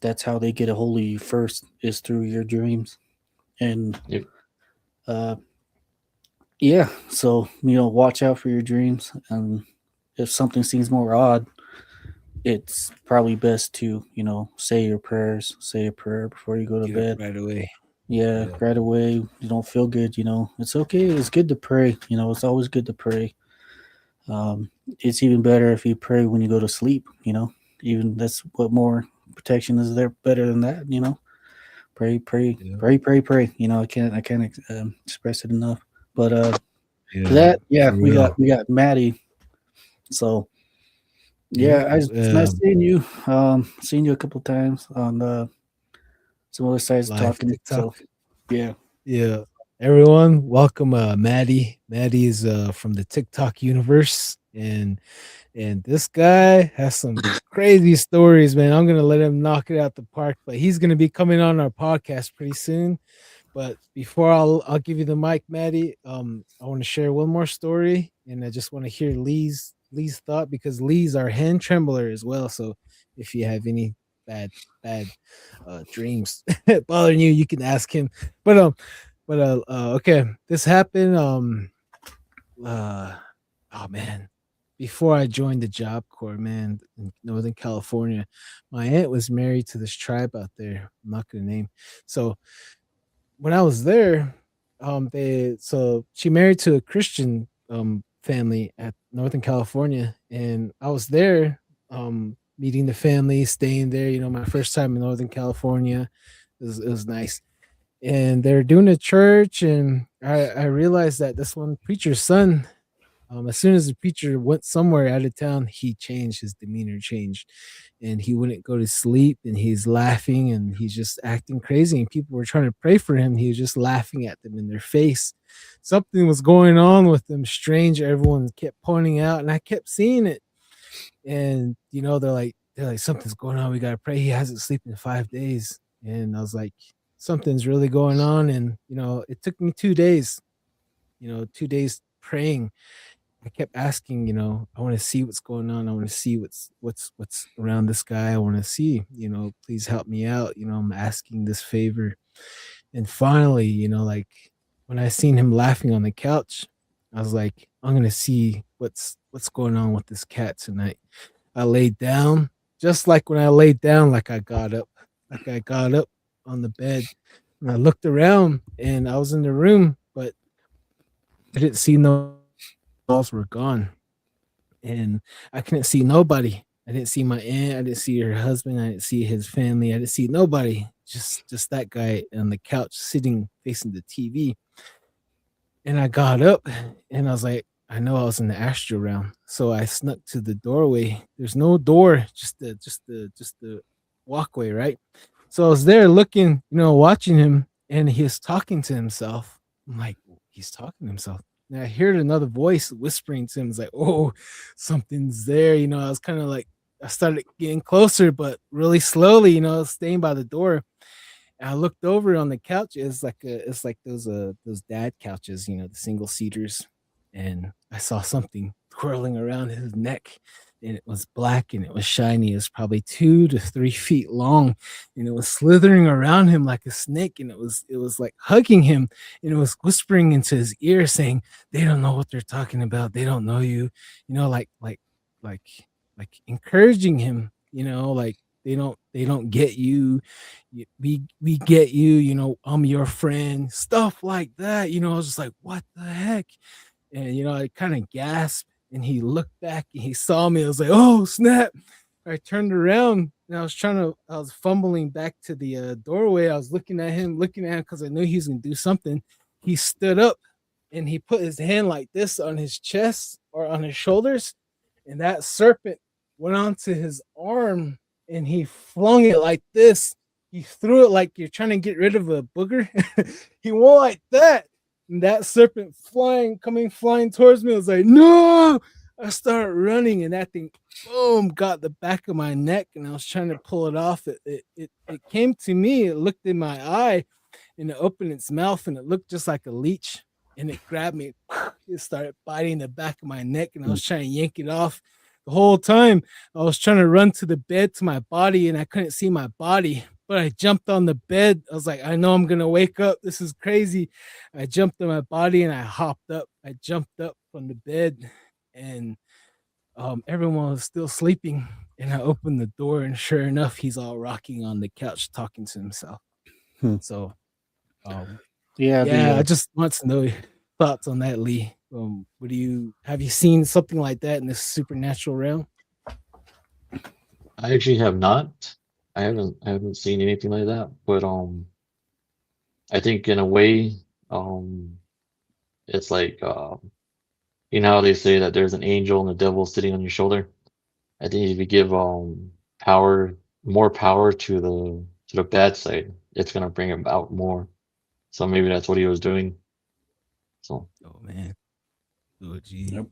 that's how they get a hold of you first is through your dreams, and Yep. yeah. So watch out for your dreams, and if something seems more odd, it's probably best to say your prayers, say a prayer before you go to Get up bed. right away. Yeah, Yeah. right away. You don't feel good, it's okay. It's good to pray. It's always good to pray. It's even better if you pray when you go to sleep. Even that's what more protection is there better than that. Pray, pray, Yeah. pray. I can't express it enough. But Yeah, for that, yeah, for we real. got Maddie. So Yeah, yeah, it's nice seeing you. Seen you a couple times on some other sites live talking. TikTok. So yeah. Yeah. Everyone, welcome Maddie. Maddie is from the TikTok universe, and this guy has some crazy stories, man. I'm gonna let him knock it out the park, but he's gonna be coming on our podcast pretty soon. But before I'll give you the mic, Maddie. I want to share one more story, and I just want to hear Lee's thought because Lee's our hand trembler as well. So if you have any bad dreams bothering you, you can ask him. But okay, this happened. Oh man, before I joined the Job Corps, man, in Northern California, my aunt was married to this tribe out there. I'm not gonna name. So when I was there, she married to a Christian family at Northern California, and I was there meeting the family, staying there. My first time in Northern California, it was nice. And they're doing a church, and I realized that this one preacher's son, as soon as the preacher went somewhere out of town, he changed. His demeanor changed, and he wouldn't go to sleep. And he's laughing, and he's just acting crazy. And people were trying to pray for him. He was just laughing at them in their face. Something was going on with them, strange. Everyone kept pointing out, and I kept seeing it. And they're like something's going on. We gotta pray. He hasn't slept in 5 days, and I was like, something's really going on. And it took me 2 days. 2 days praying. I kept asking, I want to see what's going on. I want to see what's around this guy. I want to see, please help me out. I'm asking this favor. And finally, like when I seen him laughing on the couch, I was like, I'm gonna see what's going on with this cat tonight. I laid down, just like when I laid down, like I got up on the bed, and I looked around, and I was in the room, but I didn't see no walls were gone, and I couldn't see nobody. I didn't see my aunt. I didn't see her husband. I didn't see his family. I didn't see nobody. Just that guy on the couch sitting facing the TV. And I got up, and I was like, I know I was in the astral realm. So I snuck to the doorway. There's no door, just the walkway, right? So I was there looking, watching him, and he was talking to himself. I'm like, he's talking to himself. And I heard another voice whispering to him. It's like, oh, something's there. I was kind of like, I started getting closer, but really slowly, staying by the door. And I looked over on the couch. It's like those dad couches, the single seaters. And I saw something twirling around his neck, and it was black and it was shiny. It was probably 2 to 3 feet long, and it was slithering around him like a snake. And it was like hugging him, and it was whispering into his ear, saying, "They don't know what they're talking about. They don't know you." Like encouraging him. Like they don't get you. We get you. I'm your friend. Stuff like that. I was just like, what the heck? And I kind of gasped, and he looked back and he saw me. I was like, oh snap. I turned around, and I was fumbling back to the doorway. I was looking at him because I knew he was gonna do something. He stood up and he put his hand like this on his chest or on his shoulders, and that serpent went onto his arm and he flung it like this. He threw it like you're trying to get rid of a booger. He went like that. And that serpent coming flying towards me. I was like, no. I started running, and that thing, boom, got the back of my neck, and I was trying to pull it off. It came to me, it looked in my eye, and it opened its mouth, and it looked just like a leech, and it grabbed me. It started biting the back of my neck, and I was trying to yank it off. The whole time, I was trying to run to the bed to my body, and I couldn't see my body. But I jumped on the bed. I was like, I know I'm gonna wake up. This is crazy. I jumped on my body and I hopped up. I jumped up from the bed, and everyone was still sleeping. And I opened the door, and sure enough, he's all rocking on the couch talking to himself. So, Yeah, I just want to know your thoughts on that, Lee. Have you seen something like that in this supernatural realm? I actually have not. I haven't seen anything like that. But I think in a way, it's like you know how they say that there's an angel and the devil sitting on your shoulder. I think if you give more power to the bad side, it's gonna bring about more. So maybe that's what he was doing. So Oh man. Oh gee. Yep.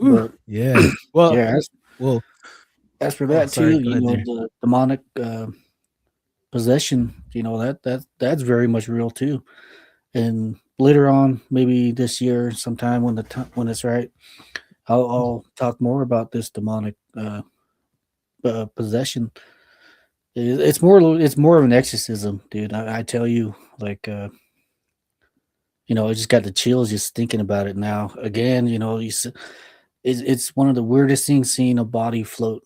Ooh, But yeah. Well, yeah, well, as for Oh, that sorry, too, go you ahead know, there. the demonic possession, you know, that's very much real too. And later on, maybe this year, sometime when it's right, I'll talk more about this demonic possession. It's more of an exorcism, dude. I tell you, like, you know, I just got the chills just thinking about it now. Again, you know, it's one of the weirdest things seeing a body float.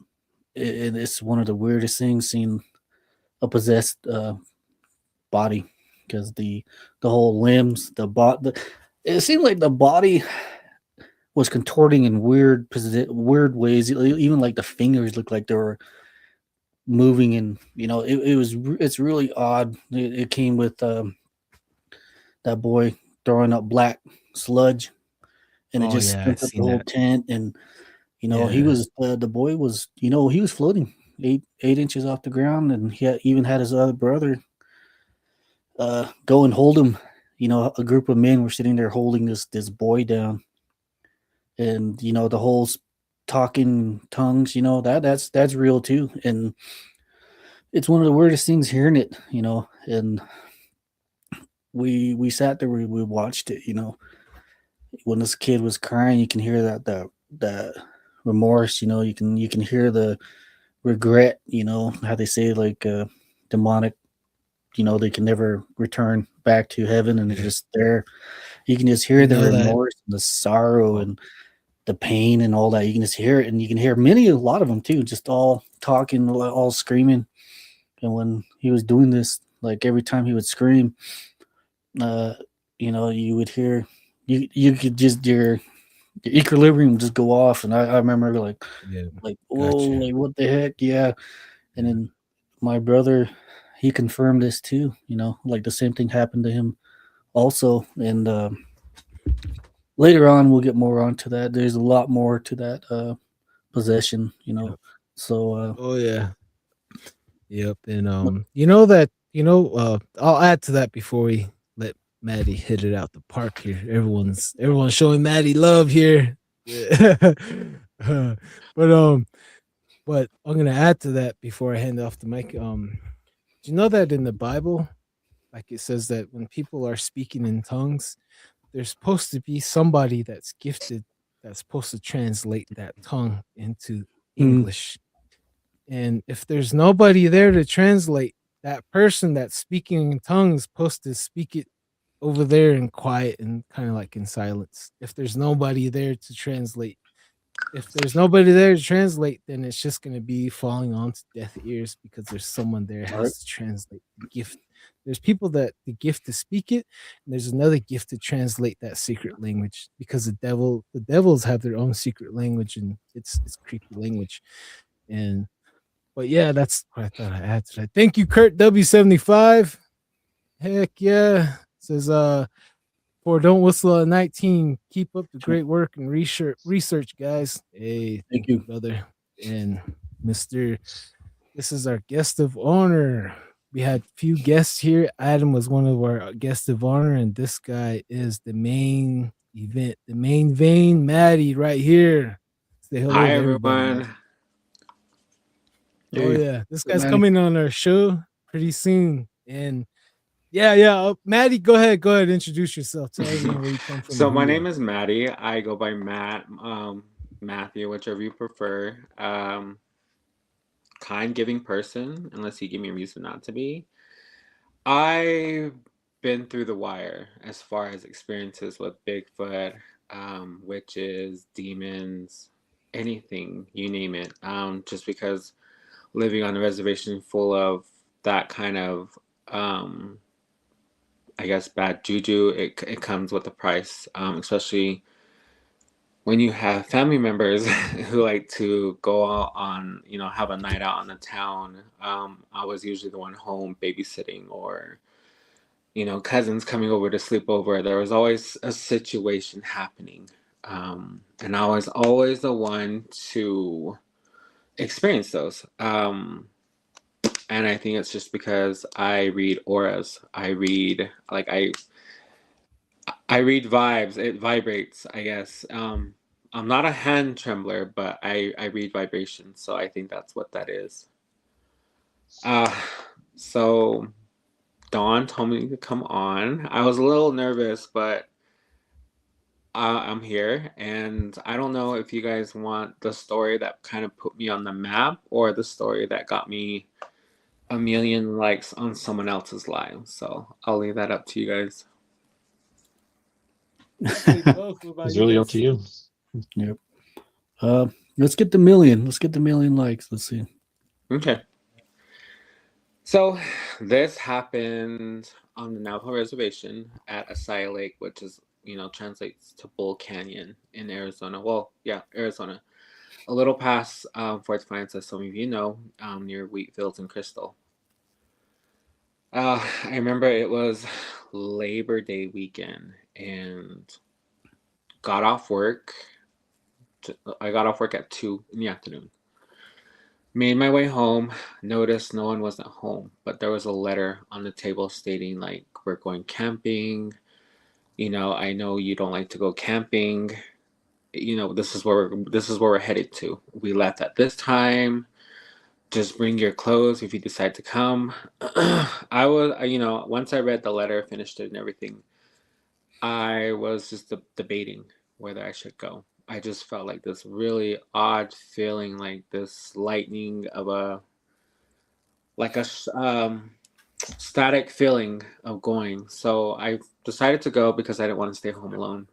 It's one of the weirdest things seeing a possessed body, because the whole limbs, it seemed like the body was contorting in weird ways. Even like the fingers looked like they were moving, and you know, it's really odd. It came with that boy throwing up black sludge, and it Oh just yeah, stunk I've up the seen whole that. tent. And you know, he Yeah. was the boy was, you know, he was floating 8 inches off the ground, and even had his other brother go and hold him. You know, a group of men were sitting there holding this boy down, and you know, the whole talking tongues. You know, that's real too, and it's one of the weirdest things hearing it. You know, and we sat there, we watched it. You know, when this kid was crying, you can hear that remorse. You know, you can hear the regret. You know how they say, like, demonic, you know, they can never return back to heaven, and they're just there. You can just hear You the know that. remorse and the sorrow Oh, and the pain and all that. You can just hear it, and you can hear a lot of them too, just all talking, all screaming. And when he was doing this, like every time he would scream, uh, you know, you would hear, you could just your equilibrium would just go off. And I remember yeah. whoa, Gotcha. like what the heck, yeah. And then my brother, he confirmed this too. You know, like the same thing happened to him also. And later on, we'll get more onto that. There's a lot more to that possession. You know, Yep. so Oh yeah. Yep. And I'll add to that before we let Maddie hit it out the park here. Everyone's showing Maddie love here. Yeah. But I'm gonna add to that before I hand off the mic. Do you know that in the Bible, like it says that when people are speaking in tongues, there's supposed to be somebody that's gifted that's supposed to translate that tongue into English. And if there's nobody there to translate, that person that's speaking in tongues supposed to speak it over there in quiet and kind of like in silence. If there's nobody there to translate, then it's just going to be falling onto deaf ears because there's someone there that has to translate the gift. There's people that the gift to speak it, and there's another gift to translate that secret language, because the devils have their own secret language, and it's creepy language. And But yeah, that's what I thought I had today. Thank you, Kurt W75. Heck yeah. Says for Don't Whistle at 19. Keep up the great work and research, guys. Hey, thank you, brother. And Mr. This is our guest of honor. We had few guests here. Adam was one of our guests of honor, and this guy is the main event, the main vein, Maddie, right here. Say hello Hi, to everybody, everyone. Maddie. Oh Hey, yeah, this hey, guy's Maddie. coming on our show pretty soon, and yeah. Maddie, go ahead, introduce yourself. Tell everyone where you come from. So and my who you name are. is Maddie. I go by Matt, Matthew, whichever you prefer. Kind, giving person, unless you give me a reason not to be. I've been through the wire as far as experiences with Bigfoot, witches, demons, anything, you name it. Just because living on a reservation full of that kind of I guess bad juju, it comes with a price, especially when you have family members who like to go out on, have a night out on the town. I was usually the one home babysitting, or cousins coming over to sleep over. There was always a situation happening, and I was always the one to experience those. And I think it's just because I read auras. I read I read vibes. It vibrates, I guess. I'm not a hand trembler, but I read vibrations, so I think that's what that is. So Dawn told me to come on. I was a little nervous, but I'm here, and I don't know if you guys want the story that kind of put me on the map or the story that got me a million likes on someone else's live. So I'll leave that up to you guys. It's really up to you. Yep. Let's get the million. Let's get the million likes. Let's see. Okay. So this happened on the Navajo Reservation at Asaya Lake, which is, translates to Bull Canyon in Arizona. Well, yeah, Arizona. A little past Fort Defiance, as some of you know, near Wheatfields and Crystal. I remember it was Labor Day weekend, and got off work. I got off work at 2 in the afternoon. Made my way home, noticed no one wasn't home, but there was a letter on the table stating, like, we're going camping. I know you don't like to go camping. This is where we're headed to. We left at this time. Just bring your clothes if you decide to come. I was, once I read the letter, finished it and everything, I was just debating whether I should go. I just felt like this really odd feeling, like this lightning of static feeling of going. So I decided to go because I didn't want to stay home alone.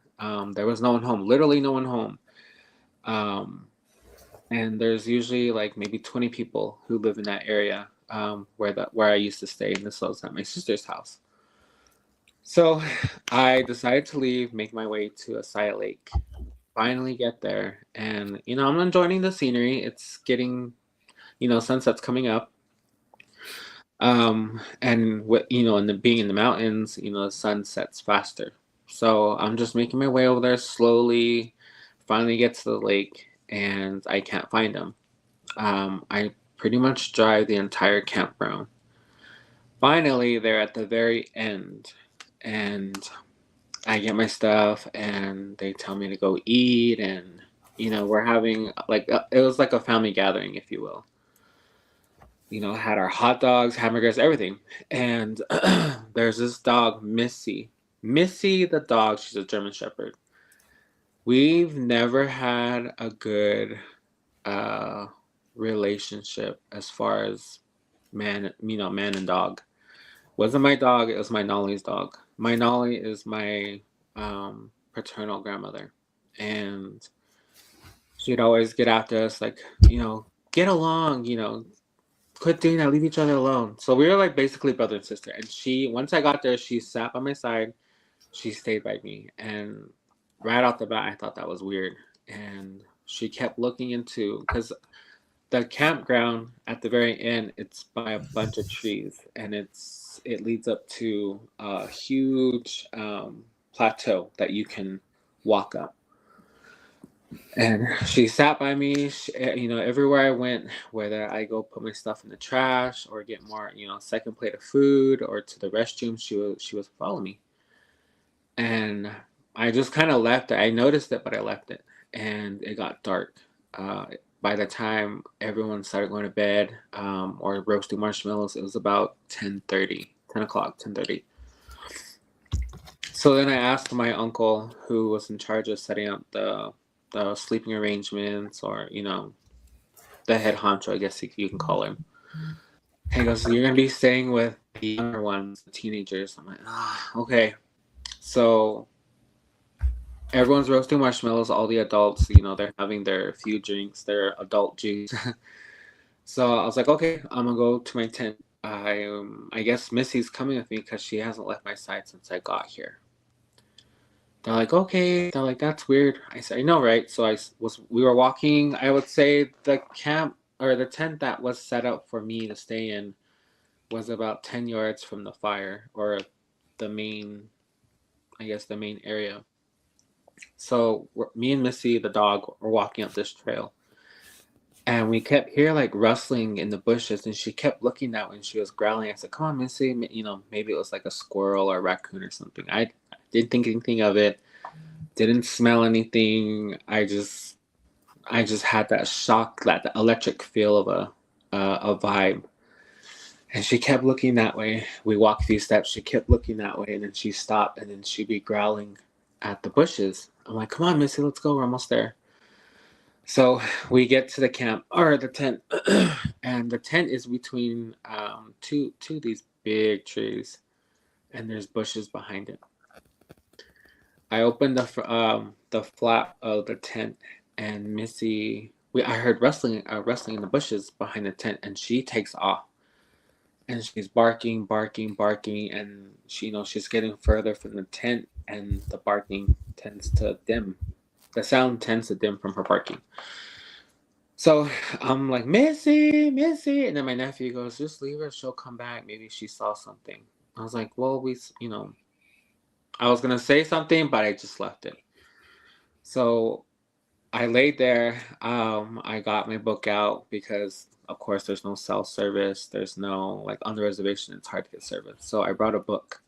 There was no one home, literally no one home. And there's usually like maybe 20 people who live in that area where I used to stay, and this was at my sister's house. So I decided to leave, make my way to Asaya Lake, finally get there. And, I'm enjoying the scenery. It's getting, sunset's coming up. And what, and being in the mountains, the sun sets faster. So I'm just making my way over there slowly, finally get to the lake, and I can't find them. I pretty much drive the entire campground. Finally, they're at the very end, and I get my stuff, and they tell me to go eat, and we're having it was like a family gathering, if you will. Had our hot dogs, hamburgers, everything, and there's this dog, Missy. Missy the dog. She's a German Shepherd. We've never had a good relationship as far as man and dog. Wasn't my dog, it was my Nolly's dog. My Nolly is my paternal grandmother, and she'd always get after us, like, get along, quit doing that, leave each other alone. So we were like basically brother and sister. And once I got there, she sat by my side, she stayed by me, and right off the bat I thought that was weird. And she kept looking into, because the campground at the very end, it's by a bunch of trees, and it leads up to a huge plateau that you can walk up. And she sat by me. Everywhere I went, whether I go put my stuff in the trash or get more, second plate of food or to the restroom, she was following me. And I just kind of left it. I noticed it, but I left it, and it got dark. By the time everyone started going to bed or roasting marshmallows, it was about 10 o'clock, 10:30. So then I asked my uncle, who was in charge of setting up the sleeping arrangements, or the head honcho, I guess you can call him. And he goes, "You're gonna be staying with the younger ones, the teenagers." I'm like, okay. So everyone's roasting marshmallows. All the adults, they're having their few drinks, their adult juice. So I was like, okay, I'm gonna go to my tent. I guess Missy's coming with me because she hasn't left my side since I got here. They're like, okay. They're like, that's weird. I said, I know, right? So we were walking. I would say the camp or the tent that was set up for me to stay in was about 10 yards from the fire, or the main area. So me and Missy, the dog, were walking up this trail, and we kept hearing like rustling in the bushes, and she kept looking that way, and she was growling. I said, "Come on, Missy, maybe it was like a squirrel or a raccoon or something." I didn't think anything of it. Didn't smell anything. I just had that shock, that electric feel of a vibe. And she kept looking that way. We walked a few steps. She kept looking that way, and then she stopped, and then she'd be growling at the bushes. I'm like, "Come on, Missy, let's go. We're almost there." So we get to the camp, or the tent, and the tent is between two of these big trees, and there's bushes behind it. I opened the flap of the tent, and Missy, I heard rustling in the bushes behind the tent, and she takes off, and she's barking, and she's getting further from the tent, and the barking tends to dim. The sound tends to dim from her barking. So I'm like, "Missy, Missy," and then my nephew goes, "Just leave her. She'll come back. Maybe she saw something." I was like, "Well, I was gonna say something, but I just left it." So I laid there. I got my book out because, of course, there's no cell service. There's no, like, on the reservation, it's hard to get service. So I brought a book.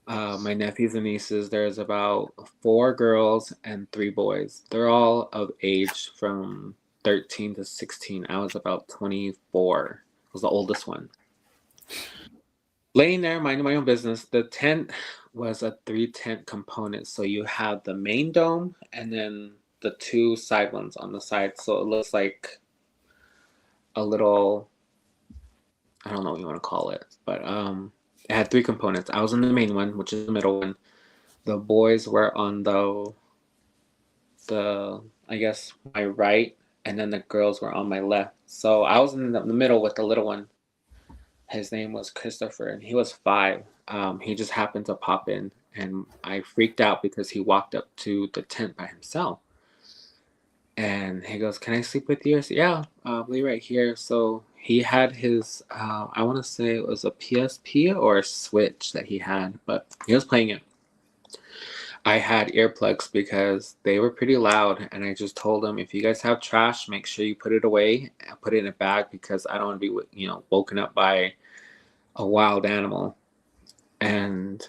My nephews and nieces, there's about 4 girls and 3 boys. They're all of age from 13 to 16. I was about 24. I was the oldest one. Laying there, minding my own business. The tent was a 3-tent component. So you have the main dome and then the 2 side ones on the side. So it looks like a little, I don't know what you want to call it, but it had 3 components. I was in the main one, which is the middle one. The boys were on the I guess my right, and then the girls were on my left. So I was in the middle with the little one. His name was Christopher, and he was 5. He just happened to pop in, and I freaked out because he walked up to the tent by himself. And he goes, "Can I sleep with you?" I said, "Yeah, I'll be right here." So he had his, I want to say it was a PSP or a Switch that he had, but he was playing it. I had earplugs because they were pretty loud, and I just told him, "If you guys have trash, make sure you put it away and put it in a bag because I don't want to be, woken up by a wild animal." And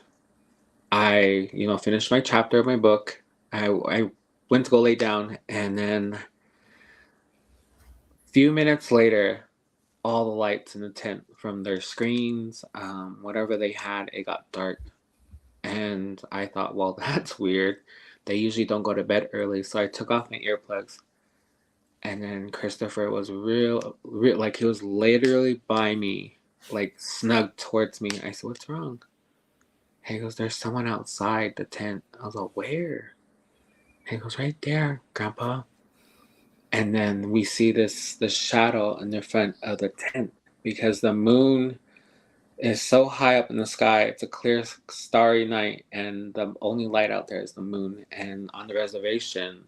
I, finished my chapter of my book. I went to go lay down, and then a few minutes later, all the lights in the tent from their screens, whatever they had, it got dark. And I thought, well, that's weird. They usually don't go to bed early. So I took off my earplugs. And then Christopher was real, like he was literally by me, like snug towards me. I said, "What's wrong?" He goes, "There's someone outside the tent." I was like, "Where?" He goes, "Right there, Grandpa." And then we see the shadow in the front of the tent because the moon is so high up in the sky. It's a clear, starry night, and the only light out there is the moon. And on the reservation,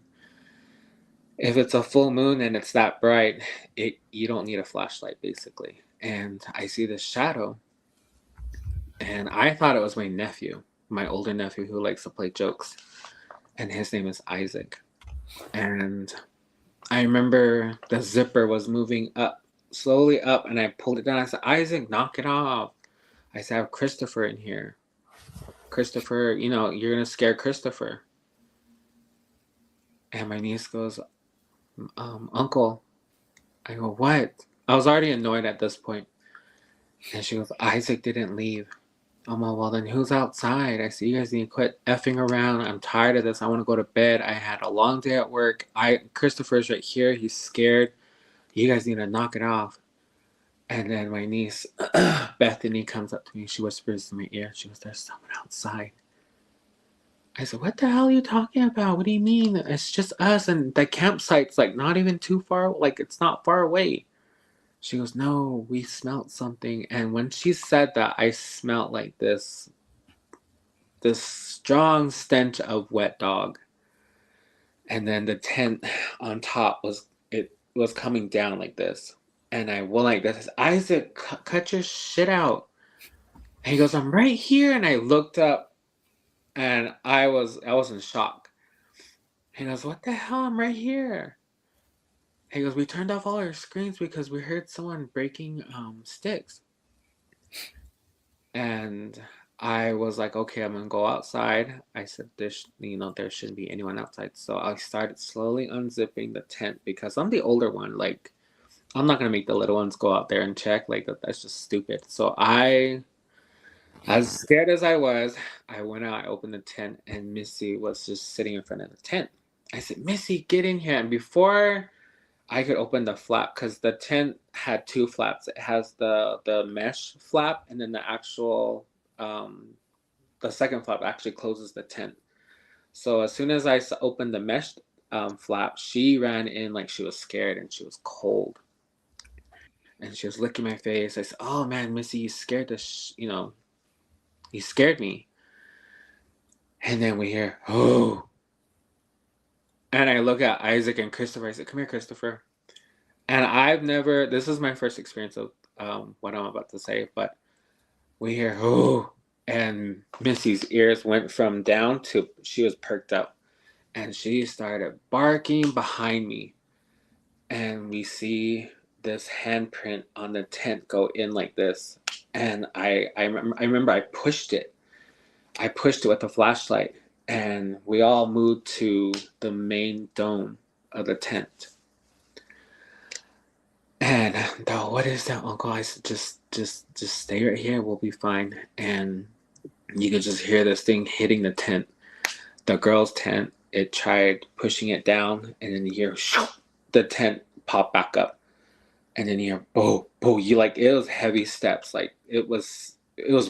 if it's a full moon and it's that bright, you don't need a flashlight basically. And I see this shadow, and I thought it was my nephew, my older nephew who likes to play jokes, and his name is Isaac. And I remember the zipper was moving up, slowly up, and I pulled it down. I said, Isaac, knock it off. I said, I have Christopher in here. Christopher, you know, you're going to scare Christopher. And my niece goes, Uncle. I go, what? I was already annoyed at this point. And she goes, Isaac didn't leave. I'm like, well, then who's outside? I said, you guys need to quit effing around. I'm tired of this. I want to go to bed. I had a long day at work. Christopher's right here. He's scared. You guys need to knock it off. And then my niece, Bethany, comes up to me. She whispers in my ear. She goes, there's someone outside. I said, what the hell are you talking about? What do you mean? It's just us. And the campsite's like not even too far. Like it's not far away. She goes, no, we smelled something. And when she said that, I smelled like this strong stench of wet dog. And then the tent on top was coming down like this. And I went like this. Isaac, cut your shit out. And he goes, I'm right here. And I looked up, and I was in shock. He goes, what the hell? I'm right here. He goes, we turned off all our screens because we heard someone breaking sticks. And I was like, okay, I'm gonna go outside. I said, there shouldn't be anyone outside. So I started slowly unzipping the tent because I'm the older one. Like, I'm not gonna make the little ones go out there and check. Like, that's just stupid. So as scared as I was, I went out, I opened the tent, and Missy was just sitting in front of the tent. I said, Missy, get in here. And before I could open the flap, because the tent had two flaps. It has the mesh flap, and then the actual, the second flap actually closes the tent. So as soon as I opened the mesh flap, she ran in like she was scared and she was cold. And she was licking my face. I said, oh man, Missy, you scared you scared me. And then we hear, oh. And I look at Isaac and Christopher. I said, come here, Christopher. And this is my first experience of what I'm about to say, but we hear, oh, and Missy's ears went from down to, she was perked up, and she started barking behind me. And we see this handprint on the tent go in like this. And I remember I pushed it. I pushed it with a flashlight, and we all moved to the main dome of the tent. And what is that, Uncle? I said, just stay right here. We'll be fine. And you could just hear this thing hitting the tent, the girl's tent. It tried pushing it down, and then you hear the tent pop back up, and then you hear boom, boom. You like, it was heavy steps. Like it was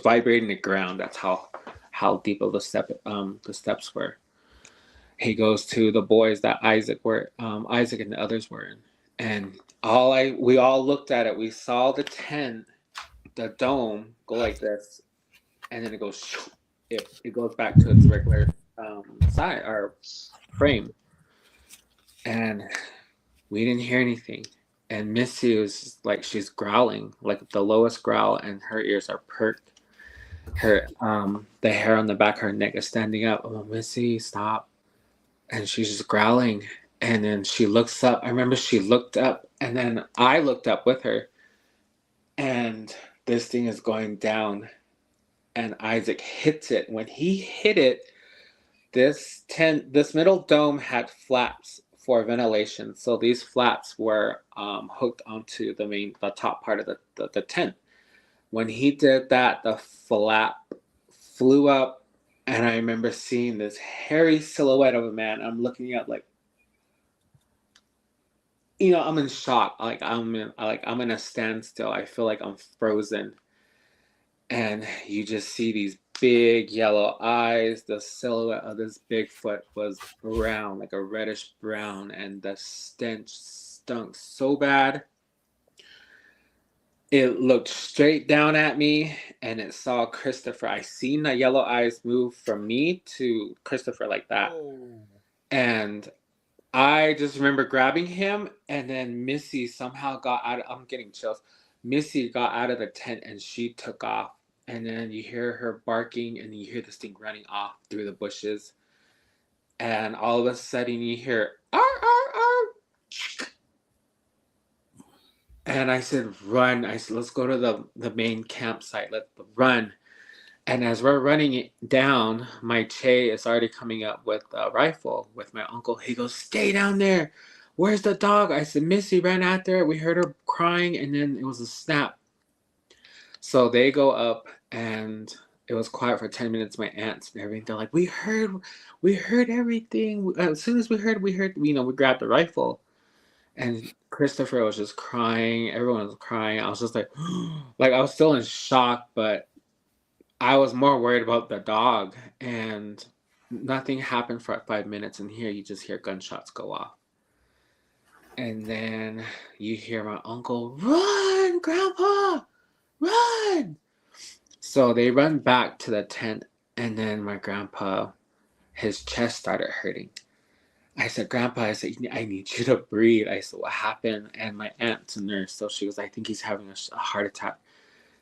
vibrating the ground. That's how deep of the steps were. He goes to the boys that Isaac and the others were in, and we all looked at it. We saw the tent, the dome go like this, and then it goes, it goes back to its regular side or frame, and we didn't hear anything. And Missy was like, she's growling like the lowest growl, and her ears are perked. Her the hair on the back of her neck is standing up. Oh, Missy, stop. And she's just growling. And then she looks up. I remember she looked up, and then I looked up with her. And this thing is going down, and Isaac hits it. When he hit it, this middle dome had flaps for ventilation. So these flaps were hooked onto the top part of the tent. When he did that, the flap flew up, and I remember seeing this hairy silhouette of a man. I'm looking at like, I'm in shock. I'm in a standstill. I feel like I'm frozen. And you just see these big yellow eyes. The silhouette of this Bigfoot was brown, like a reddish brown, and the stench stunk so bad. It looked straight down at me, and it saw Christopher. I seen the yellow eyes move from me to Christopher like that. Oh. And I just remember grabbing him, and then Missy somehow got out. I'm getting chills. Missy got out of the tent and she took off. And then you hear her barking, and you hear this thing running off through the bushes. And all of a sudden, you hear "ar ar ar," and I said, "Run!" I said, "Let's go to the main campsite. Let's run." And as we're running it down, my Che is already coming up with a rifle with my uncle. He goes, "Stay down there. Where's the dog?" I said, "Missy ran out there. We heard her crying, and then it was a snap." So they go up, and it was quiet for 10 minutes. My aunts and everything, they're like, we heard everything. As soon as we heard, we grabbed the rifle. And Christopher was just crying. Everyone was crying. I was just like, like I was still in shock, but I was more worried about the dog. And nothing happened for 5 minutes. And here you just hear gunshots go off. And then you hear my uncle, "Run, Grandpa, run!" So they run back to the tent. And then my grandpa, his chest started hurting. I said, "Grandpa," I said, "I need you to breathe." I said, "What happened?" And my aunt's a nurse, so she goes, "I think he's having a heart attack."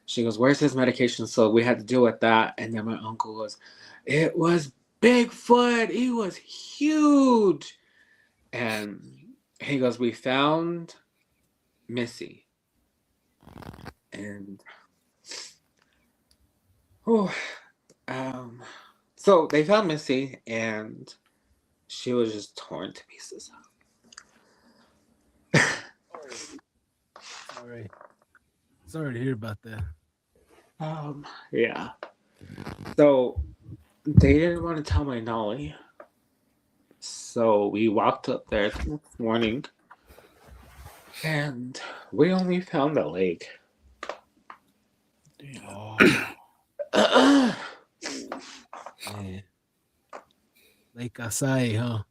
She goes, "Where's his medication?" So we had to deal with that. And then my uncle goes, "It was Bigfoot. He was huge." And he goes, "We found Missy." And so they found Missy, and she was just torn to pieces. All right. Sorry to hear about that. Yeah. So they didn't want to tell my Nolly. So we walked up there the next morning, and we only found the leg. Man. Lake Asai, huh?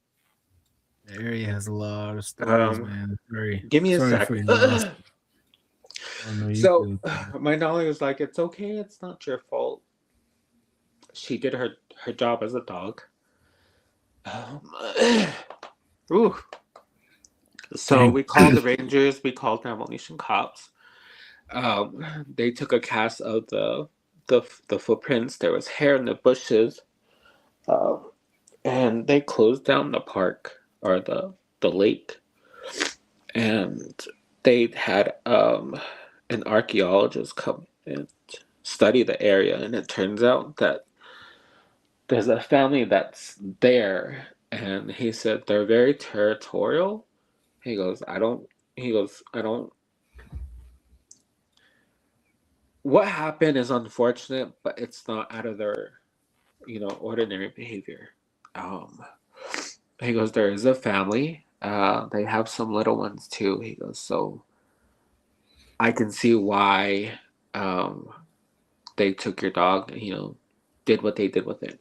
The area has a lot of stories, man. Sorry. Give me a Sorry sec. for your loss. Oh, no, you So good. my Nolly was like, "It's okay. It's not your fault. She did her job as a dog." Ooh. So Dang. we called the Rangers. We called Naval Nation cops. They took a cast of the footprints. There was hair in the bushes, and they closed down the park or the lake, and they had an archaeologist come and study the area, and it turns out that there's a family that's there, and he said they're very territorial. He goes, I don't. What happened is unfortunate, but it's not out of their, ordinary behavior. He goes, there is a family. They have some little ones too. He goes, so I can see why they took your dog, did what they did with it.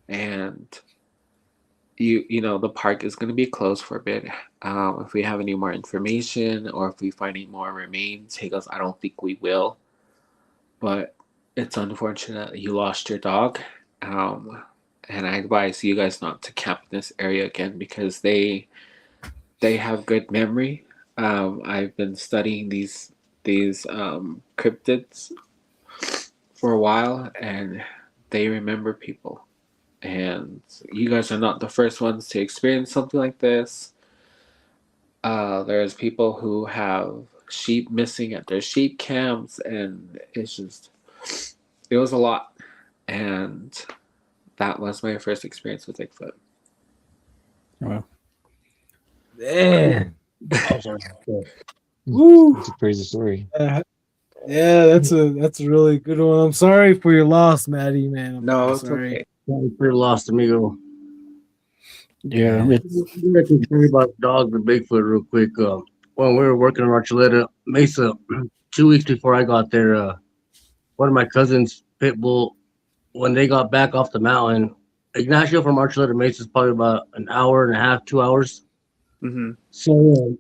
And the park is going to be closed for a bit. If we have any more information or if we find any more remains, he goes, I don't think we will. But it's unfortunate you lost your dog. And I advise you guys not to camp in this area again because they have good memory. I've been studying these cryptids for a while, and they remember people. And you guys are not the first ones to experience something like this. There's people who have sheep missing at their sheep camps, and it was a lot. And that was my first experience with Bigfoot. Wow. Man. Woo! It's a crazy story. Yeah, that's a really good one. I'm sorry for your loss, Maddie, man. No, I'm it's okay. Sorry for your loss, amigo. Yeah, I can tell you about dogs and Bigfoot real quick. When we were working in Archuleta Mesa, 2 weeks before I got there, one of my cousins, Pitbull, when they got back off the mountain, Ignacio from Archuleta Mesa is probably about an hour and a half, 2 hours. Mm-hmm. So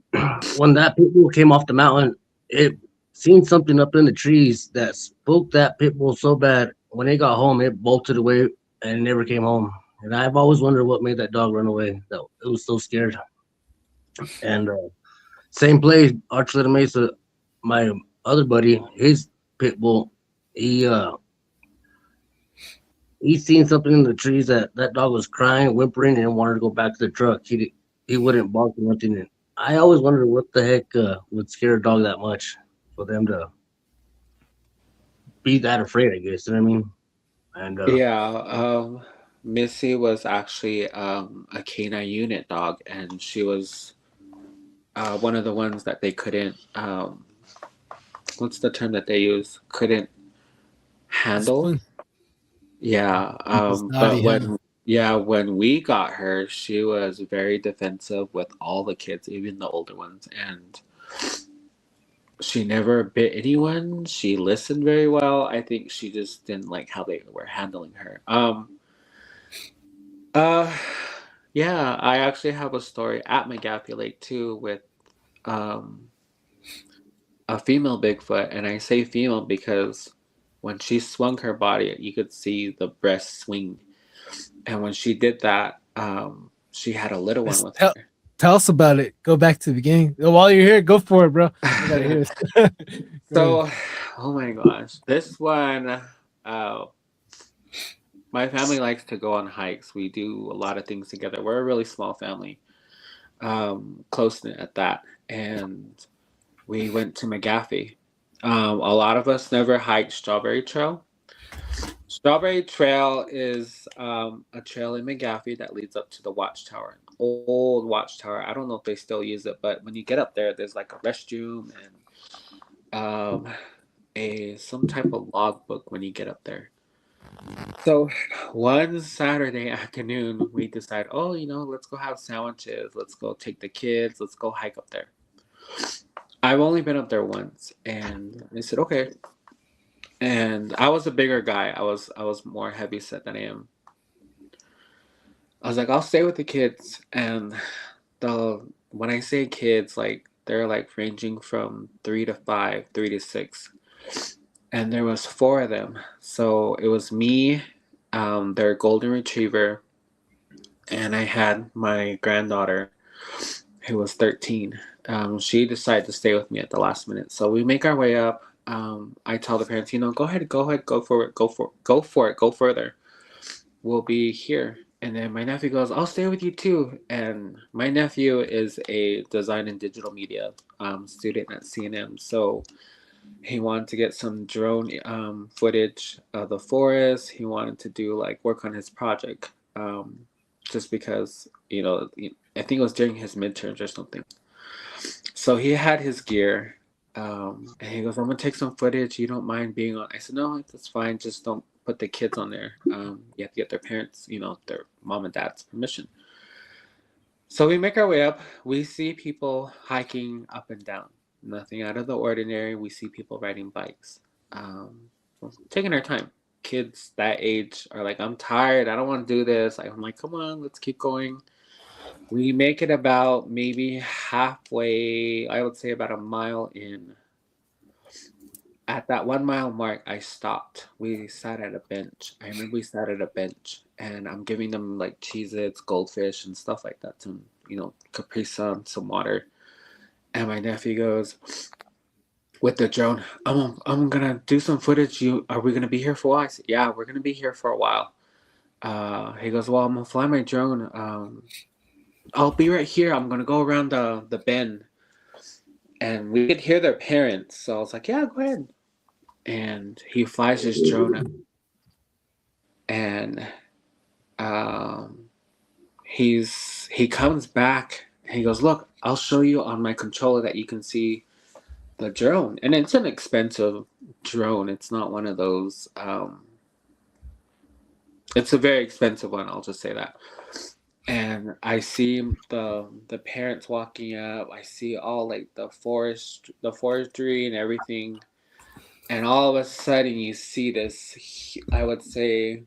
when that Pitbull came off the mountain, it seen something up in the trees that spooked that Pitbull so bad. When they got home, it bolted away and never came home. And I've always wondered what made that dog run away. That it was so scared. And same place, Arch Little Mesa. My other buddy, his pit bull, he he seen something in the trees that dog was crying, whimpering, and wanted to go back to the truck. He wouldn't bark or nothing. And I always wondered what the heck would scare a dog that much for them to be that afraid. I guess you know what I mean. And Yeah, Missy was actually a canine unit dog, and she was one of the ones that they couldn't. What's the term that they use? Couldn't handle. Discipline. Yeah, It's but naughty, huh? when we got her, she was very defensive with all the kids, even the older ones, and she never bit anyone. She listened very well. I think she just didn't like how they were handling her. Uh, yeah, I actually have a story at McGaffey Lake too with um a female Bigfoot, and I say female because when she swung her body, you could see the breast swing, and when she did that, she had a little one Let's with tell us about it. Go back to the beginning. While you're here, go for it, bro. I gotta hear her. this. Go ahead. So, oh my gosh, this one, uh, my family likes to go on hikes. We do a lot of things together. We're a really small family, close knit at that, and we went to McGaffey. A lot of us never hiked Strawberry Trail. Strawberry Trail is a trail in McGaffey that leads up to the watchtower, an old watchtower. I don't know if they still use it, but when you get up there, there's like a restroom and a some type of logbook when you get up there. So one Saturday afternoon, we decide, oh, let's go have sandwiches. Let's go take the kids. Let's go hike up there. I've only been up there once, and they said okay. And I was a bigger guy. I was more heavy set than I am. I was like, I'll stay with the kids. And the when I say kids, like they're like ranging from 3 to 5, 3 to 6. And there was four of them. So it was me, their golden retriever, and I had my granddaughter who was 13. She decided to stay with me at the last minute. So we make our way up. I tell the parents, go ahead, go for it, go for it, go further. We'll be here. And then my nephew goes, I'll stay with you too. And my nephew is a design and digital media student at CNM. So he wanted to get some drone footage of the forest. He wanted to do like work on his project just because, I think it was during his midterms or something. So he had his gear, and he goes, I'm gonna take some footage. You don't mind being on? I said, no, that's fine. Just don't put the kids on there. You have to get their parents, their mom and dad's permission. So we make our way up. We see people hiking up and down. Nothing out of the ordinary. We see people riding bikes, taking our time. Kids that age are like, I'm tired. I don't want to do this. I'm like, come on, let's keep going. We make it about maybe halfway, I would say about a mile in. At that 1 mile mark, I stopped. We sat at a bench. I remember we sat at a bench, and I'm giving them like Cheez-Its, goldfish, and stuff like that. Some, Capri Sun, some water. And my nephew goes, with the drone, I'm gonna do some footage. Are we gonna be here for a while? I said, yeah, we're gonna be here for a while. He goes, well, I'm gonna fly my drone. I'll be right here. I'm gonna go around the bend, and we could hear their parents. So I was like, yeah, go ahead. And he flies his drone up, and he comes back. And he goes, look, I'll show you on my controller that you can see the drone, and it's an expensive drone. It's not one of those. It's a very expensive one. I'll just say that. And I see the parents walking up. I see all like the forestry and everything. And all of a sudden, you see this. I would say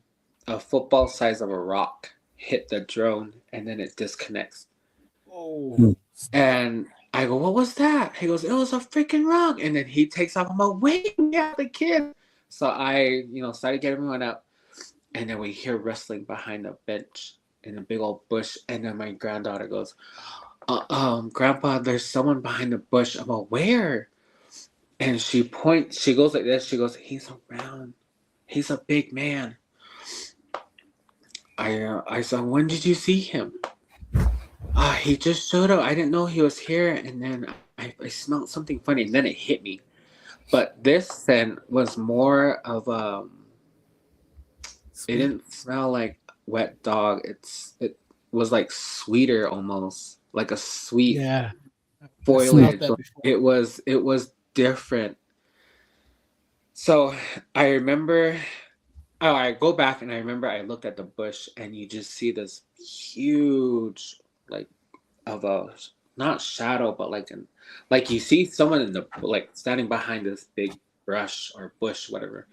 a football size of a rock hit the drone, and then it disconnects. Oh, And I go, what was that? He goes, it was a freaking rock. And then he takes off. I'm like, wait, we have the kid. So I, started getting everyone up. And then we hear rustling behind the bench in a big old bush. And then my granddaughter goes, Grandpa, there's someone behind the bush. I'm like, where? And she points, she goes like this. She goes, he's around. He's a big man. I said, when did you see him? He just showed up. I didn't know he was here. And then I smelled something funny, and then it hit me. But this scent was more of it didn't smell like wet dog. It was like sweeter almost, like a sweet Yeah. I smelled foliage. that before. It was different. So I remember, I go back and I remember I looked at the bush and you just see this huge, like, of a, not shadow, but like you see someone in the, like, standing behind this big brush or bush, whatever.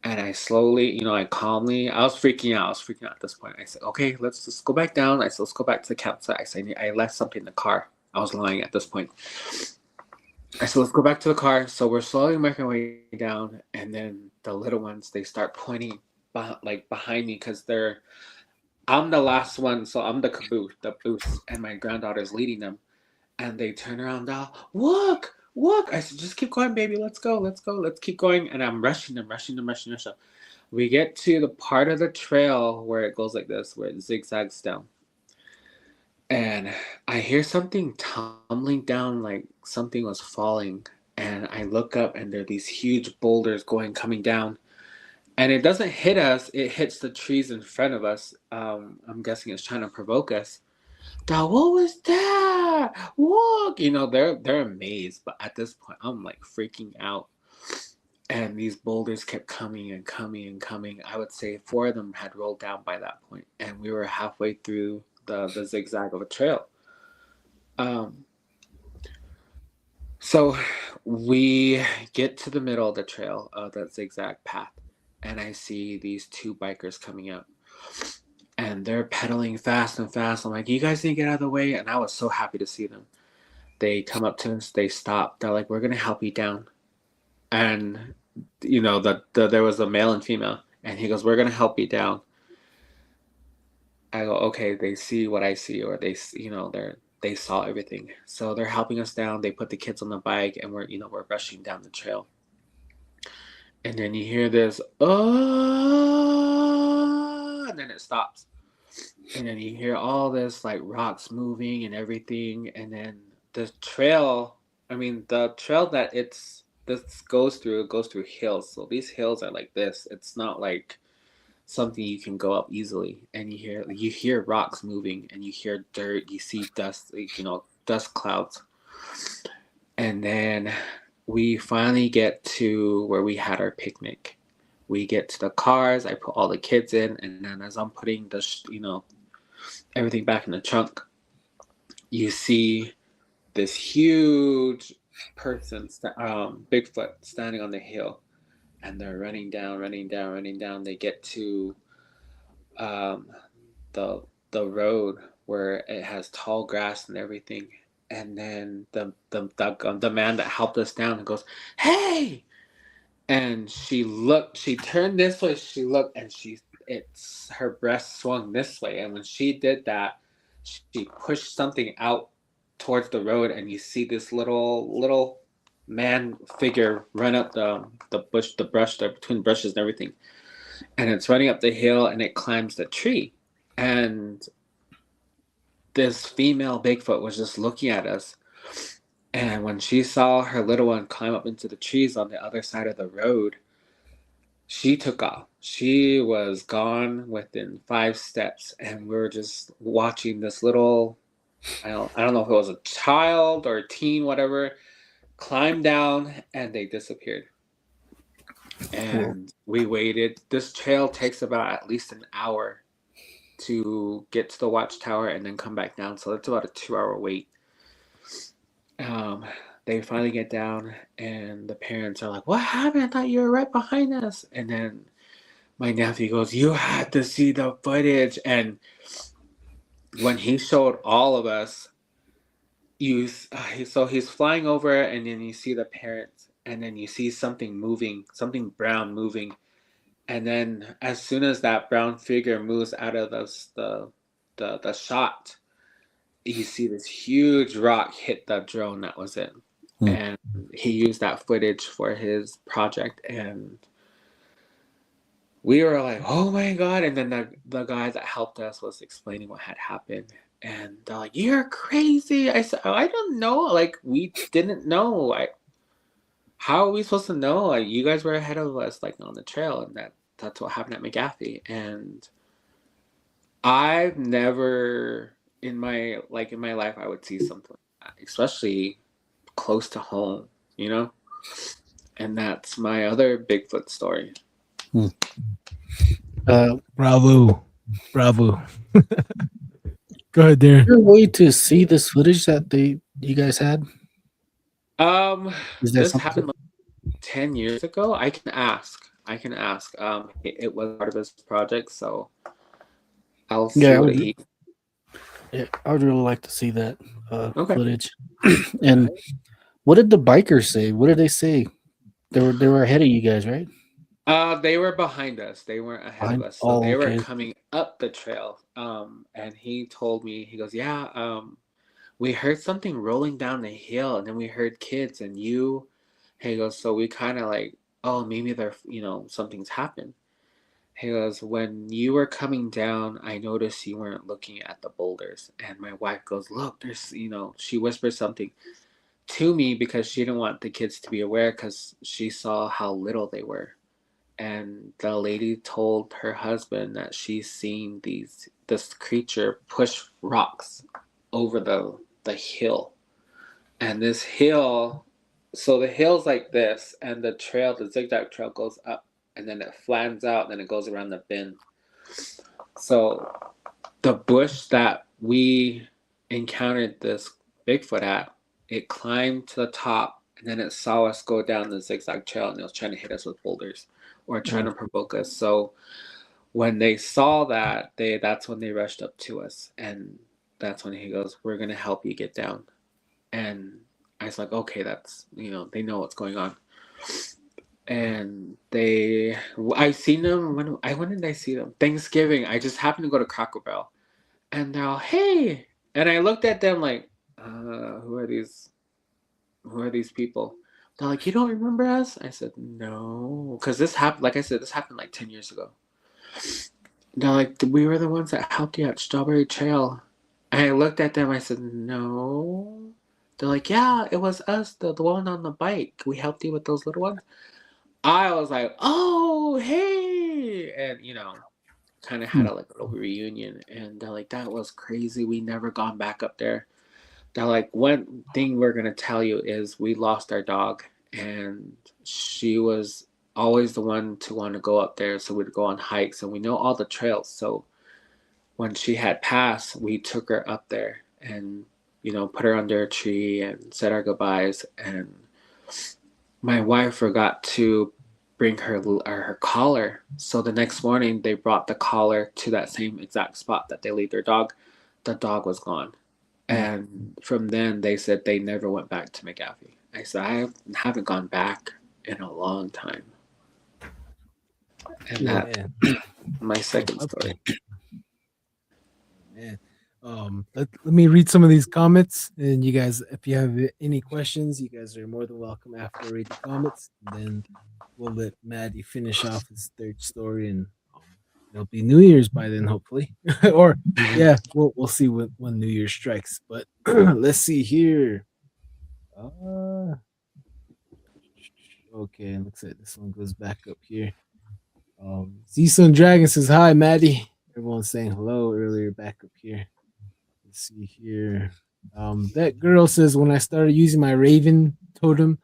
And I slowly, I calmly, I was freaking out. At this point. I said, okay, let's just go back down. I said, let's go back to the campsite. I said, I left something in the car. I was lying at this point. I said, let's go back to the car. So we're slowly making our way down. And then the little ones, they start pointing behind me because I'm the last one. So I'm the booth, and my granddaughter's leading them. And they turn around now, look. I said, just keep going, baby. Let's go. Let's keep going. And I'm rushing them. We get to the part of the trail where it goes like this, where it zigzags down. And I hear something tumbling down, like something was falling. And I look up and there are these huge boulders coming down. And it doesn't hit us, it hits the trees in front of us. I'm guessing it's trying to provoke us. Dad, what was that? Look, they're amazed, but at this point, I'm like freaking out. And these boulders kept coming and coming and coming. I would say 4 of them had rolled down by that point, and we were halfway through the zigzag of a trail. So we get to the middle of the trail of that zigzag path, and I see these 2 bikers coming out. And they're pedaling fast and fast. I'm like, you guys need to get out of the way. And I was so happy to see them. They come up to us. They stop. They're like, we're going to help you down. And, there was a male and female. And he goes, we're going to help you down. I go, okay, they see what I see. Or they saw everything. So they're helping us down. They put the kids on the bike. And we're rushing down the trail. And then you hear this, and then it stops. And then you hear all this like rocks moving and everything. And then the trail that this goes through hills. So these hills are like this. It's not like something you can go up easily. And you hear rocks moving and you hear dirt, you see dust, dust clouds. And then we finally get to where we had our picnic. We get to the cars. I put all the kids in, and then as I'm putting everything back in the trunk, you see this huge person, Bigfoot, standing on the hill, and they're running down. They get to the road where it has tall grass and everything. And then the man that helped us down and goes, hey! And she turned this way, she looked, and her breast swung this way. And when she did that, she pushed something out towards the road, and you see this little man figure run up the brush there between brushes and everything. And it's running up the hill and it climbs the tree. And this female Bigfoot was just looking at us. And when she saw her little one climb up into the trees on the other side of the road, she took off. She was gone within 5 steps. And we were just watching this little, I don't know if it was a child or a teen, whatever, climb down, and they disappeared. And we waited. This trail takes about at least an hour to get to the watchtower and then come back down. So that's about a 2-hour wait. They finally get down, and the parents are like, what happened? I thought you were right behind us. And then my nephew goes, you had to see the footage. And when he showed all of us, so he's flying over, and then you see the parents, and then you see something moving, something brown moving. And then as soon as that brown figure moves out of the shot, you see this huge rock hit the drone that was in. And he used that footage for his project, and we were like, oh my God. And then the guy that helped us was explaining what had happened. And they're like, you're crazy. I said, I don't know. Like, we didn't know. How are we supposed to know? Like, you guys were ahead of us, like, on the trail, and that's what happened at McGaffey. And I've never in my life I would see something like that, especially close to home, you know? And that's my other Bigfoot story. Bravo. Go ahead, Darren. Is there a way to see this footage that you guys had? Is that This something? happened like 10 years ago. I can ask. It was part of his project, so I'll see Yeah, what he. Yeah, I would really like to see that Okay. footage. And what did the bikers say? What did they say? They were ahead of you guys, right? They were behind us. They weren't ahead of us. So they were coming up the trail. And he told me, he goes, yeah, we heard something rolling down the hill, and then we heard kids and you. He goes, so we kind of like, oh, maybe they're, something's happened. He goes, when you were coming down, I noticed you weren't looking at the boulders. And my wife goes, look, there's, she whispered something to me because she didn't want the kids to be aware because she saw how little they were. And the lady told her husband that she's seen this creature push rocks over the hill. And this hill, so the hill's like this, and the zigzag trail goes up, and then it flans out, and then it goes around the bend. So the bush that we encountered this Bigfoot at, it climbed to the top, and then it saw us go down the zigzag trail, and it was trying to hit us with boulders or trying to provoke us. So when they saw that, that's when they rushed up to us, and that's when he goes, we're going to help you get down. And I was like, okay, that's, they know what's going on. And I seen them when did I see them? Thanksgiving. I just happened to go to Cracker Barrel, and they're all, hey. And I looked at them like, who are these people? They're like, you don't remember us? I said, no. Because this happened, like I said, this happened like 10 years ago. They're like, we were the ones that helped you at Strawberry Trail. And I looked at them, I said, no. They're like, yeah, it was us, the one on the bike. We helped you with those little ones. I was like, oh, hey. And, kind of had a little reunion. And they're like, that was crazy. We never gone back up there. They're like, one thing we're going to tell you is we lost our dog, and she was always the one to want to go up there. So we'd go on hikes, and we know all the trails. So when she had passed, we took her up there and, put her under a tree and said our goodbyes. And my wife forgot to bring her collar. So the next morning they brought the collar to that same exact spot that they leave their dog. The dog was gone. And from then they said they never went back to McGaffey. I said, I haven't gone back in a long time. And that's my second story. Man. Let me read some of these comments, and you guys, if you have any questions, you guys are more than welcome after I read the comments. And then we'll let Maddie finish off his third story, and it'll be New Year's by then, hopefully. Or yeah, we'll see when New Year strikes. But let's see here. Okay, looks like this one goes back up here. Z-Sun Dragon says hi, Maddie. Everyone's saying hello earlier back up here. Let's see here. That girl says when I started using my Raven totem,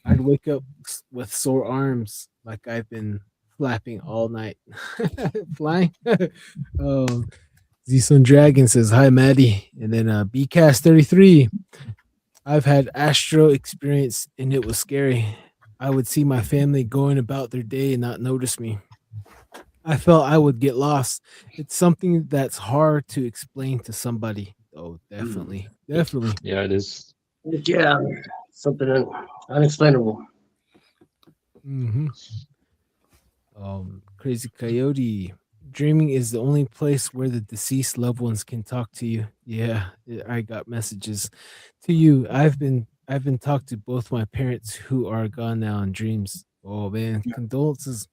I'd wake up with sore arms like I've been flapping all night. Flying. Z-Sun Dragon says hi, Maddie. And then BCast33. I've had astro experience and it was scary. I would see my family going about their day and not notice me. I felt I would get lost. It's something that's hard to explain to somebody. Oh, definitely. Definitely. Yeah, it is. Yeah, something unexplainable. Mm-hmm. Crazy Coyote. dreaming is the only place where the deceased loved ones can talk to you. Yeah, I got messages to you. I've been talked to both my parents who are gone now in dreams. Oh man, condolences.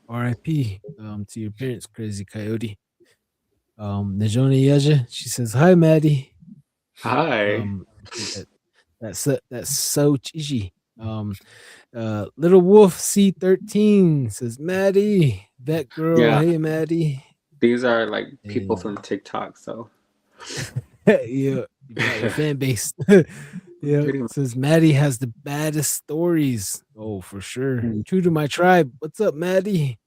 R.I.P. To your parents, Crazy Coyote. Najoni Yaja, she says, "Hi, Maddie." Hi. That's so cheesy. Little Wolf C13 says, "Maddie, that girl, Yeah, hey Maddie." these are like people And from TikTok, so yeah, you got your fan base. Yeah, pretty much. says Maddie has the baddest stories. Oh, for sure. Mm. True to my tribe. What's up, Maddie?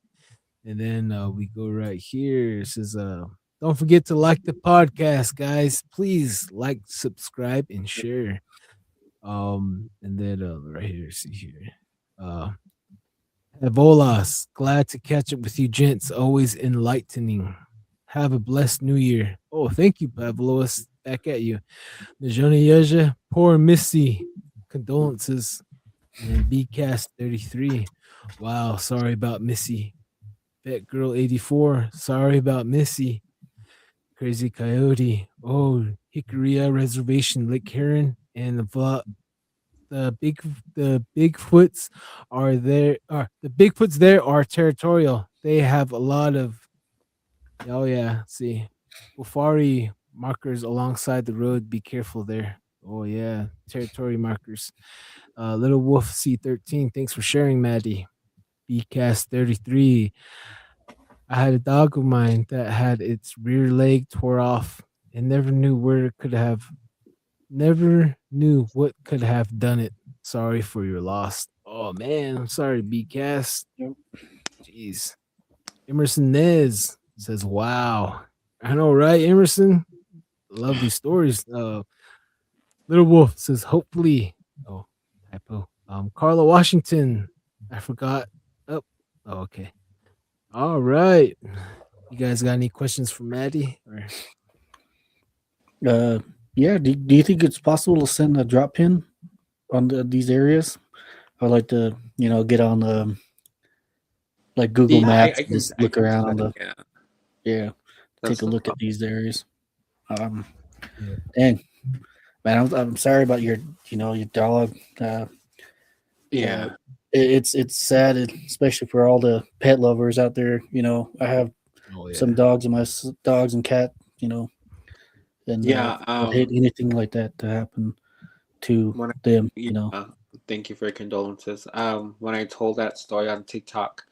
And then we go right here. It says, don't forget to like the podcast, guys. Please like, subscribe, and share. And then right here, see here. Ebolas, glad to catch up with you, gents. Always enlightening. Have a blessed new year. Oh, thank you, Pavlos. Back at you. Najoni Yeja, poor Missy. Condolences. And BCast 33. Wow, sorry about Missy. Bet Girl 84. Sorry about Missy. Crazy Coyote. Oh, Hickoria Reservation, Lake Heron, and the Bigfoots are there. The Bigfoots there are territorial. They have a lot of see Bufari markers alongside the road. Be careful there. Oh yeah, territory markers. Little Wolf C13. Thanks for sharing, Maddie. BCast 33. I had a dog of mine that had its rear leg tore off and never knew what could have done it. Sorry for your loss. Oh man, I'm sorry, BCast. Yep. Jeez. Emerson Nez says, wow. I know, right, Emerson? Love these stories. Little Wolf says, hopefully. Oh, typo. Carla Washington. I forgot. Oh, okay. All right. You guys got any questions for Maddie? Or Yeah. Do you think it's possible to send a drop pin on these areas? I like to, get on the like Google Yeah, Maps, I and can just look do around that. on Yeah, yeah, that's take a no look at problem. these areas. Um, Yeah. Dang, man, I'm sorry about your your dog. Yeah, It's sad, especially for all the pet lovers out there. I have Oh yeah. some dogs and dogs and cat. And yeah. I'd hate anything like that to happen to When them. yeah, thank you for your condolences. When I told that story on TikTok,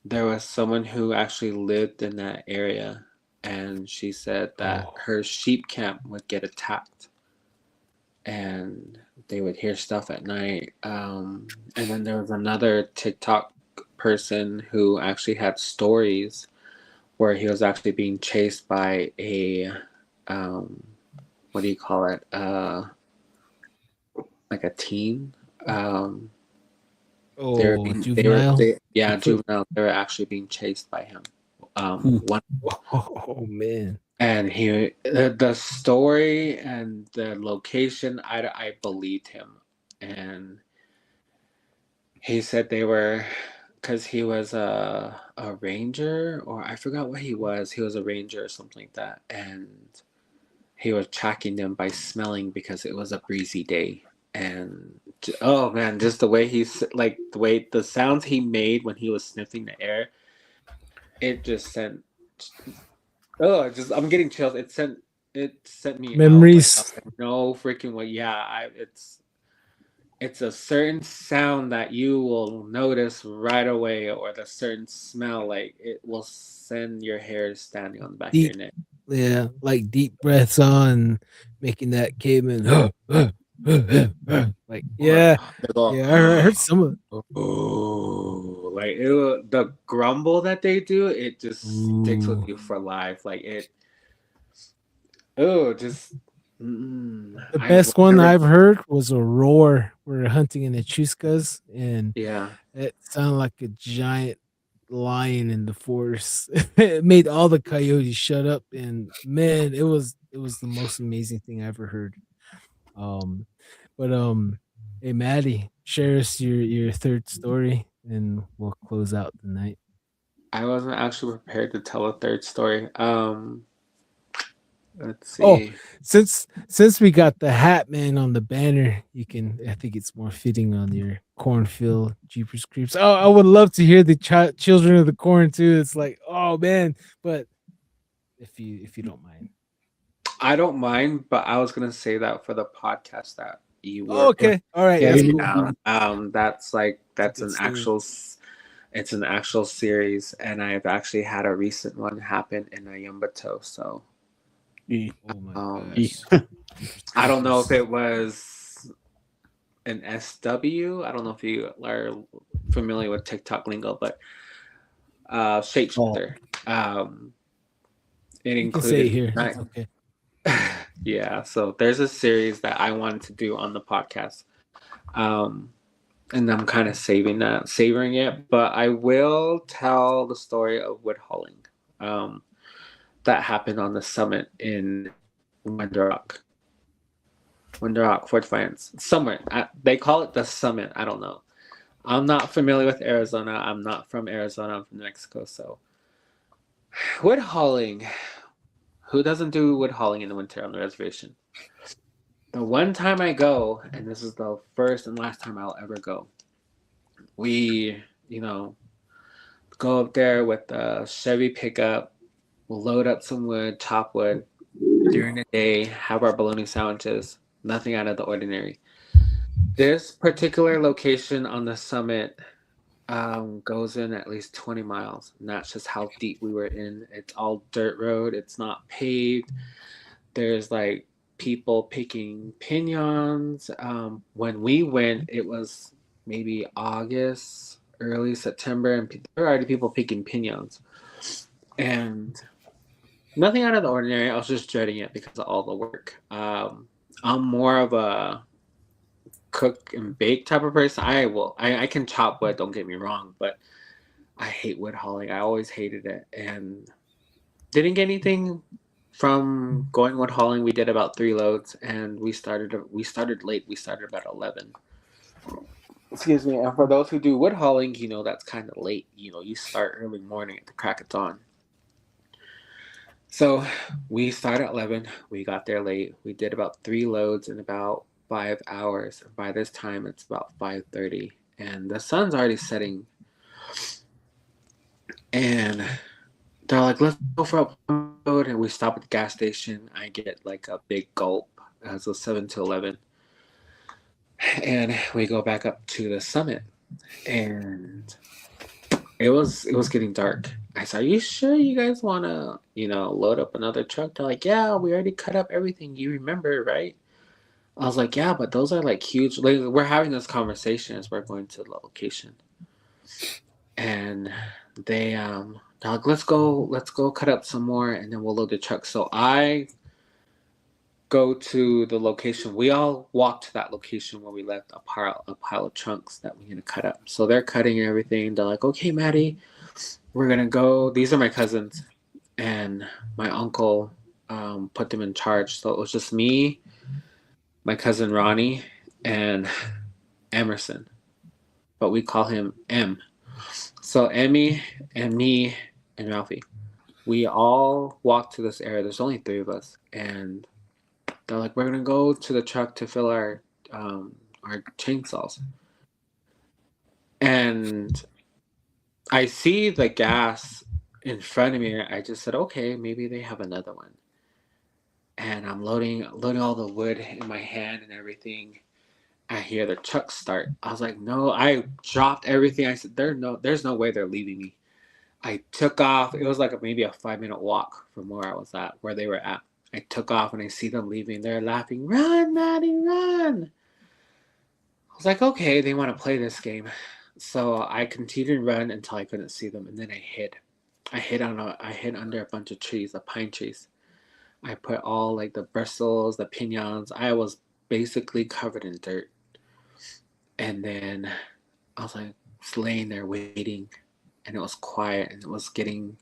there was someone who actually lived in that area, and she said that Oh. her sheep camp would get attacked, and they would hear stuff at night. And then there was another TikTok person who actually had stories where he was actually being chased by a what do you call it? Like a teen. Oh, juvenile. Bigfoot? Juvenile. They were actually being chased by him. One, Oh man. and the story and the location, I believed him, and he said they were, because he was a ranger, or I forgot what he was. He was a ranger or something like that, and he was tracking them by smelling because it was a breezy day. And oh man, just the way the sounds he made when he was sniffing the air, it just sent I'm getting chills. It sent me Memories. out. Like, no freaking way. Yeah, it's a certain sound that you will notice right away, or the certain smell, like it will send your hair standing on the back of your Deep. neck. Yeah, like deep breaths on, making that caveman. Like yeah, They go, yeah. I heard some of. oh, like the grumble that they do, it just sticks with Ooh. you for life. Like it. Oh, just. The I best one never. I've heard was a roar. We're hunting in the Chuscas, and Yeah. it sounded like a giant lion in the forest. It made all the coyotes shut up, and man, it was the most amazing thing I ever heard. Um, but hey Maddie, share us your third story, and we'll close out the night. I wasn't actually prepared to tell a third story. Let's Oh, see. since we got the hat man on the banner, you can. I think it's more fitting on your cornfield Jeepers Creeps. Oh, I would love to hear the Children of the Corn too. It's like, oh man, but if you don't mind. I don't mind, but I was gonna say that for the podcast that you Oh, were okay, all right, Yeah, that's you- cool. that's like that's good an story. actual it's an actual series, and I've actually had a recent one happen in Ayambato. So Yeah. Oh my gosh. gosh. I don't know if it was an SW. I don't know if you are familiar with TikTok lingo, but shapeshifter. It You can say it included here. It's okay. yeah, so there's a series that I wanted to do on the podcast. And I'm kind of savoring it, but I will tell the story of wood hauling that happened on the summit in Winter Rock, Fort Defiance. Somewhere. They call it the summit. I don't know. I'm not familiar with Arizona. I'm not from Arizona. I'm from Mexico. So, wood hauling. Who doesn't do wood hauling in the winter on the reservation? The one time I go, and this is the first and last time I'll ever go, we, go up there with a Chevy pickup. We'll load up some wood, chop wood during the day, have our bologna sandwiches. Nothing out of the ordinary. This particular location on the summit goes in at least 20 miles. And that's just how deep we were in. It's all dirt road. It's not paved. There's like people picking piñons. When we went, it was maybe August, early September, and there were already people picking piñons. And nothing out of the ordinary. I was just dreading it because of all the work. I'm more of a cook and bake type of person. I can chop wood, don't get me wrong, but I hate wood hauling. I always hated it and didn't get anything from going wood hauling. We did about 3 loads and we started late. We started about 11. Excuse me. And for those who do wood hauling, that's kind of late. You start early morning at the crack of dawn. So we started at 11. We got there late. We did about 3 loads in about 5 hours. By this time, it's about 5:30, and the sun's already setting. And they're like, "Let's go for a load." And we stop at the gas station. I get like a big gulp as a 7 to 11, and we go back up to the summit. And it was getting dark. I said, "Are you sure you guys want to, load up another truck?" They're like, "Yeah, we already cut up everything. You remember, right?" I was like, "Yeah, but those are like huge." Like, we're having this conversation as we're going to the location, and they're like, let's go cut up some more, and then we'll load the truck. So I go to the location. We all walk to that location where we left a pile of trunks that we need to cut up. So they're cutting everything. They're like, "Okay, Maddie, we're gonna go." These are my cousins, and my uncle put them in charge. So it was just me, my cousin Ronnie, and Emerson, but we call him M. So Emmy and me and Ralphie, we all walked to this area. There's only 3 of us, and they're like, "We're gonna go to the truck to fill our chainsaws." And I see the gas in front of me. I just said, "Okay, maybe they have another one." And I'm loading all the wood in my hand and everything. I hear the truck start. I was like, "No!" I dropped everything. I said, "There's no way they're leaving me." I took off. It was like maybe a 5-minute walk from where they were at. I took off and I see them leaving. They're laughing, "Run, Maddie, run!" I was like, "Okay, they want to play this game." So I continued to run until I couldn't see them, and then I hid. I hid under a bunch of trees, the pine trees. I put all like the bristles, the piñons. I was basically covered in dirt. And then I was like just laying there waiting, and it was quiet, and it was getting.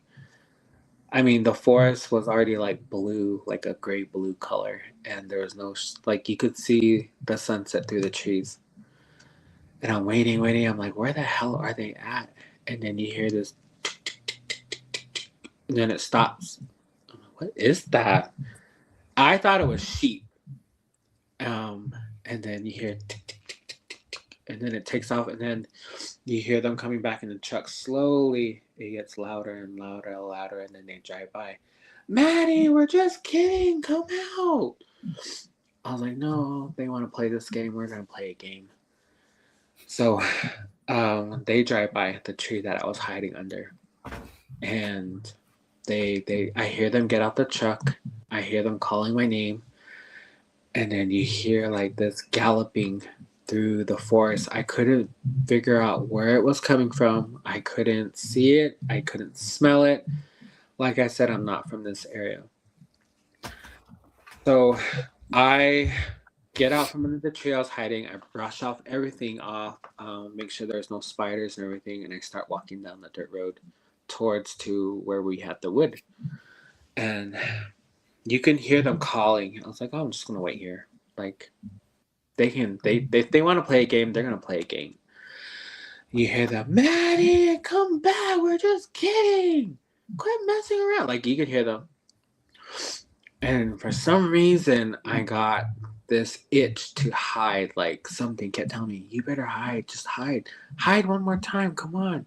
I mean, the forest was already like blue, like a gray blue color, and there was no like you could see the sunset through the trees. And I'm waiting. I'm like, where the hell are they at? And then you hear this, And then it stops. I'm like, what is that? I thought it was sheep. And then you hear tick, tick, tick, tick, tick, tick, and then it takes off, and then you hear them coming back in the truck. Slowly, it gets louder and louder and louder, and then they drive by. Maddie, we're just kidding. Come out. I was like, no, they want to play this game. We're going to play a game. So they drive by the tree that I was hiding under. And I hear them get out the truck. I hear them calling my name. And then you hear like this galloping through the forest. I couldn't figure out where it was coming from. I couldn't see it. I couldn't smell it. Like I said, I'm not from this area. So I get out from under the tree I was hiding. I brush off everything off, make sure there's no spiders and everything, and I start walking down the dirt road towards to where we had the wood. And you can hear them calling. I was like, oh, I'm just gonna wait here. Like they want to play a game, they're gonna play a game. You hear them, Maddie, come back, we're just kidding. Quit messing around. Like you could hear them. And for some reason I got this itch to hide. Like something kept telling me, you better hide, just hide. Hide one more time, come on.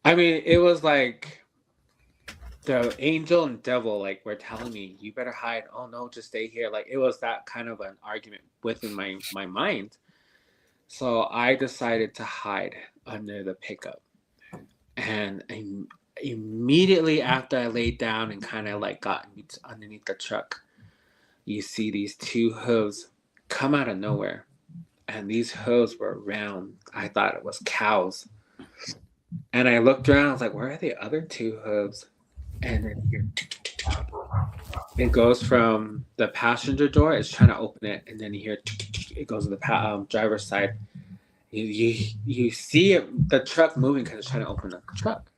I mean, it was like the angel and devil like were telling me, you better hide. Oh no, just stay here. Like it was that kind of an argument within my mind. So I decided to hide under the pickup. And immediately after I laid down and kind of like got underneath the truck, you see these two hooves come out of nowhere. And these hooves were round. I thought it was cows. And I looked around, I was like, where are the other two hooves? And then here, it goes from the passenger door, it's trying to open it, and then you hear it goes to the driver's side. You see it, the truck moving because it's trying to open the truck.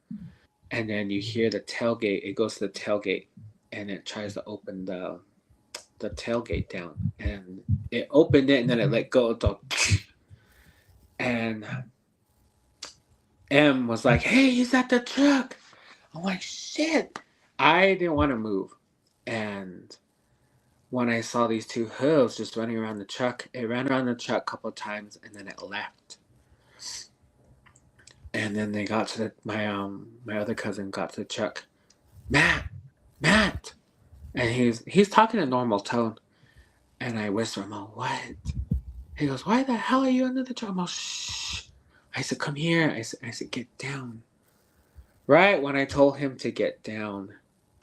And then you hear the tailgate, it goes to the tailgate, and it tries to open the tailgate down. And it opened it, and then it let go. And M was like, hey, he's at the truck. I'm like, shit. I didn't want to move. And when I saw these two hooves just running around the truck, it ran around the truck a couple of times and then it left. And then they got to my other cousin got to the truck. Matt. And he's talking in normal tone. And I whisper, I'm like, what? He goes, why the hell are you under the truck? I'm like, shh. I said, come here. I said, get down. Right when I told him to get down,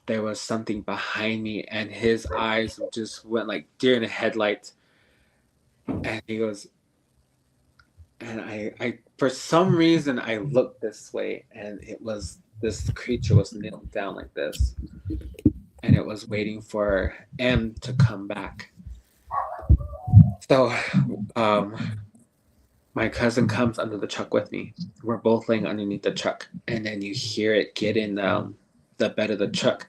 there was something behind me, and his eyes just went like deer in the headlights. And he goes, and I for some reason I looked this way, and it was this creature was kneeled down like this, and it was waiting for M to come back. So, my cousin comes under the truck with me. We're both laying underneath the truck, and then you hear it get in the bed of the truck.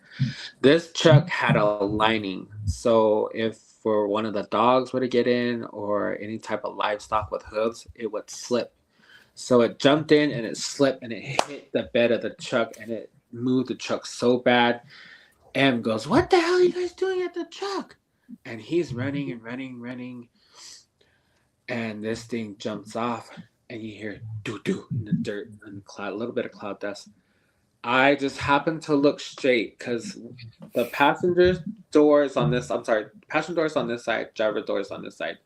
This truck had a lining, so if for one of the dogs were to get in or any type of livestock with hooves, it would slip. So it jumped in and it slipped and it hit the bed of the truck and it moved the truck so bad. M goes, what the hell are you guys doing at the truck? And he's running and running. And this thing jumps off, and you hear doo-doo in the dirt and cloud, a little bit of cloud dust. I just happened to look straight because the passenger doors on this side, driver doors on this side.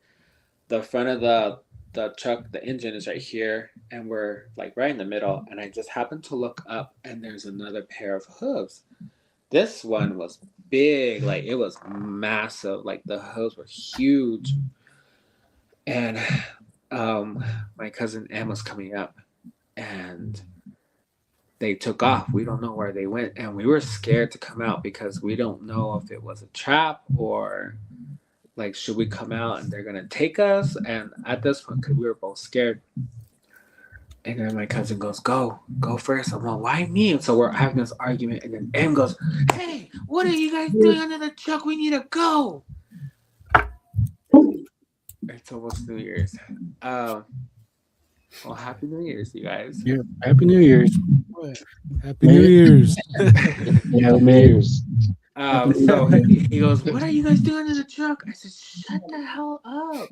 The front of the truck, the engine is right here, and we're like right in the middle. And I just happened to look up, and there's another pair of hooves. This one was big, like it was massive, like the hooves were huge. And my cousin Em was coming up, and they took off. We don't know where they went, and we were scared to come out because we don't know if it was a trap or like should we come out and they're gonna take us. And at this point, because we were both scared, and then my cousin goes, "Go first." I'm like, "Why me?" And so we're having this argument, and then Em goes, "Hey, what are you guys doing under the truck? We need to go." It's almost New Year's. Well, Happy New Year's, you guys. Yeah, Happy New Year's. Happy New Man. Year's. Yeah, Happy man. Year's. So he goes, "What are you guys doing in the truck?" I said, "Shut the hell up."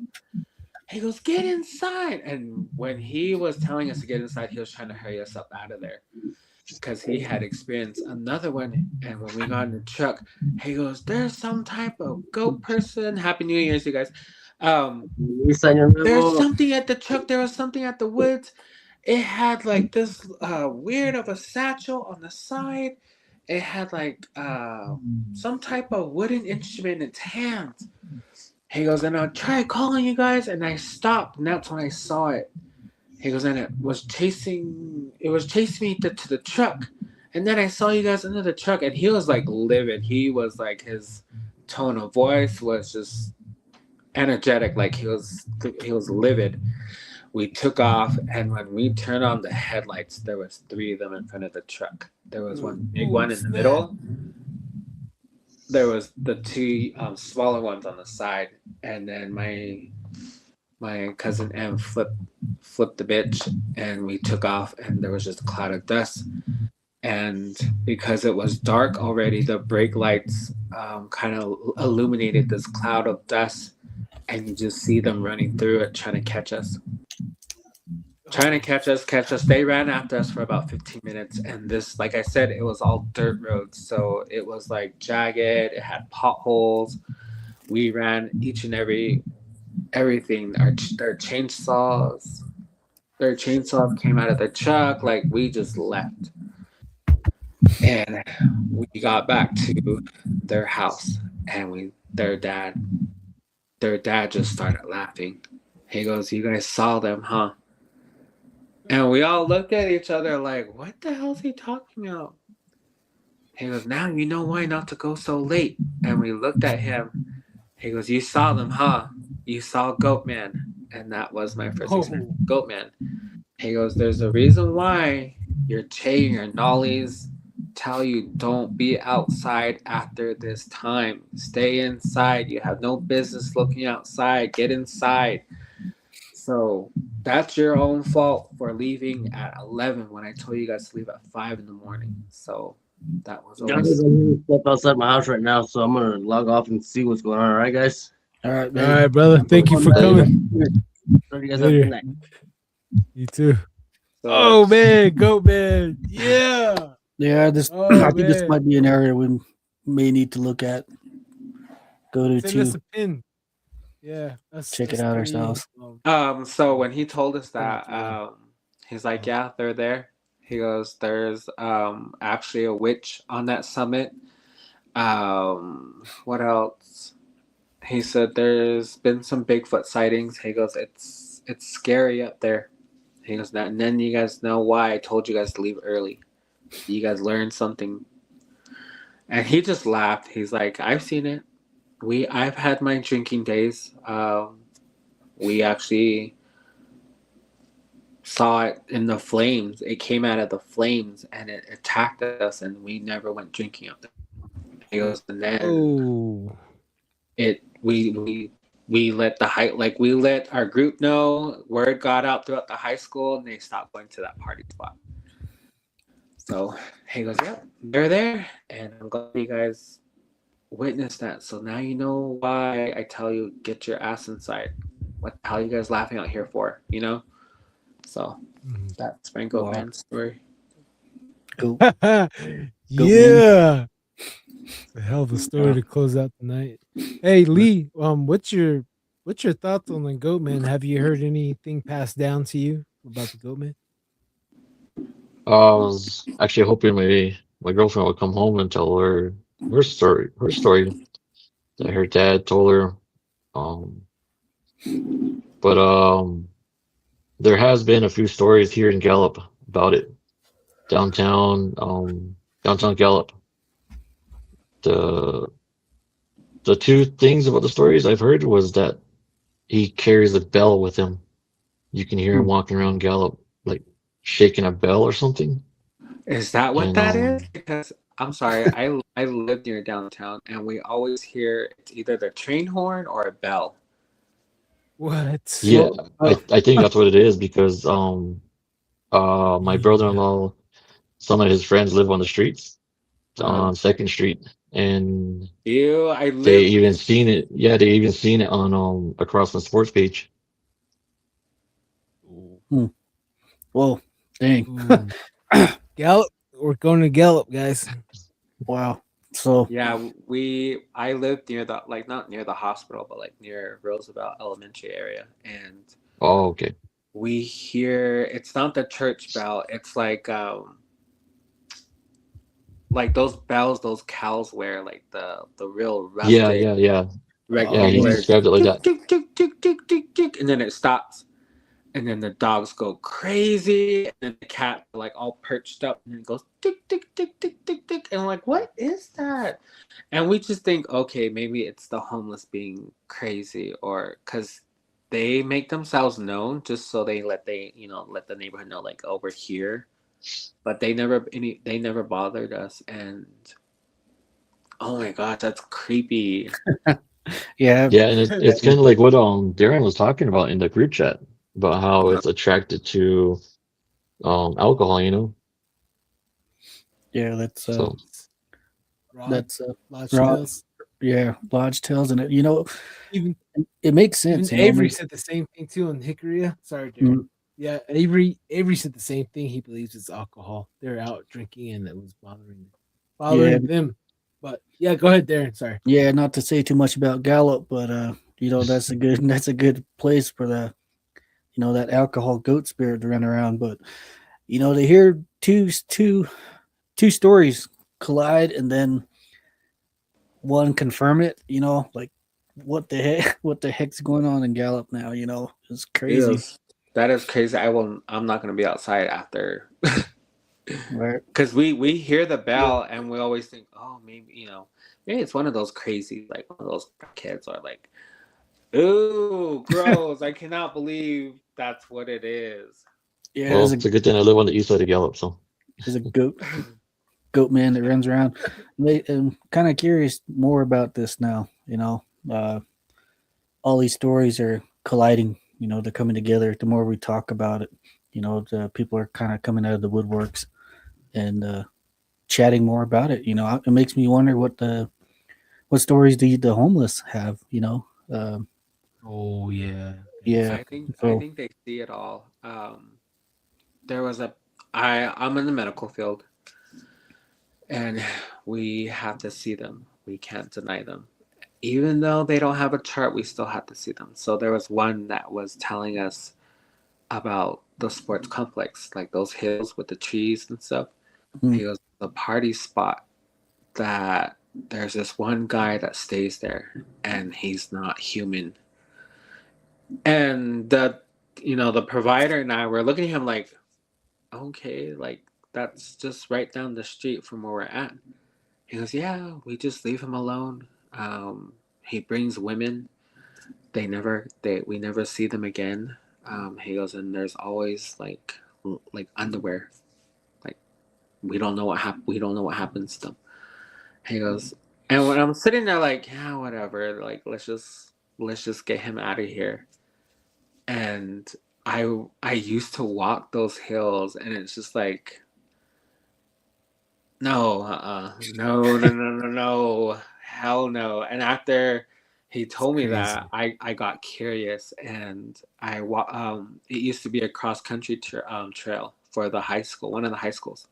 He goes, "Get inside." And when he was telling us to get inside, he was trying to hurry us up out of there because he had experienced another one. And when we got in the truck, he goes, "There's some type of goat person." Happy New Year's, you guys. There's something at the truck. There was something at the woods. It had like this weird of a satchel on the side. It had like some type of wooden instrument in its hands. He goes, and I tried calling you guys, and I stopped, and that's when I saw it. He goes, and it was chasing me to the truck, and then I saw you guys under the truck, and he was like livid. He was like, his tone of voice was just energetic, like he was livid. We took off, and when we turned on the headlights, there was 3 of them in front of the truck. There was one big one in the middle. There was the 2 smaller ones on the side, and then my cousin M flipped the bitch, and we took off, and there was just a cloud of dust. And because it was dark already, the brake lights kind of illuminated this cloud of dust, and you just see them running through it, trying to catch us. They ran after us for about 15 minutes, and this, like I said, it was all dirt roads, so it was like jagged, it had potholes. We ran each and everything. Their chainsaws came out of the truck. Like, we just left, and we got back to their house, and their dad just started laughing. He goes, "You guys saw them, huh?" And we all looked at each other like, "What the hell is he talking about?" He goes, "Now you know why not to go so late." And we looked at him. He goes, "You saw them, huh? You saw Goatman." And that was my first experience with Goatman. He goes, "There's a reason why your chain, your nollies tell you don't be outside after this time. Stay inside. You have no business looking outside. Get inside. So that's your own fault for leaving at 11 when I told you guys to leave at 5 in the morning." So that was always... I'm step outside my house right now, so I'm gonna log off and see what's going on. All right, guys. All right, All man. right, brother. Thank you for coming. Love you guys. Have a good night. You too. So, Oh man, Goat Man. Yeah. Yeah, Oh, I think this man. might be an area we may need to look at. Go to Send us too. a pin. Yeah. Check it out ourselves. so when he told us that, he's like, "Yeah, they're there." He goes, "There's actually a witch on that summit." What else? He said there's been some Bigfoot sightings. He goes, it's scary up there. He goes, that, and then you guys know why I told you guys to leave early. You guys learned something. And he just laughed. He's like, "I've seen it. I've had my drinking days. We actually saw it in the flames. It came out of the flames and it attacked us, and we never went drinking up there." He goes, and then we let we let our group know. Word got out throughout the high school, and they stopped going to that party spot. So he goes, "Yep, they're there," and I'm glad you guys witnessed that. So now you know why I tell you, get your ass inside. What the hell are you guys laughing out here for? You know? So that's my Goatman story. Go. Yeah. It's a hell of a story to close out the night. Hey Lee, what's your thoughts on the Goatman? Have you heard anything passed down to you about the Goatman? I was actually hoping maybe my girlfriend would come home and tell her story that her dad told her. But there has been a few stories here in Gallup about it. Downtown Gallup. The 2 things about the stories I've heard was that he carries a bell with him. You can hear him walking around Gallup, like shaking a bell or something. Is that what that is? Because I'm sorry, I live near downtown, and we always hear it's either the train horn or a bell. What? Yeah, Oh, I think that's what it is because my Yeah. brother-in-law, some of his friends live on the streets uh, on Second Street, and Ew, I they live. even seen it. Yeah, they even seen it on across the sports page. well, dang. Ooh. Gallup. We're going to Gallup, guys. Wow. So Yeah, I lived near the like not near the hospital, but like near Roosevelt Elementary area, and Oh, okay. we hear it's not the church bell. It's like those bells those cows wear, like the real Yeah, rustic yeah, yeah, yeah. He rectangular, oh, described it like tick, that. tick, tick, tick, tick, tick, tick, and then it stops, and then the dogs go crazy, and then the cat like all perched up, and then it goes tick, tick, tick, tick, tick, tick, and I'm like, what is that? And we just think, okay, maybe it's the homeless being crazy, or because they make themselves known just so let the neighborhood know, like, over here, but they never bothered us. And oh my god, that's creepy. yeah, Yeah, and it's kind of like what Darren was talking about in the group chat about how it's attracted to alcohol, you know. yeah. So Rod, That's Lodge Rod. Tales. Yeah, Lodge Tales, and Even it makes sense. even Avery said the same thing too on Hickory. Sorry, Darren. Mm. Yeah, Avery said the same thing. He believes it's alcohol. They're out drinking and it was bothering them. But yeah, go ahead, Darren. Sorry. Yeah, not to say too much about Gallup, but that's a good that's a good place for the that alcohol goat spirit to run around. But to hear two stories collide and then one confirm it, like what the heck what the heck's going on in Gallup now? It's crazy. Yes, that is crazy. I'm not gonna be outside after. Right? Because we hear the bell and we always think, oh, maybe it's one of those crazy, like one of those kids, or like, ooh, gross. I cannot believe that's what it is. Yeah, well, it's a good thing I live on the east side of Gallup, so there's a goat man that runs around. I'm kind of curious more about this now. All these stories are colliding. They're coming together. The more we talk about it, the people are kind of coming out of the woodworks and chatting more about it. It makes me wonder what stories do the homeless have? Oh yeah. Yeah. I So think they see it all. There was I'm in the medical field, and we have to see them. We can't deny them. Even though they don't have a chart, we still have to see them. So there was one that was telling us about the sports complex, like those hills with the trees and stuff. He goes, the party spot that there's this one guy that stays there and he's not human. And the provider and I were looking at him like, okay, like that's just right down the street from where we're at. He goes, yeah, we just leave him alone. He brings women. We never see them again. He goes, and there's always like underwear. Like we don't know what happens to them. He goes, and when I'm sitting there like, yeah, whatever. Like let's just get him out of here. And I used to walk those hills, and it's just like, no, no, hell no. And after he told me that, I got curious, and it used to be a cross country trail for the high school, one of the high schools.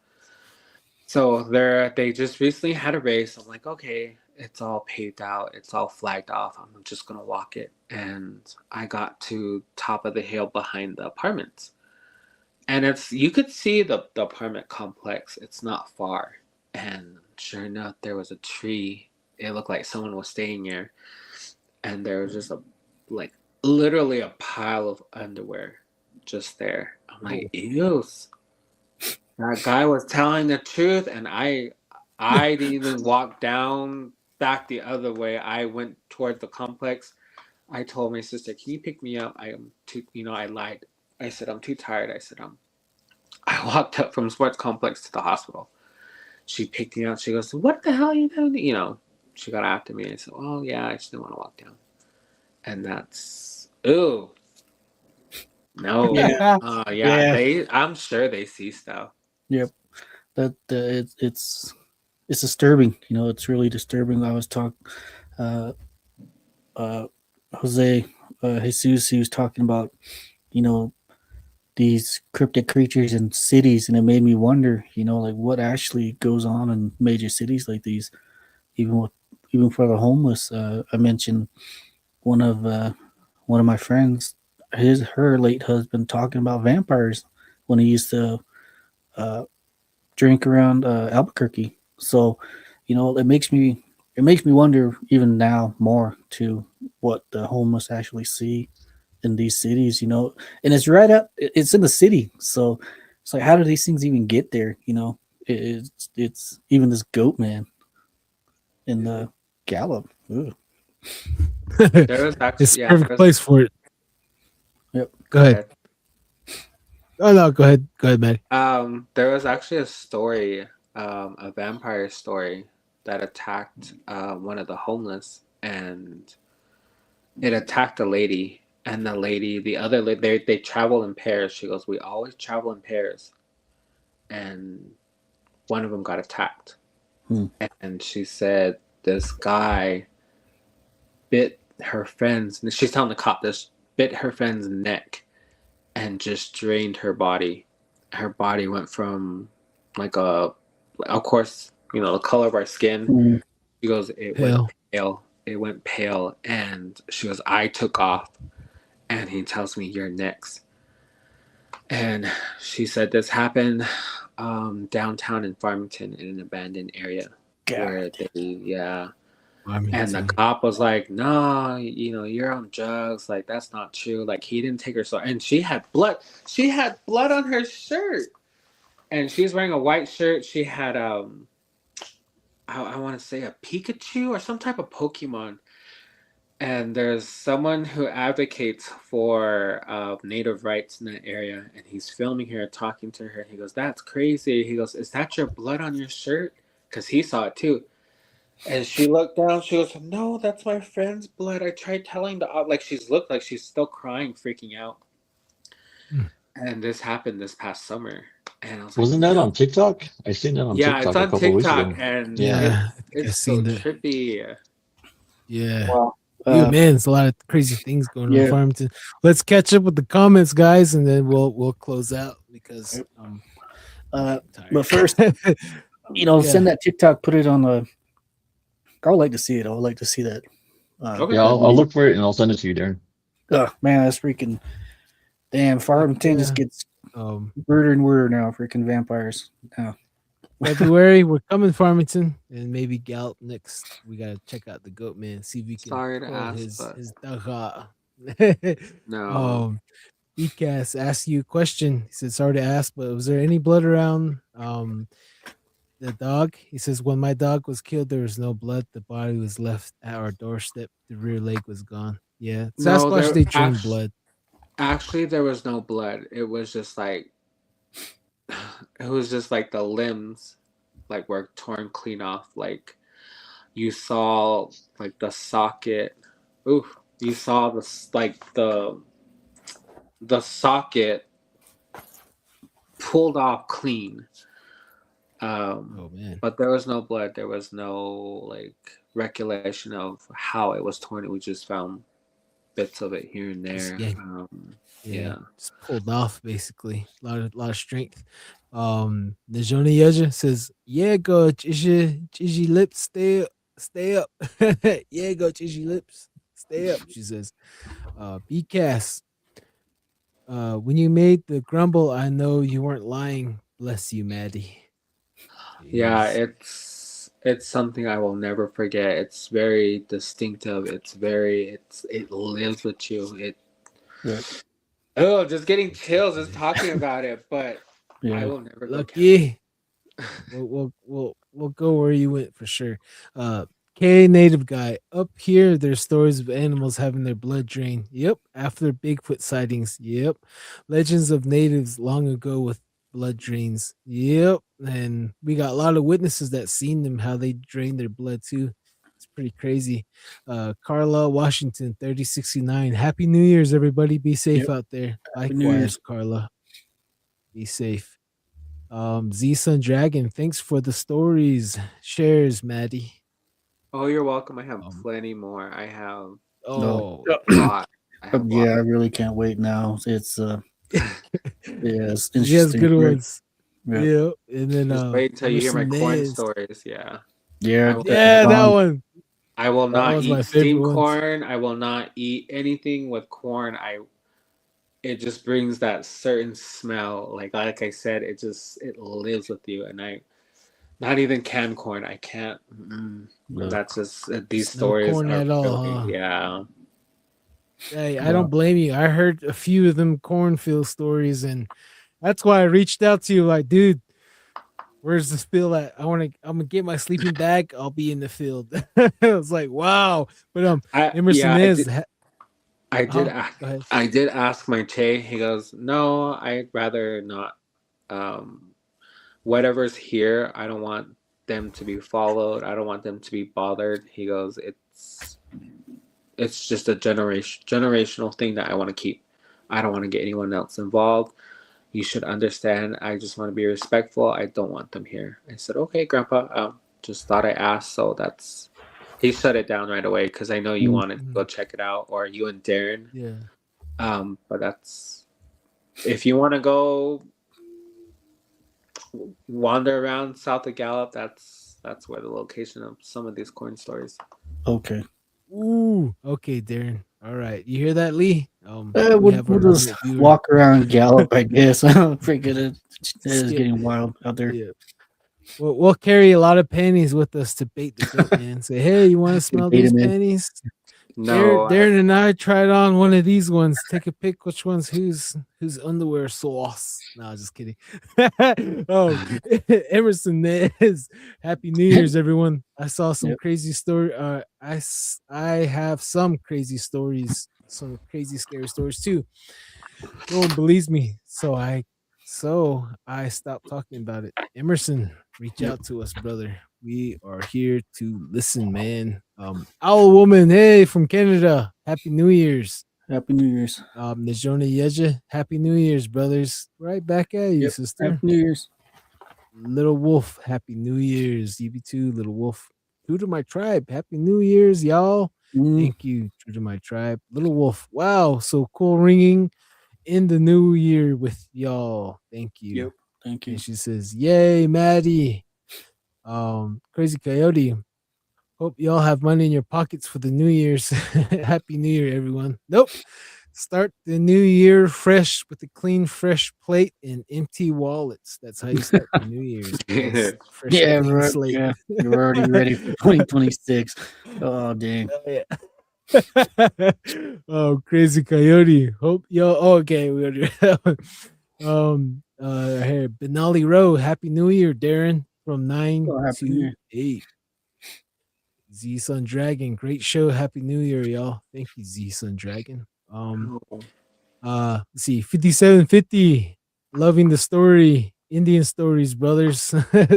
So they just recently had a race. I'm like, okay, it's all paved out, it's all flagged off. I'm just gonna walk it, and I got to top of the hill behind the apartments. And you could see the apartment complex. It's not far. And sure enough, there was a tree. It looked like someone was staying there. And there was just literally a pile of underwear just there. I'm like, ew. That guy was telling the truth. And I didn't even walk down back the other way. I went toward the complex. I told my sister, can you pick me up? I am too, I lied. I said, I'm too tired. I walked up from sports complex to the hospital. She picked me up. She goes, what the hell are you doing? She got after me. I said, oh, yeah, I just didn't want to walk down. And Ooh, no. Yeah. Yeah, Yeah. I'm sure they see stuff. Yep. It's disturbing. You know, it's really disturbing. I was talking, uh, Jose, Jesus. He was talking about, you know, these cryptic creatures in cities, and it made me wonder, you know, like what actually goes on in major cities like these, even with even for the homeless. I mentioned one of uh, one of my friends, her late husband, talking about vampires when he used to uh, drink around Albuquerque. So, you know, it makes me wonder even now more to what the homeless actually see in these cities. You know, and it's right up. It's in the city, so it's like, how do these things even get there? You know, it's even this goat man in the Gallup. Ugh. There was It's actually, the yeah, perfect place for it. Yep. Go ahead. Oh no, go ahead. Go ahead, Maddie. There was actually a story, a vampire story that attacked one of the homeless, and it attacked a lady. And the other lady, they travel in pairs. She goes, "We always travel in pairs," and one of them got attacked. Hmm. And she said this guy bit her friend's. She's telling the cop this, bit her friend's neck, and just drained her body. Her body went from like of course, you know, the color of our skin. Mm. She goes, it Pale. went pale. It went pale, and she goes, I took off, and he tells me, you're next. And she said this happened downtown in Farmington in an abandoned area where they, yeah. And the cop was like, no, you know, you're on drugs. Like, that's not true. Like, he didn't take her so. And she had blood. She had blood on her shirt. And she's wearing a white shirt. She had, I want to say a Pikachu or some type of Pokemon. And there's someone who advocates for native rights in that area. And he's filming her, talking to her. He goes, that's crazy. He goes, is that your blood on your shirt? Because he saw it too. And she looked down. She goes, no, that's my friend's blood. I tried telling the like she's looked like she's still crying, freaking out. And this happened this past summer. And I was Wasn't like, that no. on TikTok? I seen that on TikTok It's a on couple weeks TikTok, ago. and Yeah, it's so trippy. Yeah. Wow. Man, there's a lot of crazy things going on Yeah. in Farmington. Let's catch up with the comments, guys, and then we'll close out because I'm tired. But first, you know, send that TikTok, put it on the. I would like to see it. I would like to see that. Okay. Yeah, I'll look for it and I'll send it to you, Darren. Oh man, that's freaking damn. Farmington just gets weirder and weirder now. Freaking vampires. Now. February, we're coming Farmington, and maybe Gallup next. We gotta check out the Goat Man, see if we can Sorry to call ask, his but- his daga. No. BCAS asked you a question. He said, sorry to ask, but was there any blood around the dog? He says, when my dog was killed, there was no blood. The body was left at our doorstep. The rear leg was gone. Yeah. Sasquatch, they drain blood. Actually, there was no blood. It was just like the limbs like were torn clean off. Like you saw like the socket. Oof. You saw the socket pulled off clean. Oh man. But there was no blood. There was no like recollection of how it was torn. We just found bits of it here and there. Yeah. Just pulled off basically. A lot of strength. Najoni Yaja says, yeah, go Chiji lips, stay up. Yeah, go Chiji lips, stay up. She says, BCAS. When you made the grumble, I know you weren't lying. Bless you, Maddie. Yeah, it's something I will never forget. It's very distinctive. It lives with you. Just getting chills just talking about it, but I will never Lucky. We'll go where you went for sure. K native guy up here. There's stories of animals having their blood drained. Yep, after Bigfoot sightings. Yep, legends of natives long ago with blood drains. Yep, and we got a lot of witnesses that seen them how they drain their blood too. It's pretty crazy. Carla Washington 3069. Happy New Year's, everybody. Be safe Yep. out there. Happy New Likewise, Year's. Carla. Be safe. Z Sun Dragon, thanks for the stories. Shares, Maddie. Oh, you're welcome. I have Um, plenty more. I have Oh, a lot. I have Yeah, I really can't wait now. It's yeah, it's he has interesting. good Right? ones. Yeah. Yeah, and then Just wait until you hear my Emerson corn Nez. stories. Yeah. Yeah, I will- Yeah, that Don, one. I will That not was my eat favorite steamed ones. corn. I will not eat anything with corn. It just brings that certain smell. Like I said, it lives with you. And not even canned corn. I can't. no. That's just these No stories corn are at all, really, huh? yeah. Hey, I Wow. don't blame you. I heard a few of them cornfield stories, and that's why I reached out to you. Like, dude, where's this field at? I'm gonna get my sleeping bag. I'll be in the field. I was like, wow. But Emerson I is. did. I did. Go ahead. I did ask my Che. He goes, "No, I'd rather not. Whatever's here, I don't want them to be followed. I don't want them to be bothered." He goes, "It's just a generational thing that I want to keep. I don't want to get anyone else involved. You should understand. I just want to be respectful. I don't want them here." I said, "Okay, Grandpa. Just thought I asked." So he shut it down right away because I know you wanted to go check it out, or you and Darren. Yeah. But if you want to go wander around south of Gallup, that's where the location of some of these corn stories. Okay. Ooh. Okay, Darren. All right. You hear that, Lee? We'll our just resident viewer. walk around Gallup, I guess. I'm freaking it is Skip. getting wild out there. Yeah. We'll carry a lot of panties with us to bait the goat, man. Say, hey, you want to smell bait these 'em in. panties? No, Darren and I tried on one of these ones. Take a pick. Which one's whose underwear sauce? No, just kidding. Oh, Emerson Nez. Happy New Year's, everyone. I saw some Yep. crazy story. I have some crazy stories, some crazy scary stories too. No one believes me, so I stopped talking about it. Emerson, reach out to us, brother. We are here to listen, man. Owl Woman, hey, from Canada. Happy New Year's. Happy New Year's. Najona Yeja, Happy New Year's, brothers. Right back at you, Yep. sister. Happy New Year's. Little Wolf, Happy New Year's. EB2, Little Wolf. True to my tribe. Happy New Year's, y'all. Thank you. True to my tribe. Little Wolf. Wow, so cool ringing in the new year with y'all. Thank you. Yep. Thank you. And she says, yay, Maddie. Crazy Coyote. Hope y'all have money in your pockets for the New Year's. Happy New Year, everyone. Nope. Start the new year fresh with a clean, fresh plate and empty wallets. That's how you start the New Year's. Guys. Fresh, Yeah, clean right. slate. Yeah. You're already ready for 2026. Oh, dang. Oh, yeah. Oh, Crazy Coyote. Hope y'all. Oh, okay, we already that one. Here, Benali Row. Happy New Year, Darren. From 9 Happy New to Year. 8. Z Sun Dragon. Great show. Happy New Year, y'all. Thank you, Z Sun Dragon. Let's see, 5750. Loving the story. Indian stories, brothers.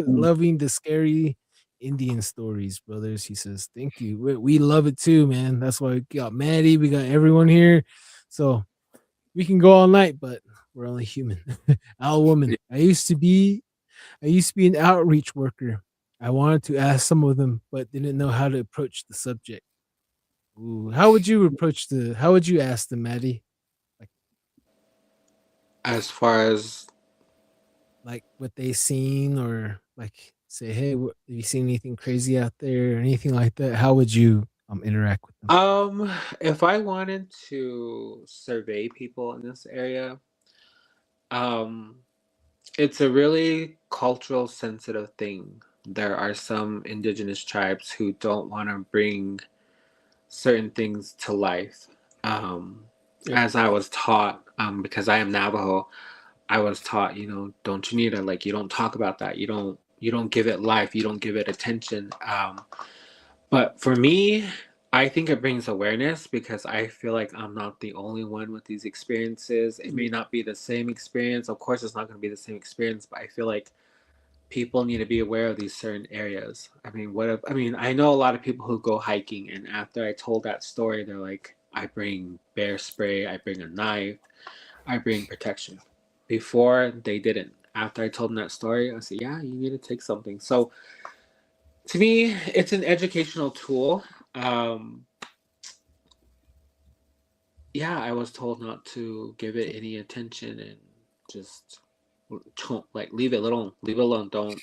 Loving the scary Indian stories, brothers. He says, thank you. We love it too, man. That's why we got Maddie, we got everyone here. So we can go all night, but we're only human. Owl Woman. I used to be an outreach worker. I wanted to ask some of them, but didn't know how to approach the subject. Ooh, how would you ask them, Maddie? As far as like what they seen, or like say, hey, have you seen anything crazy out there or anything like that? How would you interact with them? if I wanted to survey people in this area, it's a really cultural sensitive thing. There are some indigenous tribes who don't want to bring certain things to life. As I was taught, because I am Navajo, I was taught, don't you need to, like, you don't talk about that. You don't give it life. You don't give it attention. But for me, I think it brings awareness because I feel like I'm not the only one with these experiences. It may not be the same experience. Of course, it's not going to be the same experience, but I feel like people need to be aware of these certain areas. I mean, I know a lot of people who go hiking, and after I told that story, they're like, I bring bear spray, I bring a knife, I bring protection. Before they didn't. After I told them that story, I said, yeah, you need to take something. So to me, it's an educational tool. Yeah, I was told not to give it any attention and just like leave it alone. Leave it alone. Don't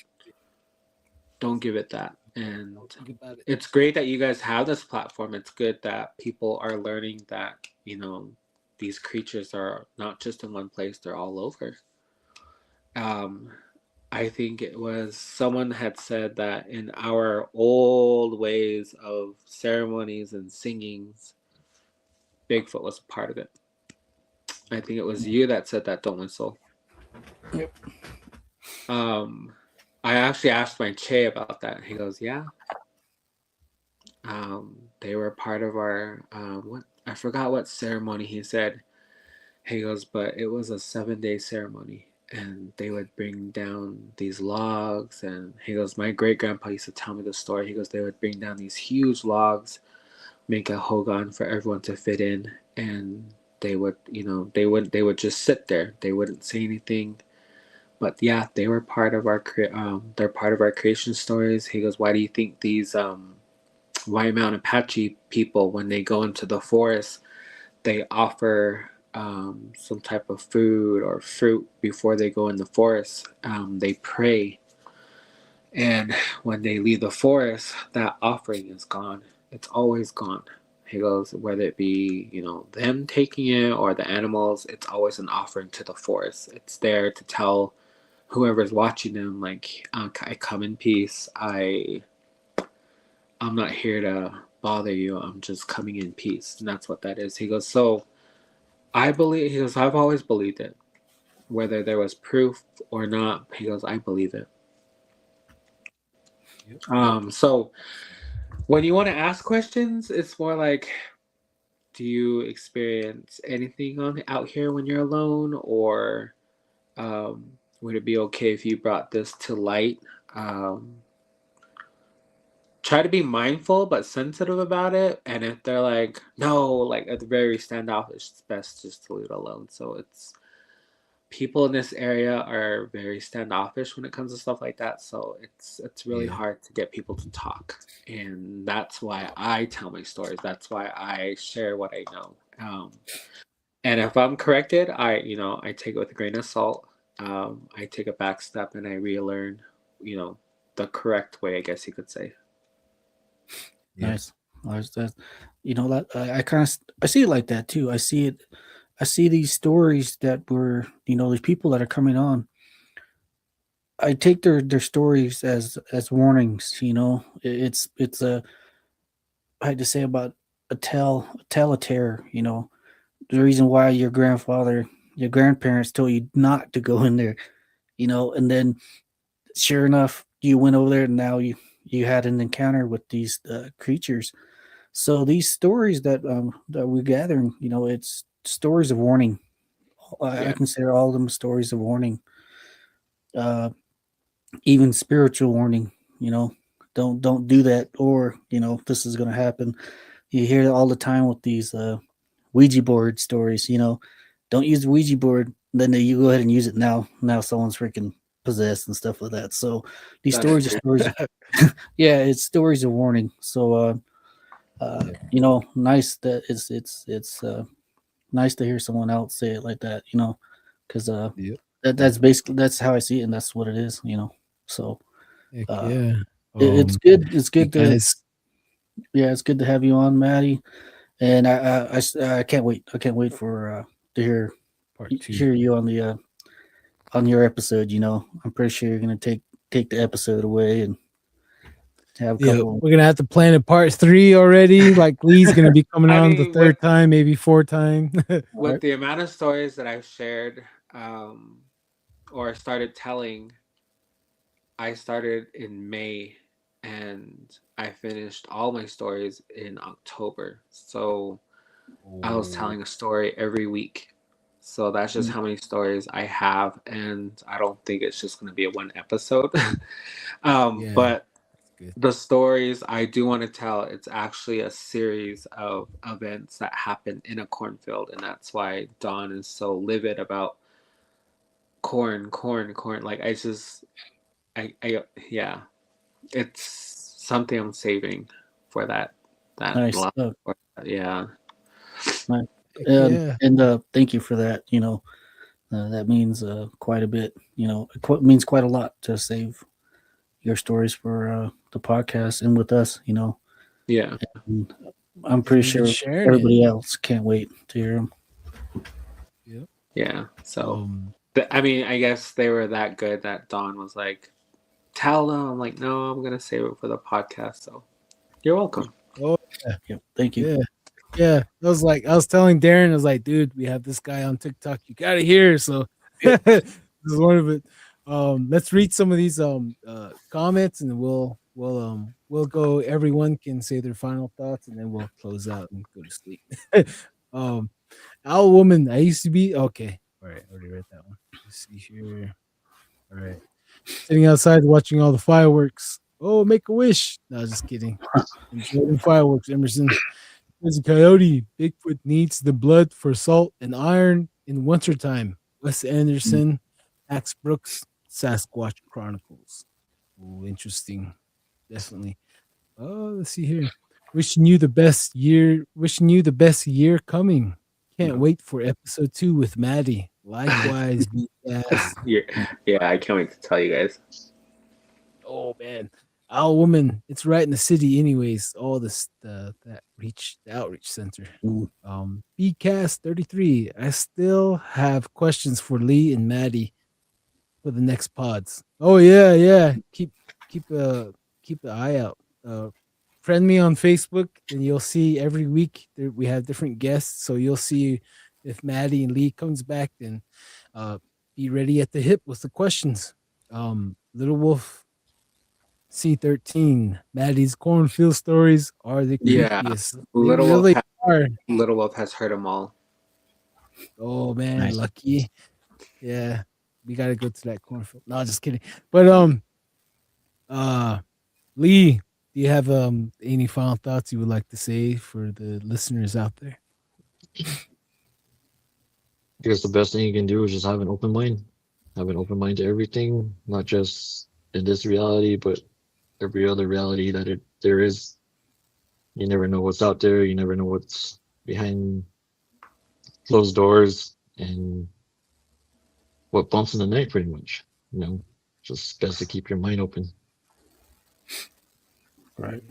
give it that. And Think about it. it's great that you guys have this platform. It's good that people are learning that, these creatures are not just in one place, they're all over. I think it was someone had said that in our old ways of ceremonies and singings, Bigfoot was a part of it. I think it was you that said that, don't whistle. Yep. I actually asked my Che about that. He goes, yeah. They were part of our I forgot what ceremony he said. He goes, but it was a 7-day ceremony, and they would bring down these logs. And he goes, my great grandpa used to tell me the story. He goes, they would bring down these huge logs, make a hogan for everyone to fit in, and they would, they would just sit there. They wouldn't say anything. But yeah, they were part of our they're part of our creation stories. He goes, why do you think these White Mountain Apache people, when they go into the forest, they offer some type of food or fruit before they go in the forest? They pray, and when they leave the forest, that offering is gone. It's always gone. He goes, whether it be them taking it or the animals, it's always an offering to the forest. It's there to tell whoever's watching them, like, I come in peace. I'm not here to bother you. I'm just coming in peace. And that's what that is. He goes, so he goes, I've always believed it. Whether there was proof or not, he goes, I believe it. So when you want to ask questions, it's more like, do you experience anything out here when you're alone? Or would it be okay if you brought this to light? Try to be mindful but sensitive about it. And if they're like, no, like at the very standoffish, it's best just to leave it alone. So it's people in this area are very standoffish when it comes to stuff like that. So it's really hard to get people to talk. And that's why I tell my stories. That's why I share what I know. And if I'm corrected, I take it with a grain of salt. I take a back step and I relearn, the correct way, I guess you could say. Nice. That I see it like that too. I see these stories that were, these people that are coming on. I take their stories as warnings. It's a, I had to say about a tale of terror. The reason why your grandparents told you not to go in there. And then sure enough, you went over there and now you had an encounter with these creatures. So these stories that we're gathering, it's stories of warning. I consider all of them stories of warning. Even spiritual warning. Don't do that, or this is going to happen. You hear it all the time with these Ouija board stories. Don't use the Ouija board. Then you go ahead and use it now. Now someone's freaking possessed and stuff like that. So these stories are stories. Yeah, it's stories of warning. So nice that it's nice to hear someone else say it like that. Because that's basically, that's how I see it, and that's what it is. So it's good. It's good to it's good to have you on, Maddie. And I can't wait. I can't wait for to hear you on the on your episode. I'm pretty sure you're gonna take the episode away and have a couple. We're gonna have to plan a part 3 already. Like Lee's gonna be coming on the third time, maybe 4th time. With the amount of stories that I've shared or started telling, I started in May and I finished all my stories in October. So I was telling a story every week. So that's just Mm. how many stories I have, and I don't think it's just going to be a one episode. Yeah, But that's good. the stories I do want to tell, it's actually a series of events that happen in a cornfield, and that's why Dawn is so livid about corn, corn, corn. Like I yeah, it's something I'm saving for that Nice. last. Yeah, Nice. Heck yeah. And thank you for that. That means quite a bit. It means quite a lot to save your stories for the podcast and with us. yeah, And I'm pretty You've been sure sharing it. everybody else can't wait to hear them. Yep. yeah. So Um, I mean, I guess they were that good that Dawn was like, "Tell them." I'm like, "No, I'm gonna save it for the podcast." So you're welcome. oh Yep. Thank you. yeah, yeah. I was telling Darren, I was like, dude, we have this guy on TikTok. You gotta hear. So this is one of it. Let's read some of these comments, and we'll go. Everyone can say their final thoughts, and then we'll close out and go to sleep. um, Owl Woman, I used to be okay. All right, I already read that one. Let's see here. All right, sitting outside watching all the fireworks. Oh, make a wish. No, just kidding. Enjoy the fireworks, Emerson. There's a coyote. Bigfoot needs the blood for salt and iron in wintertime. Wes Anderson, Max Brooks, Sasquatch Chronicles. Oh, interesting. Definitely. Oh, let's see here. Wishing you the best year. Wishing you the best year coming. Can't wait for episode 2 with Maddie. Likewise, BS. Yeah, I can't wait to tell you guys. Oh man, Owl Woman. It's right in the city, anyways. All this the outreach center. BCast 33. I still have questions for Lee and Maddie for the next pods. Oh yeah. Keep an eye out. Friend me on Facebook, and you'll see every week we have different guests. So you'll see if Maddie and Lee comes back. Then be ready at the hip with the questions. Little Wolf C13. Maddie's cornfield stories are the Yeah, creepiest. They Little really Wolf. are. Little Wolf has heard them all. Oh man, Nice. lucky. Yeah, we gotta go to that cornfield. No, just kidding. But Lee, do you have any final thoughts you would like to say for the listeners out there? I guess the best thing you can do is just have an open mind. Have an open mind to everything, not just in this reality, but every other reality that there is. You never know what's out there. You never know what's behind closed doors and what bumps in the night, pretty much. Just best to keep your mind open. Right.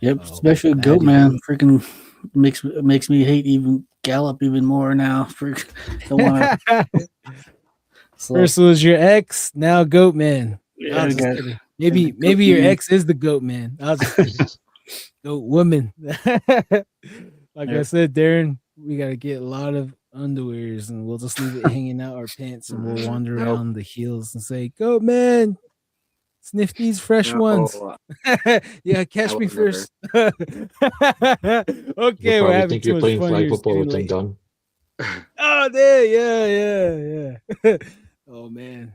Yep. Oh, Especially Maddie. Goat Man. Freaking makes me hate even Gallup even more now. Don't want to. First was your ex, now Goat Man. Yeah, Just guys. kidding. Goat Maybe your Man. ex is the Goat Man. I was just Goat Woman. Like I said, Darren, we gotta get a lot of underwears, and we'll just leave it hanging out our pants, and we'll wander Nope. around the heels and say, "Goat Man, sniff these fresh ones." Yeah, catch I me will never. first. Okay, You'll we're probably having think too you're much playing fun flag here. It's football getting with them late. done. Oh, there, yeah. Oh man,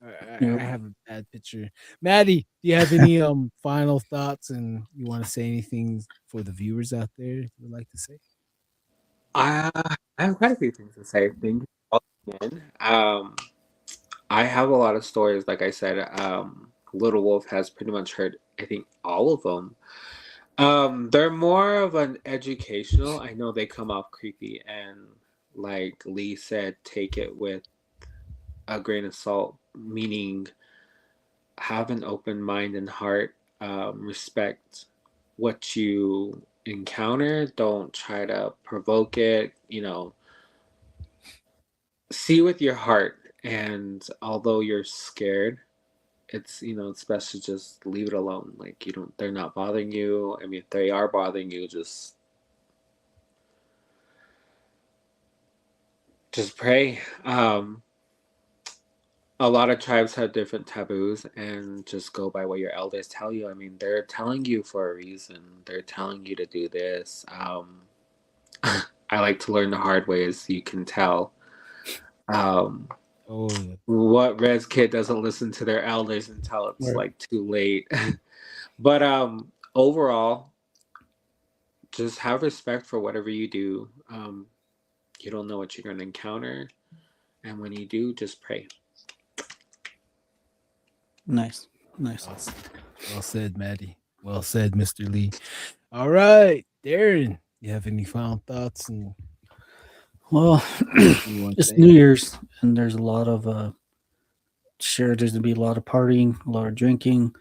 I Yep. have a bad picture. Maddie, do you have any final thoughts, and you want to say anything for the viewers out there you would like to say? I have quite a few things to say. Thank you all again. I have a lot of stories. Like I said, Little Wolf has pretty much heard, I think, all of them. They're more of an educational. I know they come off creepy, and like Lee said, take it with a grain of salt, meaning have an open mind and heart, respect what you encounter, don't try to provoke it, see with your heart. And although you're scared, it's best to just leave it alone. Like, they're not bothering you. I mean, if they are bothering you, just pray. A lot of tribes have different taboos, and just go by what your elders tell you. I mean, they're telling you for a reason. They're telling you to do this. I like to learn the hard way, as you can tell. Oh, yeah. What Res kid doesn't listen to their elders until it's Right. like too late. But overall, just have respect for whatever you do. You don't know what you're going to encounter, and when you do, just pray. Nice. Awesome. Well said, Maddie. Well said, Mr. Lee. All right, Darren, you have any final thoughts? And Well, you want to it's say? New Year's, and there's a lot of sure, there's gonna be a lot of partying, a lot of drinking,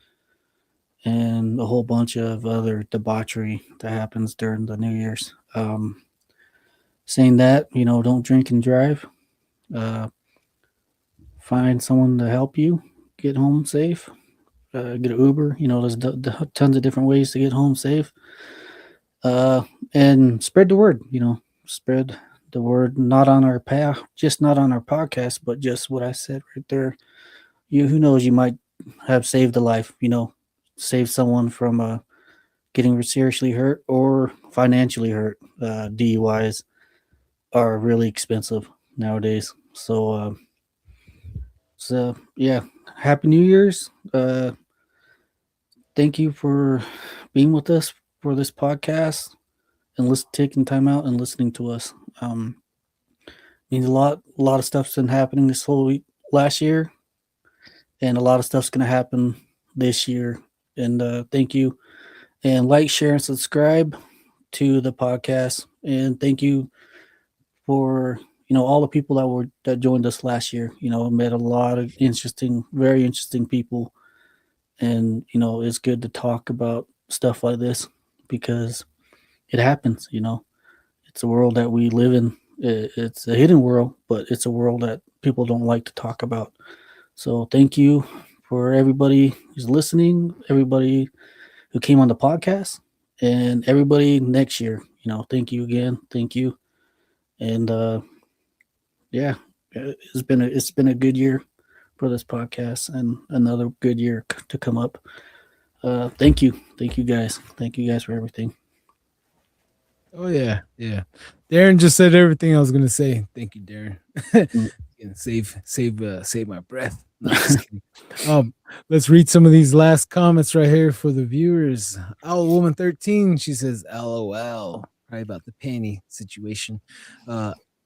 and a whole bunch of other debauchery that happens during the New Year's. Saying that, don't drink and drive. Find someone to help you get home safe. Get an Uber. There's tons of different ways to get home safe. And spread the word. Spread the word. Not on our path, just not on our podcast, but just what I said right there. Who knows? You might have saved a life. Save someone from getting seriously hurt or financially hurt. DUIs are really expensive nowadays. So yeah, Happy New Year's. Thank you for being with us for this podcast and taking time out and listening to us. Means a lot. A lot of stuff's been happening this whole last year, and a lot of stuff's going to happen this year. And thank you. And like, share, and subscribe to the podcast. And thank you for all the people that joined us last year. Met a lot of very interesting people, and it's good to talk about stuff like this because it happens. It's a world that we live in. It's a hidden world, but it's a world that people don't like to talk about. So thank you for everybody who's listening, everybody who came on the podcast, and everybody next year. Thank you again. Thank you. And yeah, it's been a good year for this podcast, and another good year to come up. Thank you guys. Thank you guys for everything. Oh yeah. Darren just said everything I was gonna say. Thank you, Darren. And save my breath. No, just kidding. Let's read some of these last comments right here for the viewers. Owl Woman 13, she says, LOL. Probably about the panty situation.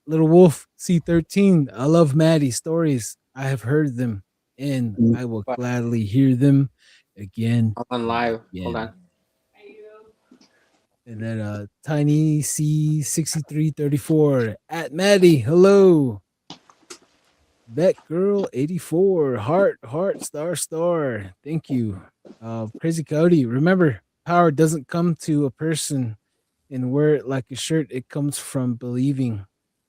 Little Wolf C13, I love Maddie's stories. I have heard them, and I will gladly hear them again. I'm on live. Hold on. And then Tiny C6334 at Maddie. Hello. Batgirl 84. Heart, star. Thank you. Crazy Cody. Remember, power doesn't come to a person and wear it like a shirt. It comes from believing.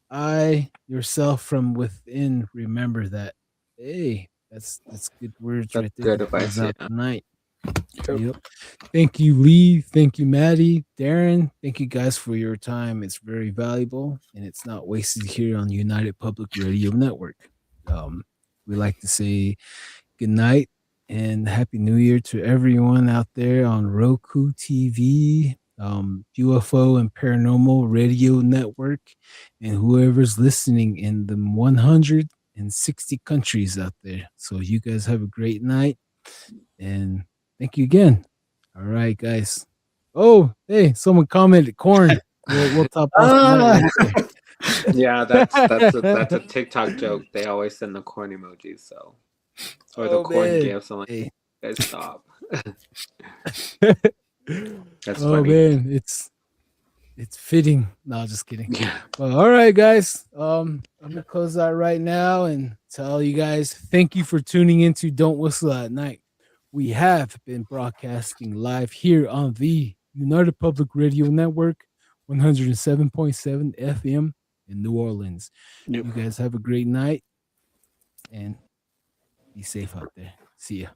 I yourself from within. Remember that. Hey, that's good words. That's right there. good advice, Out yeah. tonight. Yep. Thank you, Lee. Thank you, Maddie, Darren. Thank you guys for your time. It's very valuable and it's not wasted here on United Public Radio Network. We like to say good night and Happy New Year to everyone out there on Roku TV, UFO and Paranormal Radio Network, and whoever's listening in the 160 countries out there. So you guys have a great night and thank you again. All right, guys. Oh, hey, someone commented corn. We'll top off. Yeah, that's a TikTok joke. They always send the corn emojis, so or the corn gifts. I'm like, hey. guys, stop. That's oh funny. Man, it's fitting. No, just kidding. Yeah. Well, all right, guys. I'm gonna close out right now and tell you guys thank you for tuning into Don't Whistle at Night. We have been broadcasting live here on the United Public Radio Network, 107.7 FM in New Orleans. Yep. You guys have a great night and be safe out there. See ya.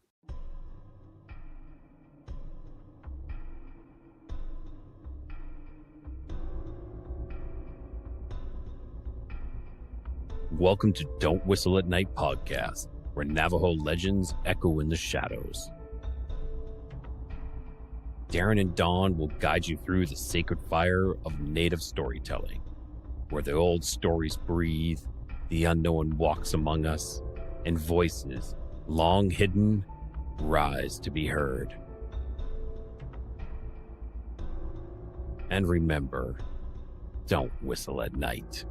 Welcome to Don't Whistle at Night podcast, where Navajo legends echo in the shadows. Darren and Dawn will guide you through the sacred fire of Native storytelling, where the old stories breathe, the unknown walks among us, and voices, long hidden, rise to be heard. And remember, don't whistle at night.